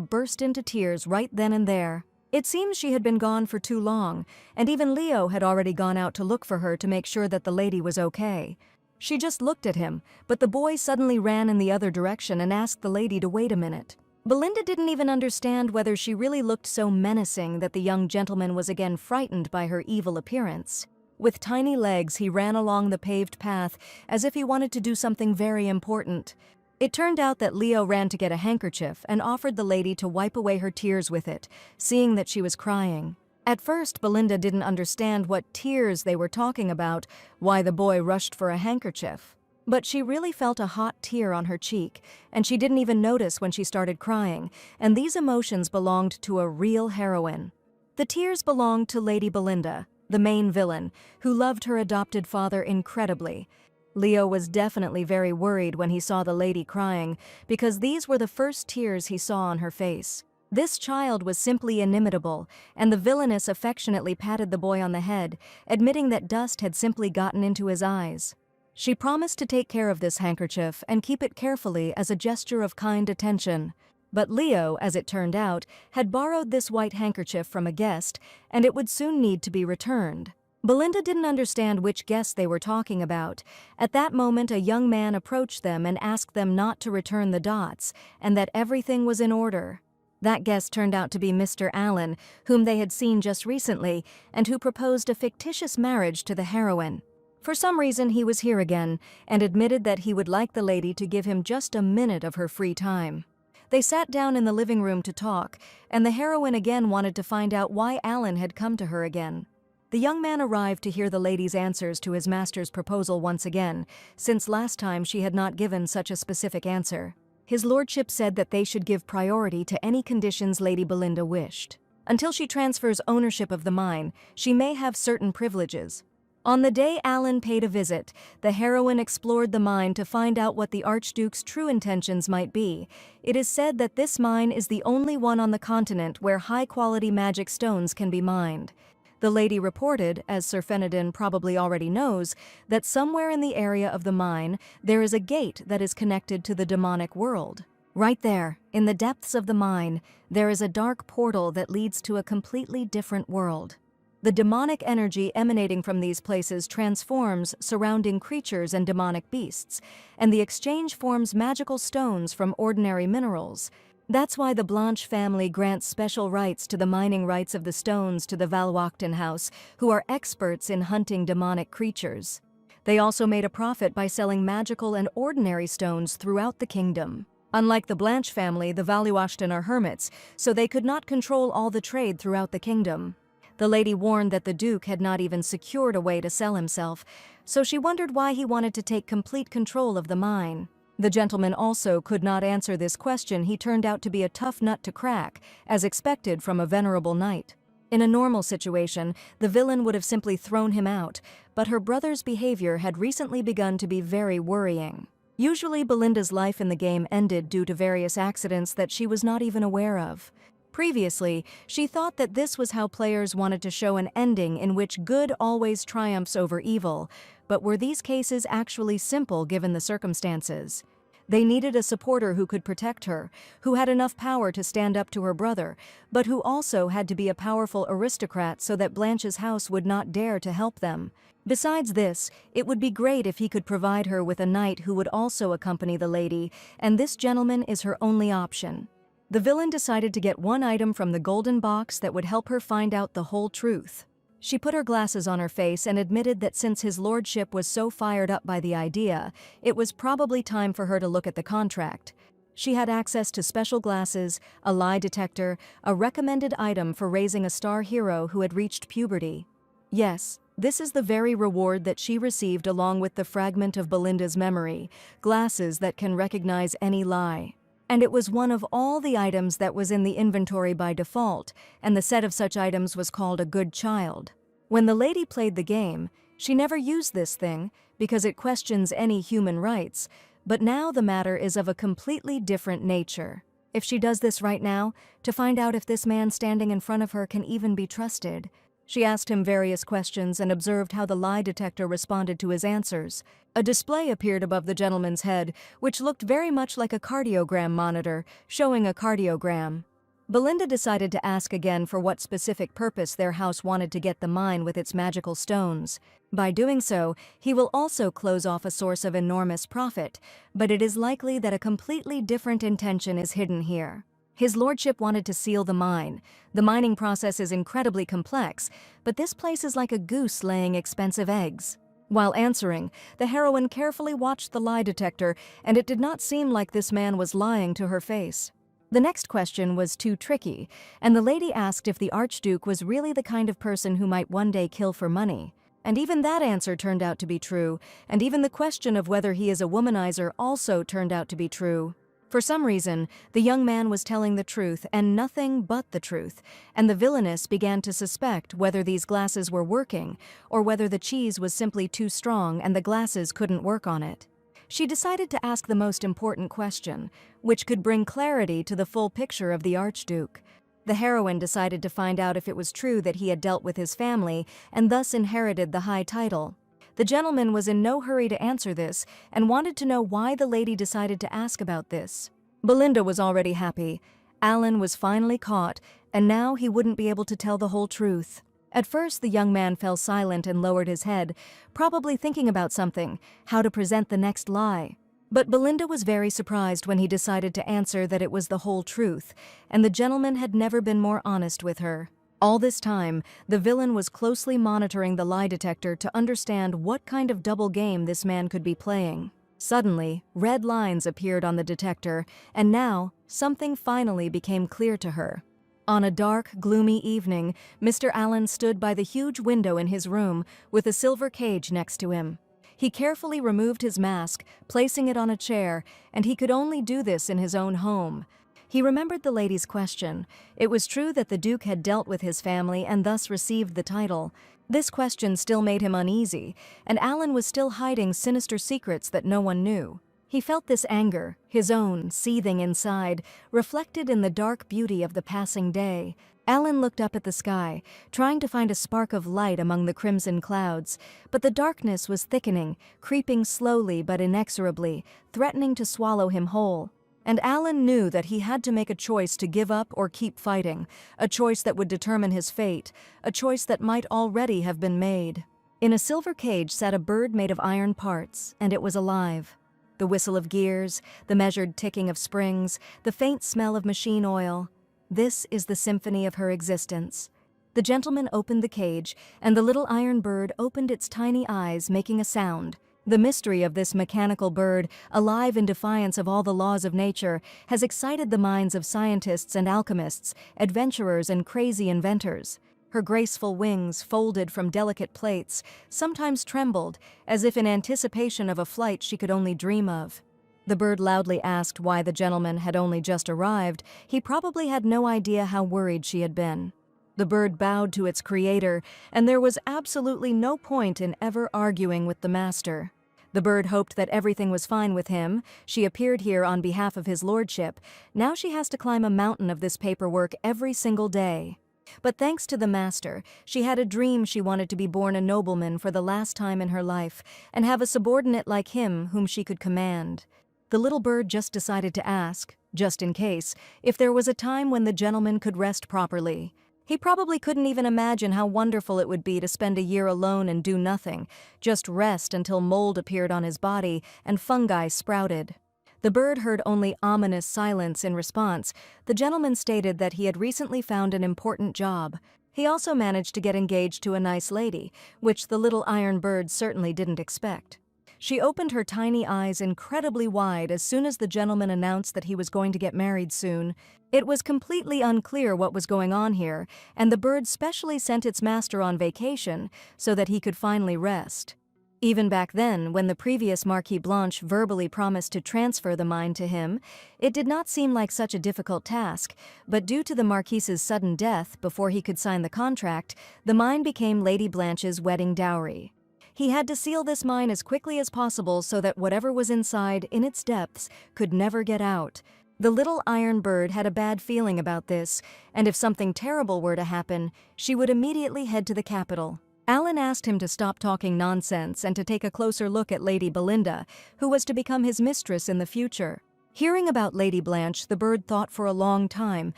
burst into tears right then and there. It seems she had been gone for too long, and even Leo had already gone out to look for her to make sure that the lady was okay. She just looked at him, but the boy suddenly ran in the other direction and asked the lady to wait a minute. Belinda didn't even understand whether she really looked so menacing that the young gentleman was again frightened by her evil appearance. With tiny legs, he ran along the paved path as if he wanted to do something very important. It turned out that Leo ran to get a handkerchief and offered the lady to wipe away her tears with it, seeing that she was crying. At first, Belinda didn't understand what tears they were talking about, why the boy rushed for a handkerchief. But she really felt a hot tear on her cheek, and she didn't even notice when she started crying, and these emotions belonged to a real heroine. The tears belonged to Lady Belinda, the main villain, who loved her adopted father incredibly. Leo was definitely very worried when he saw the lady crying, because these were the first tears he saw on her face. This child was simply inimitable, and the villainess affectionately patted the boy on the head, admitting that dust had simply gotten into his eyes. She promised to take care of this handkerchief and keep it carefully as a gesture of kind attention. But Leo, as it turned out, had borrowed this white handkerchief from a guest, and it would soon need to be returned. Belinda didn't understand which guest they were talking about. At that moment, a young man approached them and asked them not to return the dots, and that everything was in order. That guest turned out to be Mr. Allen, whom they had seen just recently, and who proposed a fictitious marriage to the heroine. For some reason, he was here again, and admitted that he would like the lady to give him just a minute of her free time. They sat down in the living room to talk, and the heroine again wanted to find out why Alan had come to her again. The young man arrived to hear the lady's answers to his master's proposal once again, since last time she had not given such a specific answer. His lordship said that they should give priority to any conditions Lady Belinda wished. Until she transfers ownership of the mine, she may have certain privileges. On the day Alan paid a visit, the heroine explored the mine to find out what the Archduke's true intentions might be. It is said that this mine is the only one on the continent where high-quality magic stones can be mined. The lady reported, as Sir Fenedon probably already knows, that somewhere in the area of the mine there is a gate that is connected to the demonic world. Right there, in the depths of the mine, there is a dark portal that leads to a completely different world. The demonic energy emanating from these places transforms surrounding creatures and demonic beasts, and the exchange forms magical stones from ordinary minerals. That's why the Blanche family grants special rights to the mining rights of the stones to the Valwachtan house, who are experts in hunting demonic creatures. They also made a profit by selling magical and ordinary stones throughout the kingdom. Unlike the Blanche family, the Valuashton are hermits, so they could not control all the trade throughout the kingdom. The lady warned that the Duke had not even secured a way to sell himself, so she wondered why he wanted to take complete control of the mine. The gentleman also could not answer this question. He turned out to be a tough nut to crack, as expected from a venerable knight. In a normal situation, the villain would have simply thrown him out, but her brother's behavior had recently begun to be very worrying. Usually, Belinda's life in the game ended due to various accidents that she was not even aware of. Previously, she thought that this was how players wanted to show an ending in which good always triumphs over evil, but were these cases actually simple given the circumstances? They needed a supporter who could protect her, who had enough power to stand up to her brother, but who also had to be a powerful aristocrat so that Blanche's house would not dare to help them. Besides this, it would be great if he could provide her with a knight who would also accompany the lady, and this gentleman is her only option. The villain decided to get one item from the golden box that would help her find out the whole truth. She put her glasses on her face and admitted that since his lordship was so fired up by the idea, it was probably time for her to look at the contract. She had access to special glasses, a lie detector, a recommended item for raising a star hero who had reached puberty. Yes, this is the very reward that she received along with the fragment of Belinda's memory, glasses that can recognize any lie. And it was one of all the items that was in the inventory by default, and the set of such items was called a good child. When the lady played the game, she never used this thing because it questions any human rights, but now the matter is of a completely different nature. If she does this right now, to find out if this man standing in front of her can even be trusted, she asked him various questions and observed how the lie detector responded to his answers. A display appeared above the gentleman's head, which looked very much like a cardiogram monitor, showing a cardiogram. Belinda decided to ask again for what specific purpose their house wanted to get the mine with its magical stones. By doing so, he will also close off a source of enormous profit, but it is likely that a completely different intention is hidden here. His lordship wanted to seal the mine. The mining process is incredibly complex, but this place is like a goose laying expensive eggs. While answering, the heroine carefully watched the lie detector, and it did not seem like this man was lying to her face. The next question was too tricky, and the lady asked if the Archduke was really the kind of person who might one day kill for money. And even that answer turned out to be true, and even the question of whether he is a womanizer also turned out to be true. For some reason, the young man was telling the truth and nothing but the truth, and the villainess began to suspect whether these glasses were working or whether the cheese was simply too strong and the glasses couldn't work on it. She decided to ask the most important question, which could bring clarity to the full picture of the Archduke. The heroine decided to find out if it was true that he had dealt with his family and thus inherited the high title. The gentleman was in no hurry to answer this and wanted to know why the lady decided to ask about this. Belinda was already happy. Alan was finally caught, and now he wouldn't be able to tell the whole truth. At first, the young man fell silent and lowered his head, probably thinking about something, how to present the next lie. But Belinda was very surprised when he decided to answer that it was the whole truth, and the gentleman had never been more honest with her. All this time, the villain was closely monitoring the lie detector to understand what kind of double game this man could be playing. Suddenly, red lines appeared on the detector, and now, something finally became clear to her. On a dark, gloomy evening, Mr. Allen stood by the huge window in his room with a silver cage next to him. He carefully removed his mask, placing it on a chair, and he could only do this in his own home. He remembered the lady's question. It was true that the Duke had dealt with his family and thus received the title. This question still made him uneasy, and Alan was still hiding sinister secrets that no one knew. He felt this anger, his own, seething inside, reflected in the dark beauty of the passing day. Alan looked up at the sky, trying to find a spark of light among the crimson clouds, but the darkness was thickening, creeping slowly but inexorably, threatening to swallow him whole. And Alan knew that he had to make a choice to give up or keep fighting, a choice that would determine his fate, a choice that might already have been made. In a silver cage sat a bird made of iron parts, and it was alive. The whistle of gears, the measured ticking of springs, the faint smell of machine oil. This is the symphony of her existence. The gentleman opened the cage, and the little iron bird opened its tiny eyes, making a sound. The mystery of this mechanical bird, alive in defiance of all the laws of nature, has excited the minds of scientists and alchemists, adventurers and crazy inventors. Her graceful wings, folded from delicate plates, sometimes trembled, as if in anticipation of a flight she could only dream of. The bird loudly asked why the gentleman had only just arrived. He probably had no idea how worried she had been. The bird bowed to its creator, and there was absolutely no point in ever arguing with the master. The bird hoped that everything was fine with him. She appeared here on behalf of his lordship. Now she has to climb a mountain of this paperwork every single day. But thanks to the master, she had a dream. She wanted to be born a nobleman for the last time in her life, and have a subordinate like him whom she could command. The little bird just decided to ask, just in case, if there was a time when the gentleman could rest properly. He probably couldn't even imagine how wonderful it would be to spend a year alone and do nothing, just rest until mold appeared on his body and fungi sprouted. The bird heard only ominous silence in response. The gentleman stated that he had recently found an important job. He also managed to get engaged to a nice lady, which the little iron bird certainly didn't expect. She opened her tiny eyes incredibly wide as soon as the gentleman announced that he was going to get married soon. It was completely unclear what was going on here, and the bird specially sent its master on vacation so that he could finally rest. Even back then, when the previous Marquis Blanche verbally promised to transfer the mine to him, it did not seem like such a difficult task, but due to the Marquise's sudden death before he could sign the contract, the mine became Lady Blanche's wedding dowry. He had to seal this mine as quickly as possible so that whatever was inside, in its depths, could never get out. The little iron bird had a bad feeling about this, and if something terrible were to happen, she would immediately head to the capital. Alan asked him to stop talking nonsense and to take a closer look at Lady Belinda, who was to become his mistress in the future. Hearing about Lady Blanche, the bird thought for a long time,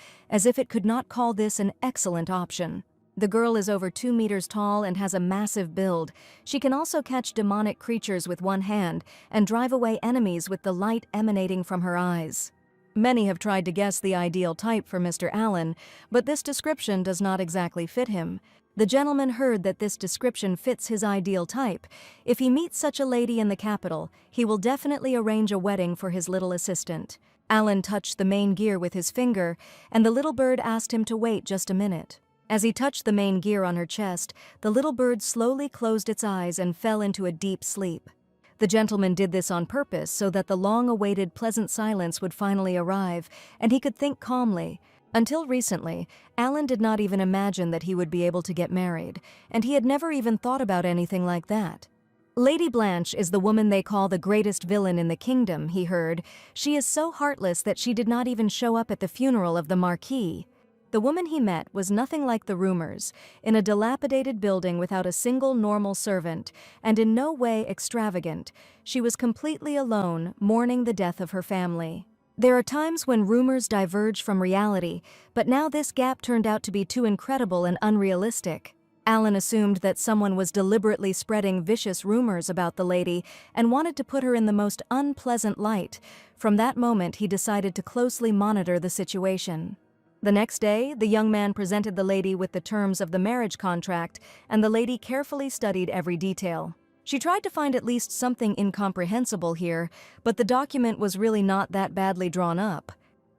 as if it could not call this an excellent option. The girl is over 2 meters tall and has a massive build. She can also catch demonic creatures with one hand and drive away enemies with the light emanating from her eyes. Many have tried to guess the ideal type for Mr. Allen, but this description does not exactly fit him. The gentleman heard that this description fits his ideal type. If he meets such a lady in the capital, he will definitely arrange a wedding for his little assistant. Alan touched the main gear with his finger, and the little bird asked him to wait just a minute. As he touched the main gear on her chest, the little bird slowly closed its eyes and fell into a deep sleep. The gentleman did this on purpose so that the long-awaited pleasant silence would finally arrive, and he could think calmly. Until recently, Alan did not even imagine that he would be able to get married, and he had never even thought about anything like that. Lady Blanche is the woman they call the greatest villain in the kingdom, he heard. She is so heartless that she did not even show up at the funeral of the Marquis. The woman he met was nothing like the rumors, in a dilapidated building without a single normal servant, and in no way extravagant. She was completely alone, mourning the death of her family. There are times when rumors diverge from reality, but now this gap turned out to be too incredible and unrealistic. Alan assumed that someone was deliberately spreading vicious rumors about the lady and wanted to put her in the most unpleasant light. From that moment, he decided to closely monitor the situation. The next day, the young man presented the lady with the terms of the marriage contract, and the lady carefully studied every detail. She tried to find at least something incomprehensible here, but the document was really not that badly drawn up.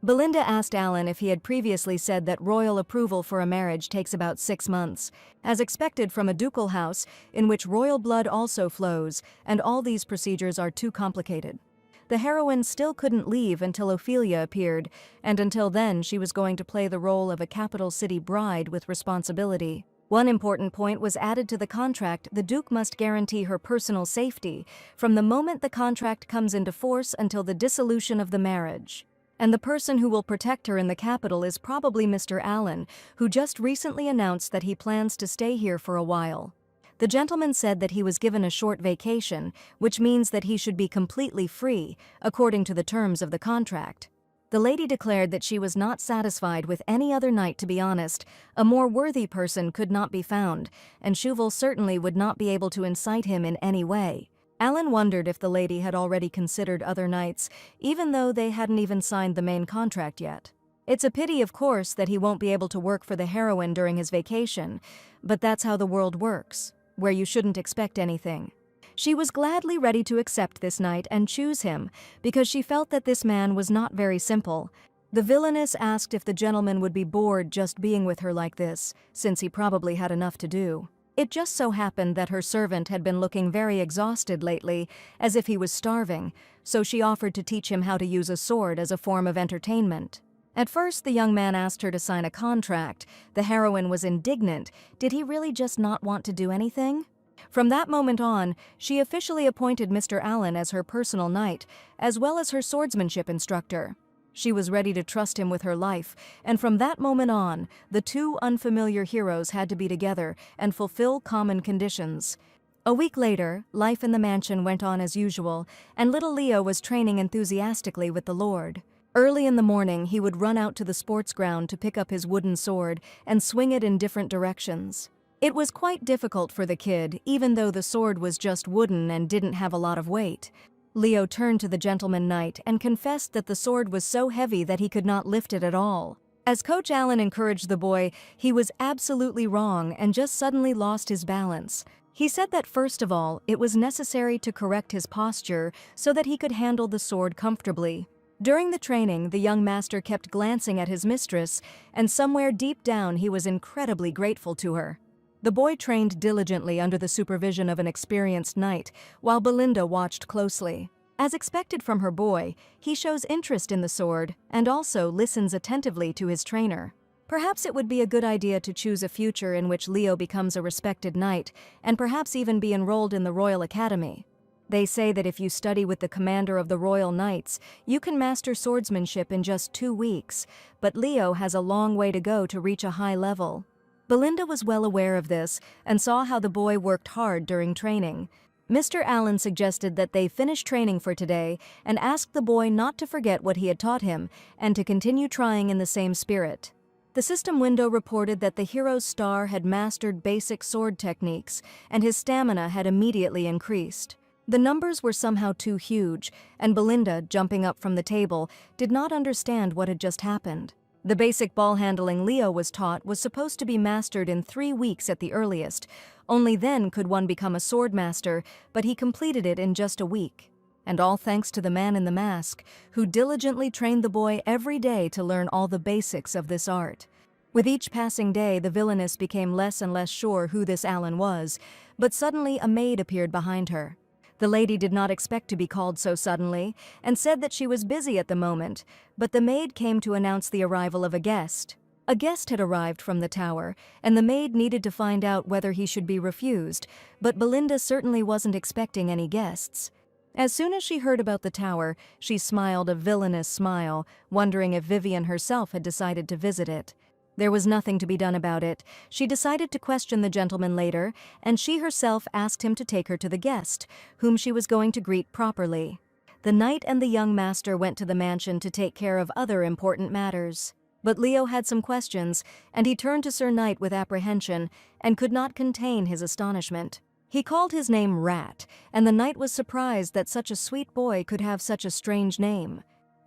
Belinda asked Alan if he had previously said that royal approval for a marriage takes about 6 months, as expected from a ducal house in which royal blood also flows, and all these procedures are too complicated. The heroine still couldn't leave until Ophelia appeared, and until then she was going to play the role of a capital city bride with responsibility. One important point was added to the contract: the Duke must guarantee her personal safety from the moment the contract comes into force until the dissolution of the marriage. And the person who will protect her in the capital is probably Mr. Allen, who just recently announced that he plans to stay here for a while. The gentleman said that he was given a short vacation, which means that he should be completely free, according to the terms of the contract. The lady declared that she was not satisfied with any other knight, to be honest. A more worthy person could not be found, and Chauvel certainly would not be able to incite him in any way. Alan wondered if the lady had already considered other knights, even though they hadn't even signed the main contract yet. It's a pity, of course, that he won't be able to work for the heroine during his vacation, but that's how the world works, where you shouldn't expect anything. She was gladly ready to accept this knight and choose him, because she felt that this man was not very simple. The villainess asked if the gentleman would be bored just being with her like this, since he probably had enough to do. It just so happened that her servant had been looking very exhausted lately, as if he was starving, so she offered to teach him how to use a sword as a form of entertainment. At first, the young man asked her to sign a contract. The heroine was indignant. Did he really just not want to do anything? From that moment on, she officially appointed Mr. Allen as her personal knight, as well as her swordsmanship instructor. She was ready to trust him with her life, and from that moment on, the two unfamiliar heroes had to be together and fulfill common conditions. A week later, life in the mansion went on as usual, and little Leo was training enthusiastically with the Lord. Early in the morning, he would run out to the sports ground to pick up his wooden sword and swing it in different directions. It was quite difficult for the kid, even though the sword was just wooden and didn't have a lot of weight. Leo turned to the gentleman knight and confessed that the sword was so heavy that he could not lift it at all. As Coach Allen encouraged the boy, he was absolutely wrong and just suddenly lost his balance. He said that first of all, it was necessary to correct his posture so that he could handle the sword comfortably. During the training, the young master kept glancing at his mistress, and somewhere deep down he was incredibly grateful to her. The boy trained diligently under the supervision of an experienced knight, while Belinda watched closely. As expected from her boy, he shows interest in the sword and also listens attentively to his trainer. Perhaps it would be a good idea to choose a future in which Leo becomes a respected knight, and perhaps even be enrolled in the Royal Academy. They say that if you study with the commander of the Royal Knights, you can master swordsmanship in just 2 weeks, but Leo has a long way to go to reach a high level. Belinda was well aware of this and saw how the boy worked hard during training. Mr. Allen suggested that they finish training for today and asked the boy not to forget what he had taught him and to continue trying in the same spirit. The system window reported that the hero's star had mastered basic sword techniques, and his stamina had immediately increased. The numbers were somehow too huge, and Belinda, jumping up from the table, did not understand what had just happened. The basic ball handling Leo was taught was supposed to be mastered in 3 weeks at the earliest. Only then could one become a sword master, but he completed it in just a week. And all thanks to the man in the mask, who diligently trained the boy every day to learn all the basics of this art. With each passing day, the villainess became less and less sure who this Allen was, but suddenly a maid appeared behind her. The lady did not expect to be called so suddenly, and said that she was busy at the moment, but the maid came to announce the arrival of a guest. A guest had arrived from the tower, and the maid needed to find out whether he should be refused, but Belinda certainly wasn't expecting any guests. As soon as she heard about the tower, she smiled a villainous smile, wondering if Vivian herself had decided to visit it. There was nothing to be done about it. She decided to question the gentleman later, and she herself asked him to take her to the guest, whom she was going to greet properly. The knight and the young master went to the mansion to take care of other important matters. But Leo had some questions, and he turned to Sir Knight with apprehension, and could not contain his astonishment. He called his name Rat, and the knight was surprised that such a sweet boy could have such a strange name.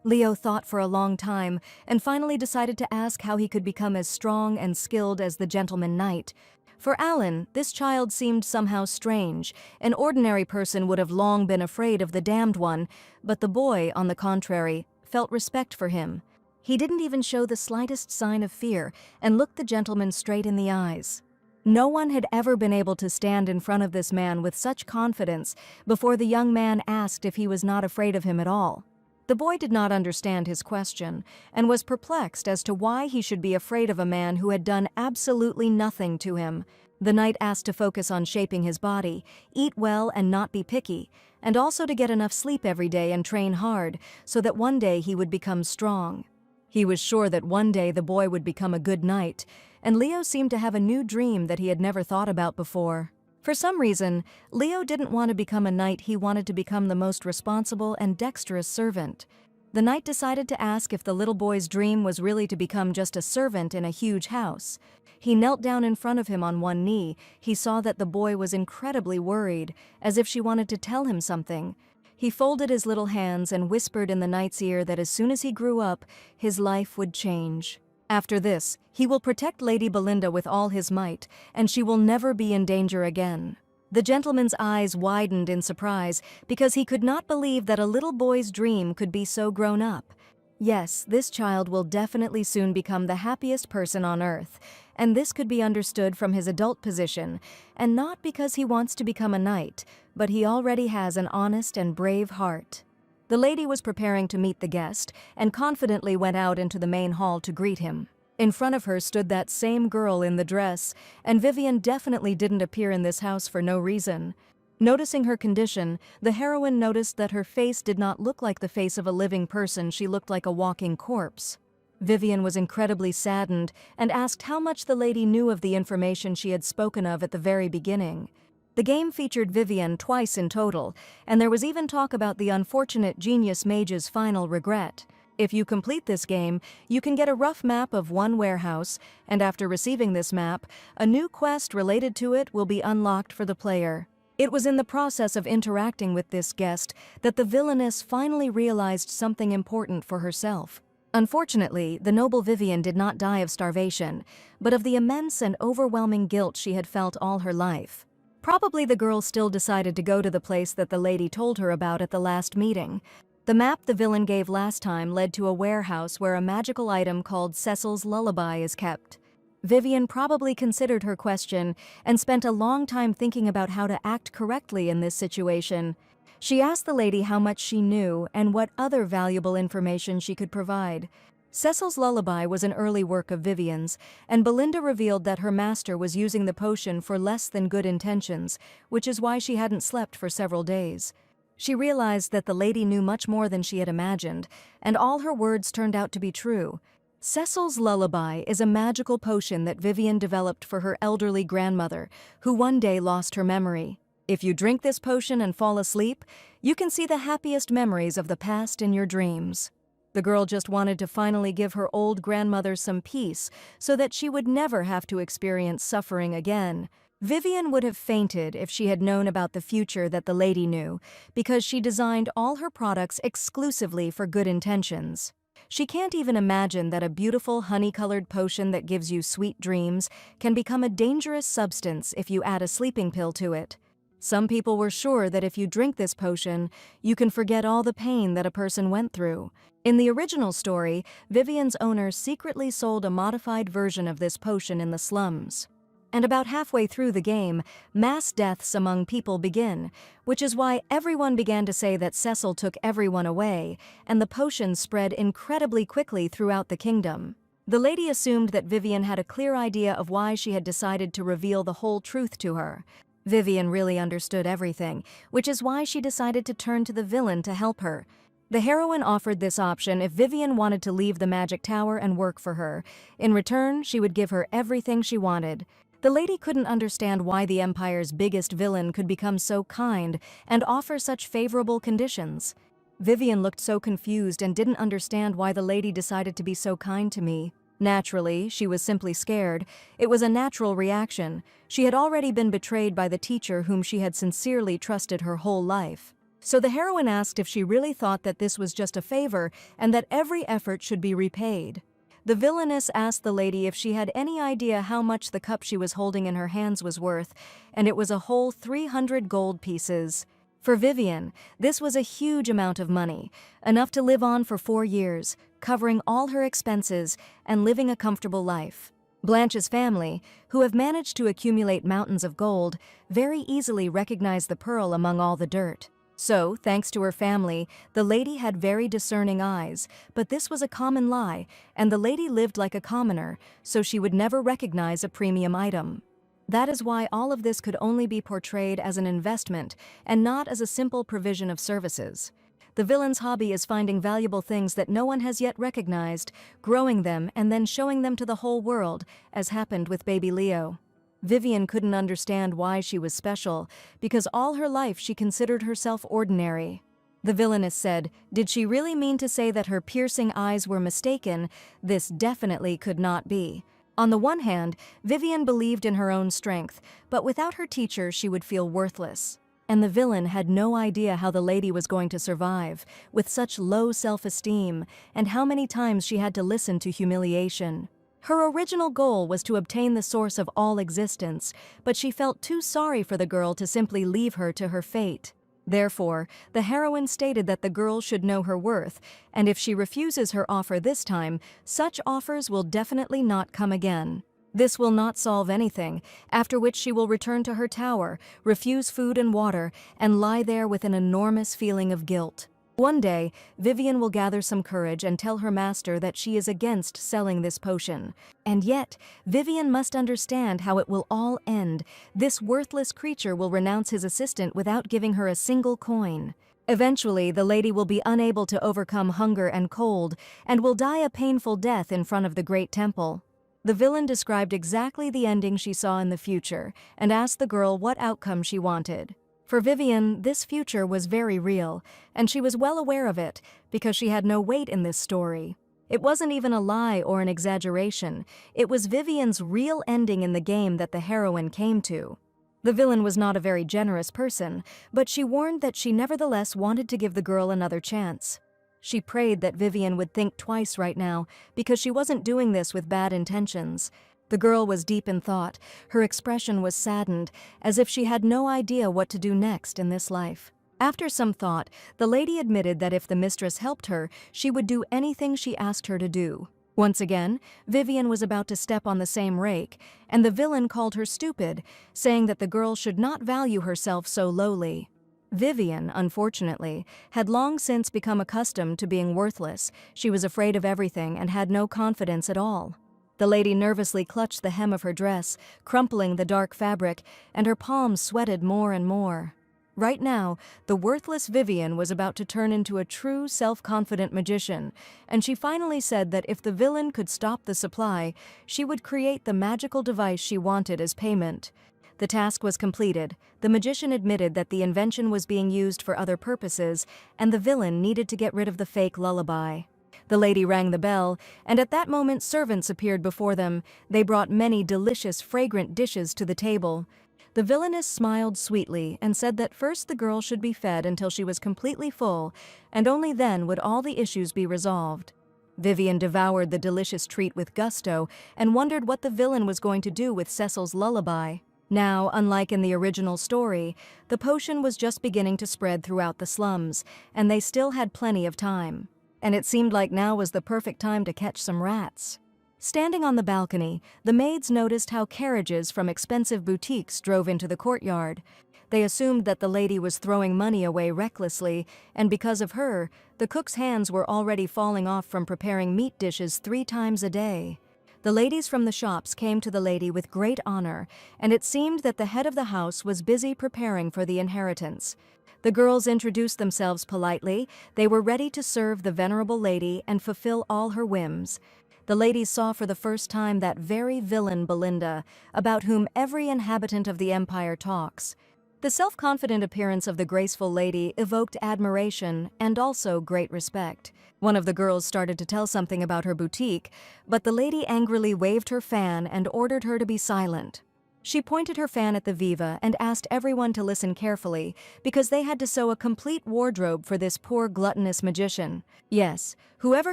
Leo thought for a long time, and finally decided to ask how he could become as strong and skilled as the gentleman knight. For Allen, this child seemed somehow strange. An ordinary person would have long been afraid of the damned one, but the boy, on the contrary, felt respect for him. He didn't even show the slightest sign of fear, and looked the gentleman straight in the eyes. No one had ever been able to stand in front of this man with such confidence before the young man asked if he was not afraid of him at all. The boy did not understand his question, and was perplexed as to why he should be afraid of a man who had done absolutely nothing to him. The knight asked to focus on shaping his body, eat well and not be picky, and also to get enough sleep every day and train hard, so that one day he would become strong. He was sure that one day the boy would become a good knight, and Leo seemed to have a new dream that he had never thought about before. For some reason, Leo didn't want to become a knight, he wanted to become the most responsible and dexterous servant. The knight decided to ask if the little boy's dream was really to become just a servant in a huge house. He knelt down in front of him on one knee. He saw that the boy was incredibly worried, as if she wanted to tell him something. He folded his little hands and whispered in the knight's ear that as soon as he grew up, his life would change. After this, he will protect Lady Belinda with all his might, and she will never be in danger again. The gentleman's eyes widened in surprise because he could not believe that a little boy's dream could be so grown up. Yes, this child will definitely soon become the happiest person on earth, and this could be understood from his adult position, and not because he wants to become a knight, but he already has an honest and brave heart. The lady was preparing to meet the guest, and confidently went out into the main hall to greet him. In front of her stood that same girl in the dress, and Vivian definitely didn't appear in this house for no reason. Noticing her condition, the heroine noticed that her face did not look like the face of a living person. She looked like a walking corpse. Vivian was incredibly saddened and asked how much the lady knew of the information she had spoken of at the very beginning. The game featured Vivian twice in total, and there was even talk about the unfortunate genius mage's final regret. If you complete this game, you can get a rough map of one warehouse, and after receiving this map, a new quest related to it will be unlocked for the player. It was in the process of interacting with this guest that the villainess finally realized something important for herself. Unfortunately, the noble Vivian did not die of starvation, but of the immense and overwhelming guilt she had felt all her life. Probably the girl still decided to go to the place that the lady told her about at the last meeting. The map the villain gave last time led to a warehouse where a magical item called Cecil's Lullaby is kept. Vivian probably considered her question and spent a long time thinking about how to act correctly in this situation. She asked the lady how much she knew and what other valuable information she could provide. Cecil's Lullaby was an early work of Vivian's, and Belinda revealed that her master was using the potion for less than good intentions, which is why she hadn't slept for several days. She realized that the lady knew much more than she had imagined, and all her words turned out to be true. Cecil's Lullaby is a magical potion that Vivian developed for her elderly grandmother, who one day lost her memory. If you drink this potion and fall asleep, you can see the happiest memories of the past in your dreams. The girl just wanted to finally give her old grandmother some peace so that she would never have to experience suffering again. Vivian would have fainted if she had known about the future that the lady knew, because she designed all her products exclusively for good intentions. She can't even imagine that a beautiful honey-colored potion that gives you sweet dreams can become a dangerous substance if you add a sleeping pill to it. Some people were sure that if you drink this potion, you can forget all the pain that a person went through. In the original story, Vivian's owner secretly sold a modified version of this potion in the slums. And about halfway through the game, mass deaths among people begin, which is why everyone began to say that Cecil took everyone away, and the potion spread incredibly quickly throughout the kingdom. The lady assumed that Vivian had a clear idea of why she had decided to reveal the whole truth to her. Vivian really understood everything, which is why she decided to turn to the villain to help her. The heroine offered this option if Vivian wanted to leave the magic tower and work for her. In return, she would give her everything she wanted. The lady couldn't understand why the Empire's biggest villain could become so kind and offer such favorable conditions. Vivian looked so confused and didn't understand why the lady decided to be so kind to me. Naturally, she was simply scared. It was a natural reaction. She had already been betrayed by the teacher whom she had sincerely trusted her whole life. So the heroine asked if she really thought that this was just a favor and that every effort should be repaid. The villainess asked the lady if she had any idea how much the cup she was holding in her hands was worth, and it was a whole 300 gold pieces. For Vivian, this was a huge amount of money, enough to live on for 4 years, covering all her expenses and living a comfortable life. Blanche's family, who have managed to accumulate mountains of gold, very easily recognized the pearl among all the dirt. So, thanks to her family, the lady had very discerning eyes, but this was a common lie, and the lady lived like a commoner, so she would never recognize a premium item. That is why all of this could only be portrayed as an investment and not as a simple provision of services. The villain's hobby is finding valuable things that no one has yet recognized, growing them, and then showing them to the whole world, as happened with baby Leo. Vivian couldn't understand why she was special, because all her life she considered herself ordinary. The villainess said, did she really mean to say that her piercing eyes were mistaken? This definitely could not be. On the one hand, Vivian believed in her own strength, but without her teacher she would feel worthless. And the villain had no idea how the lady was going to survive, with such low self-esteem, and how many times she had to listen to humiliation. Her original goal was to obtain the source of all existence, but she felt too sorry for the girl to simply leave her to her fate. Therefore, the heroine stated that the girl should know her worth, and if she refuses her offer this time, such offers will definitely not come again. This will not solve anything, after which she will return to her tower, refuse food and water, and lie there with an enormous feeling of guilt. One day, Vivian will gather some courage and tell her master that she is against selling this potion. And yet, Vivian must understand how it will all end. This worthless creature will renounce his assistant without giving her a single coin. Eventually, the lady will be unable to overcome hunger and cold, and will die a painful death in front of the great temple. The villain described exactly the ending she saw in the future, and asked the girl what outcome she wanted. For Vivian, this future was very real, and she was well aware of it, because she had no weight in this story. It wasn't even a lie or an exaggeration, it was Vivian's real ending in the game that the heroine came to. The villain was not a very generous person, but she warned that she nevertheless wanted to give the girl another chance. She prayed that Vivian would think twice right now, because she wasn't doing this with bad intentions. The girl was deep in thought, her expression was saddened, as if she had no idea what to do next in this life. After some thought, the lady admitted that if the mistress helped her, she would do anything she asked her to do. Once again, Vivian was about to step on the same rake, and the villain called her stupid, saying that the girl should not value herself so lowly. Vivian, unfortunately, had long since become accustomed to being worthless. She was afraid of everything and had no confidence at all. The lady nervously clutched the hem of her dress, crumpling the dark fabric, and her palms sweated more and more. Right now, the worthless Vivian was about to turn into a true self-confident magician, and she finally said that if the villain could stop the supply, she would create the magical device she wanted as payment. The task was completed. The magician admitted that the invention was being used for other purposes, and the villain needed to get rid of the fake lullaby. The lady rang the bell, and at that moment servants appeared before them. They brought many delicious, fragrant dishes to the table. The villainess smiled sweetly and said that first the girl should be fed until she was completely full, and only then would all the issues be resolved. Vivian devoured the delicious treat with gusto and wondered what the villain was going to do with Cecil's lullaby. Now, unlike in the original story, the potion was just beginning to spread throughout the slums, and they still had plenty of time. And it seemed like now was the perfect time to catch some rats. Standing on the balcony, the maids noticed how carriages from expensive boutiques drove into the courtyard. They assumed that the lady was throwing money away recklessly, and because of her, the cook's hands were already falling off from preparing meat dishes 3 times a day. The ladies from the shops came to the lady with great honor, and it seemed that the head of the house was busy preparing for the inheritance. The girls introduced themselves politely. They were ready to serve the venerable lady and fulfill all her whims. The ladies saw for the first time that very villain Belinda, about whom every inhabitant of the empire talks. The self-confident appearance of the graceful lady evoked admiration and also great respect. One of the girls started to tell something about her boutique, but the lady angrily waved her fan and ordered her to be silent. She pointed her fan at the Viva and asked everyone to listen carefully, because they had to sew a complete wardrobe for this poor gluttonous magician. Yes, whoever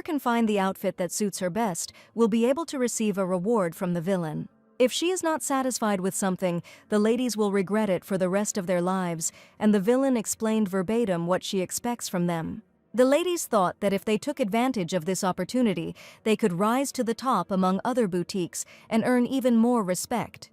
can find the outfit that suits her best will be able to receive a reward from the villain. If she is not satisfied with something, the ladies will regret it for the rest of their lives, and the villain explained verbatim what she expects from them. The ladies thought that if they took advantage of this opportunity, they could rise to the top among other boutiques and earn even more respect.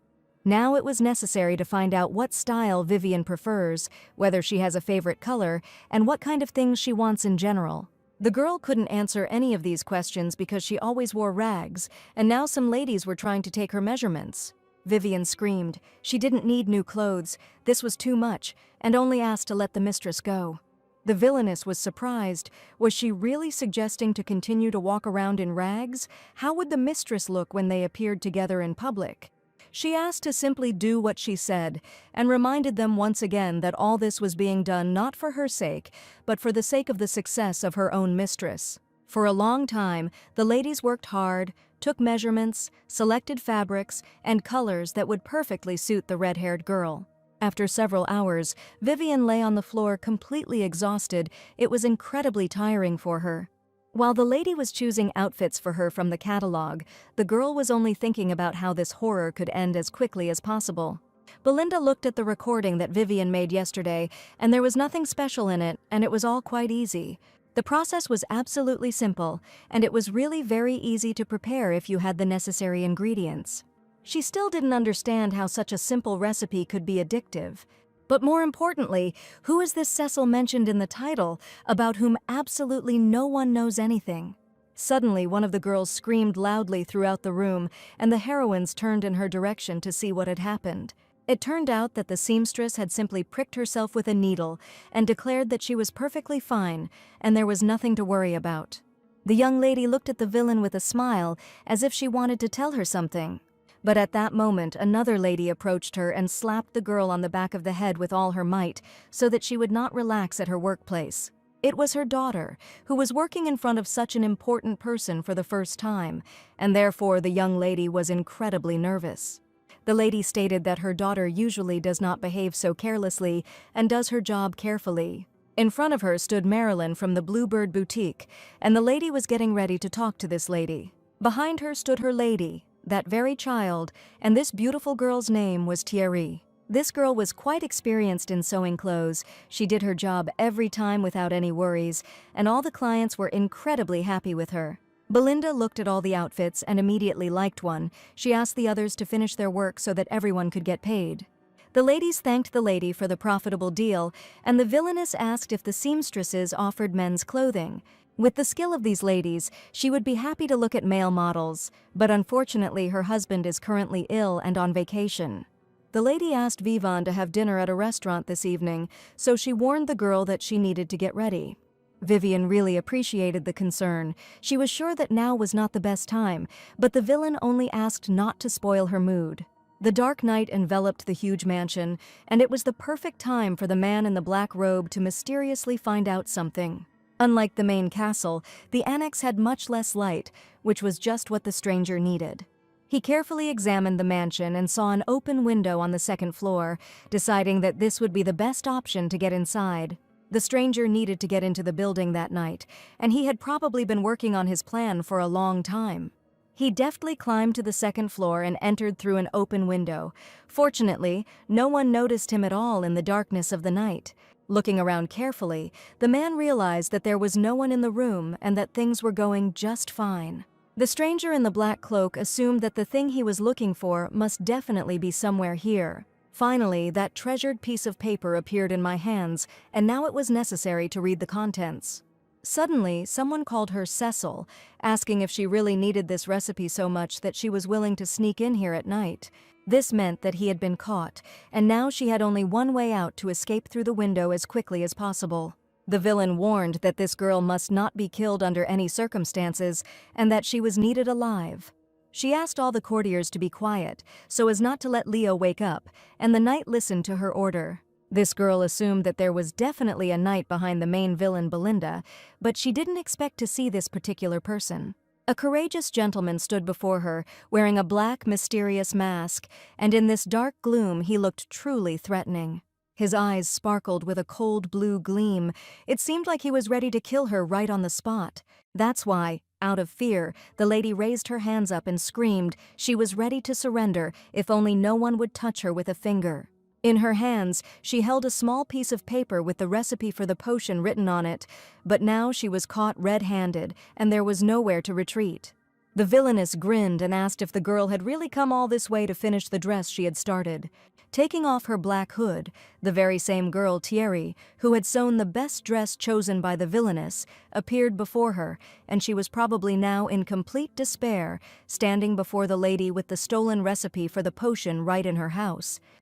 Now it was necessary to find out what style Vivian prefers, whether she has a favorite color, and what kind of things she wants in general. The girl couldn't answer any of these questions because she always wore rags, and now some ladies were trying to take her measurements. Vivian screamed. She didn't need new clothes, this was too much, and only asked to let the mistress go. The villainess was surprised. Was she really suggesting to continue to walk around in rags? How would the mistress look when they appeared together in public? She asked to simply do what she said, and reminded them once again that all this was being done not for her sake, but for the sake of the success of her own mistress. For a long time, the ladies worked hard, took measurements, selected fabrics, and colors that would perfectly suit the red-haired girl. After several hours, Vivian lay on the floor completely exhausted. It was incredibly tiring for her. While the lady was choosing outfits for her from the catalog, the girl was only thinking about how this horror could end as quickly as possible. Belinda looked at the recording that Vivian made yesterday, and there was nothing special in it, and it was all quite easy. The process was absolutely simple, and it was really very easy to prepare if you had the necessary ingredients. She still didn't understand how such a simple recipe could be addictive. But more importantly, who is this Cecil mentioned in the title, about whom absolutely no one knows anything? Suddenly, one of the girls screamed loudly throughout the room, and the heroines turned in her direction to see what had happened. It turned out that the seamstress had simply pricked herself with a needle and declared that she was perfectly fine, and there was nothing to worry about. The young lady looked at the villain with a smile, as if she wanted to tell her something. But at that moment, another lady approached her and slapped the girl on the back of the head with all her might, so that she would not relax at her workplace. It was her daughter, who was working in front of such an important person for the first time, and therefore the young lady was incredibly nervous. The lady stated that her daughter usually does not behave so carelessly and does her job carefully. In front of her stood Marilyn from the Bluebird Boutique, and the lady was getting ready to talk to this lady. Behind her stood her lady, that very child, and this beautiful girl's name was Thierry. This girl was quite experienced in sewing clothes. She did her job every time without any worries, and all the clients were incredibly happy with her. Belinda looked at all the outfits and immediately liked one. She asked the others to finish their work so that everyone could get paid. The ladies thanked the lady for the profitable deal, and the villainess asked if the seamstresses offered men's clothing. With the skill of these ladies, she would be happy to look at male models, but unfortunately her husband is currently ill and on vacation. The lady asked Vivian to have dinner at a restaurant this evening, so she warned the girl that she needed to get ready. Vivian really appreciated the concern. She was sure that now was not the best time, but the villain only asked not to spoil her mood. The dark night enveloped the huge mansion, and it was the perfect time for the man in the black robe to mysteriously find out something. Unlike the main castle, the annex had much less light, which was just what the stranger needed. He carefully examined the mansion and saw an open window on the second floor, deciding that this would be the best option to get inside. The stranger needed to get into the building that night, and he had probably been working on his plan for a long time. He deftly climbed to the second floor and entered through an open window. Fortunately, no one noticed him at all in the darkness of the night. Looking around carefully, the man realized that there was no one in the room and that things were going just fine. The stranger in the black cloak assumed that the thing he was looking for must definitely be somewhere here. Finally, that treasured piece of paper appeared in my hands, and now it was necessary to read the contents. Suddenly, someone called her Cecil, asking if she really needed this recipe so much that she was willing to sneak in here at night. This meant that he had been caught, and now she had only one way out to escape through the window as quickly as possible. The villain warned that this girl must not be killed under any circumstances, and that she was needed alive. She asked all the courtiers to be quiet, so as not to let Leo wake up, and the knight listened to her order. This girl assumed that there was definitely a knight behind the main villain Belinda, but she didn't expect to see this particular person. A courageous gentleman stood before her, wearing a black, mysterious mask, and in this dark gloom he looked truly threatening. His eyes sparkled with a cold blue gleam. It seemed like he was ready to kill her right on the spot. That's why, out of fear, the lady raised her hands up and screamed. She was ready to surrender if only no one would touch her with a finger. In her hands, she held a small piece of paper with the recipe for the potion written on it, but now she was caught red-handed, and there was nowhere to retreat. The villainess grinned and asked if the girl had really come all this way to finish the dress she had started. Taking off her black hood, the very same girl, Thierry, who had sewn the best dress chosen by the villainess, appeared before her, and she was probably now in complete despair, standing before the lady with the stolen recipe for the potion right in her house.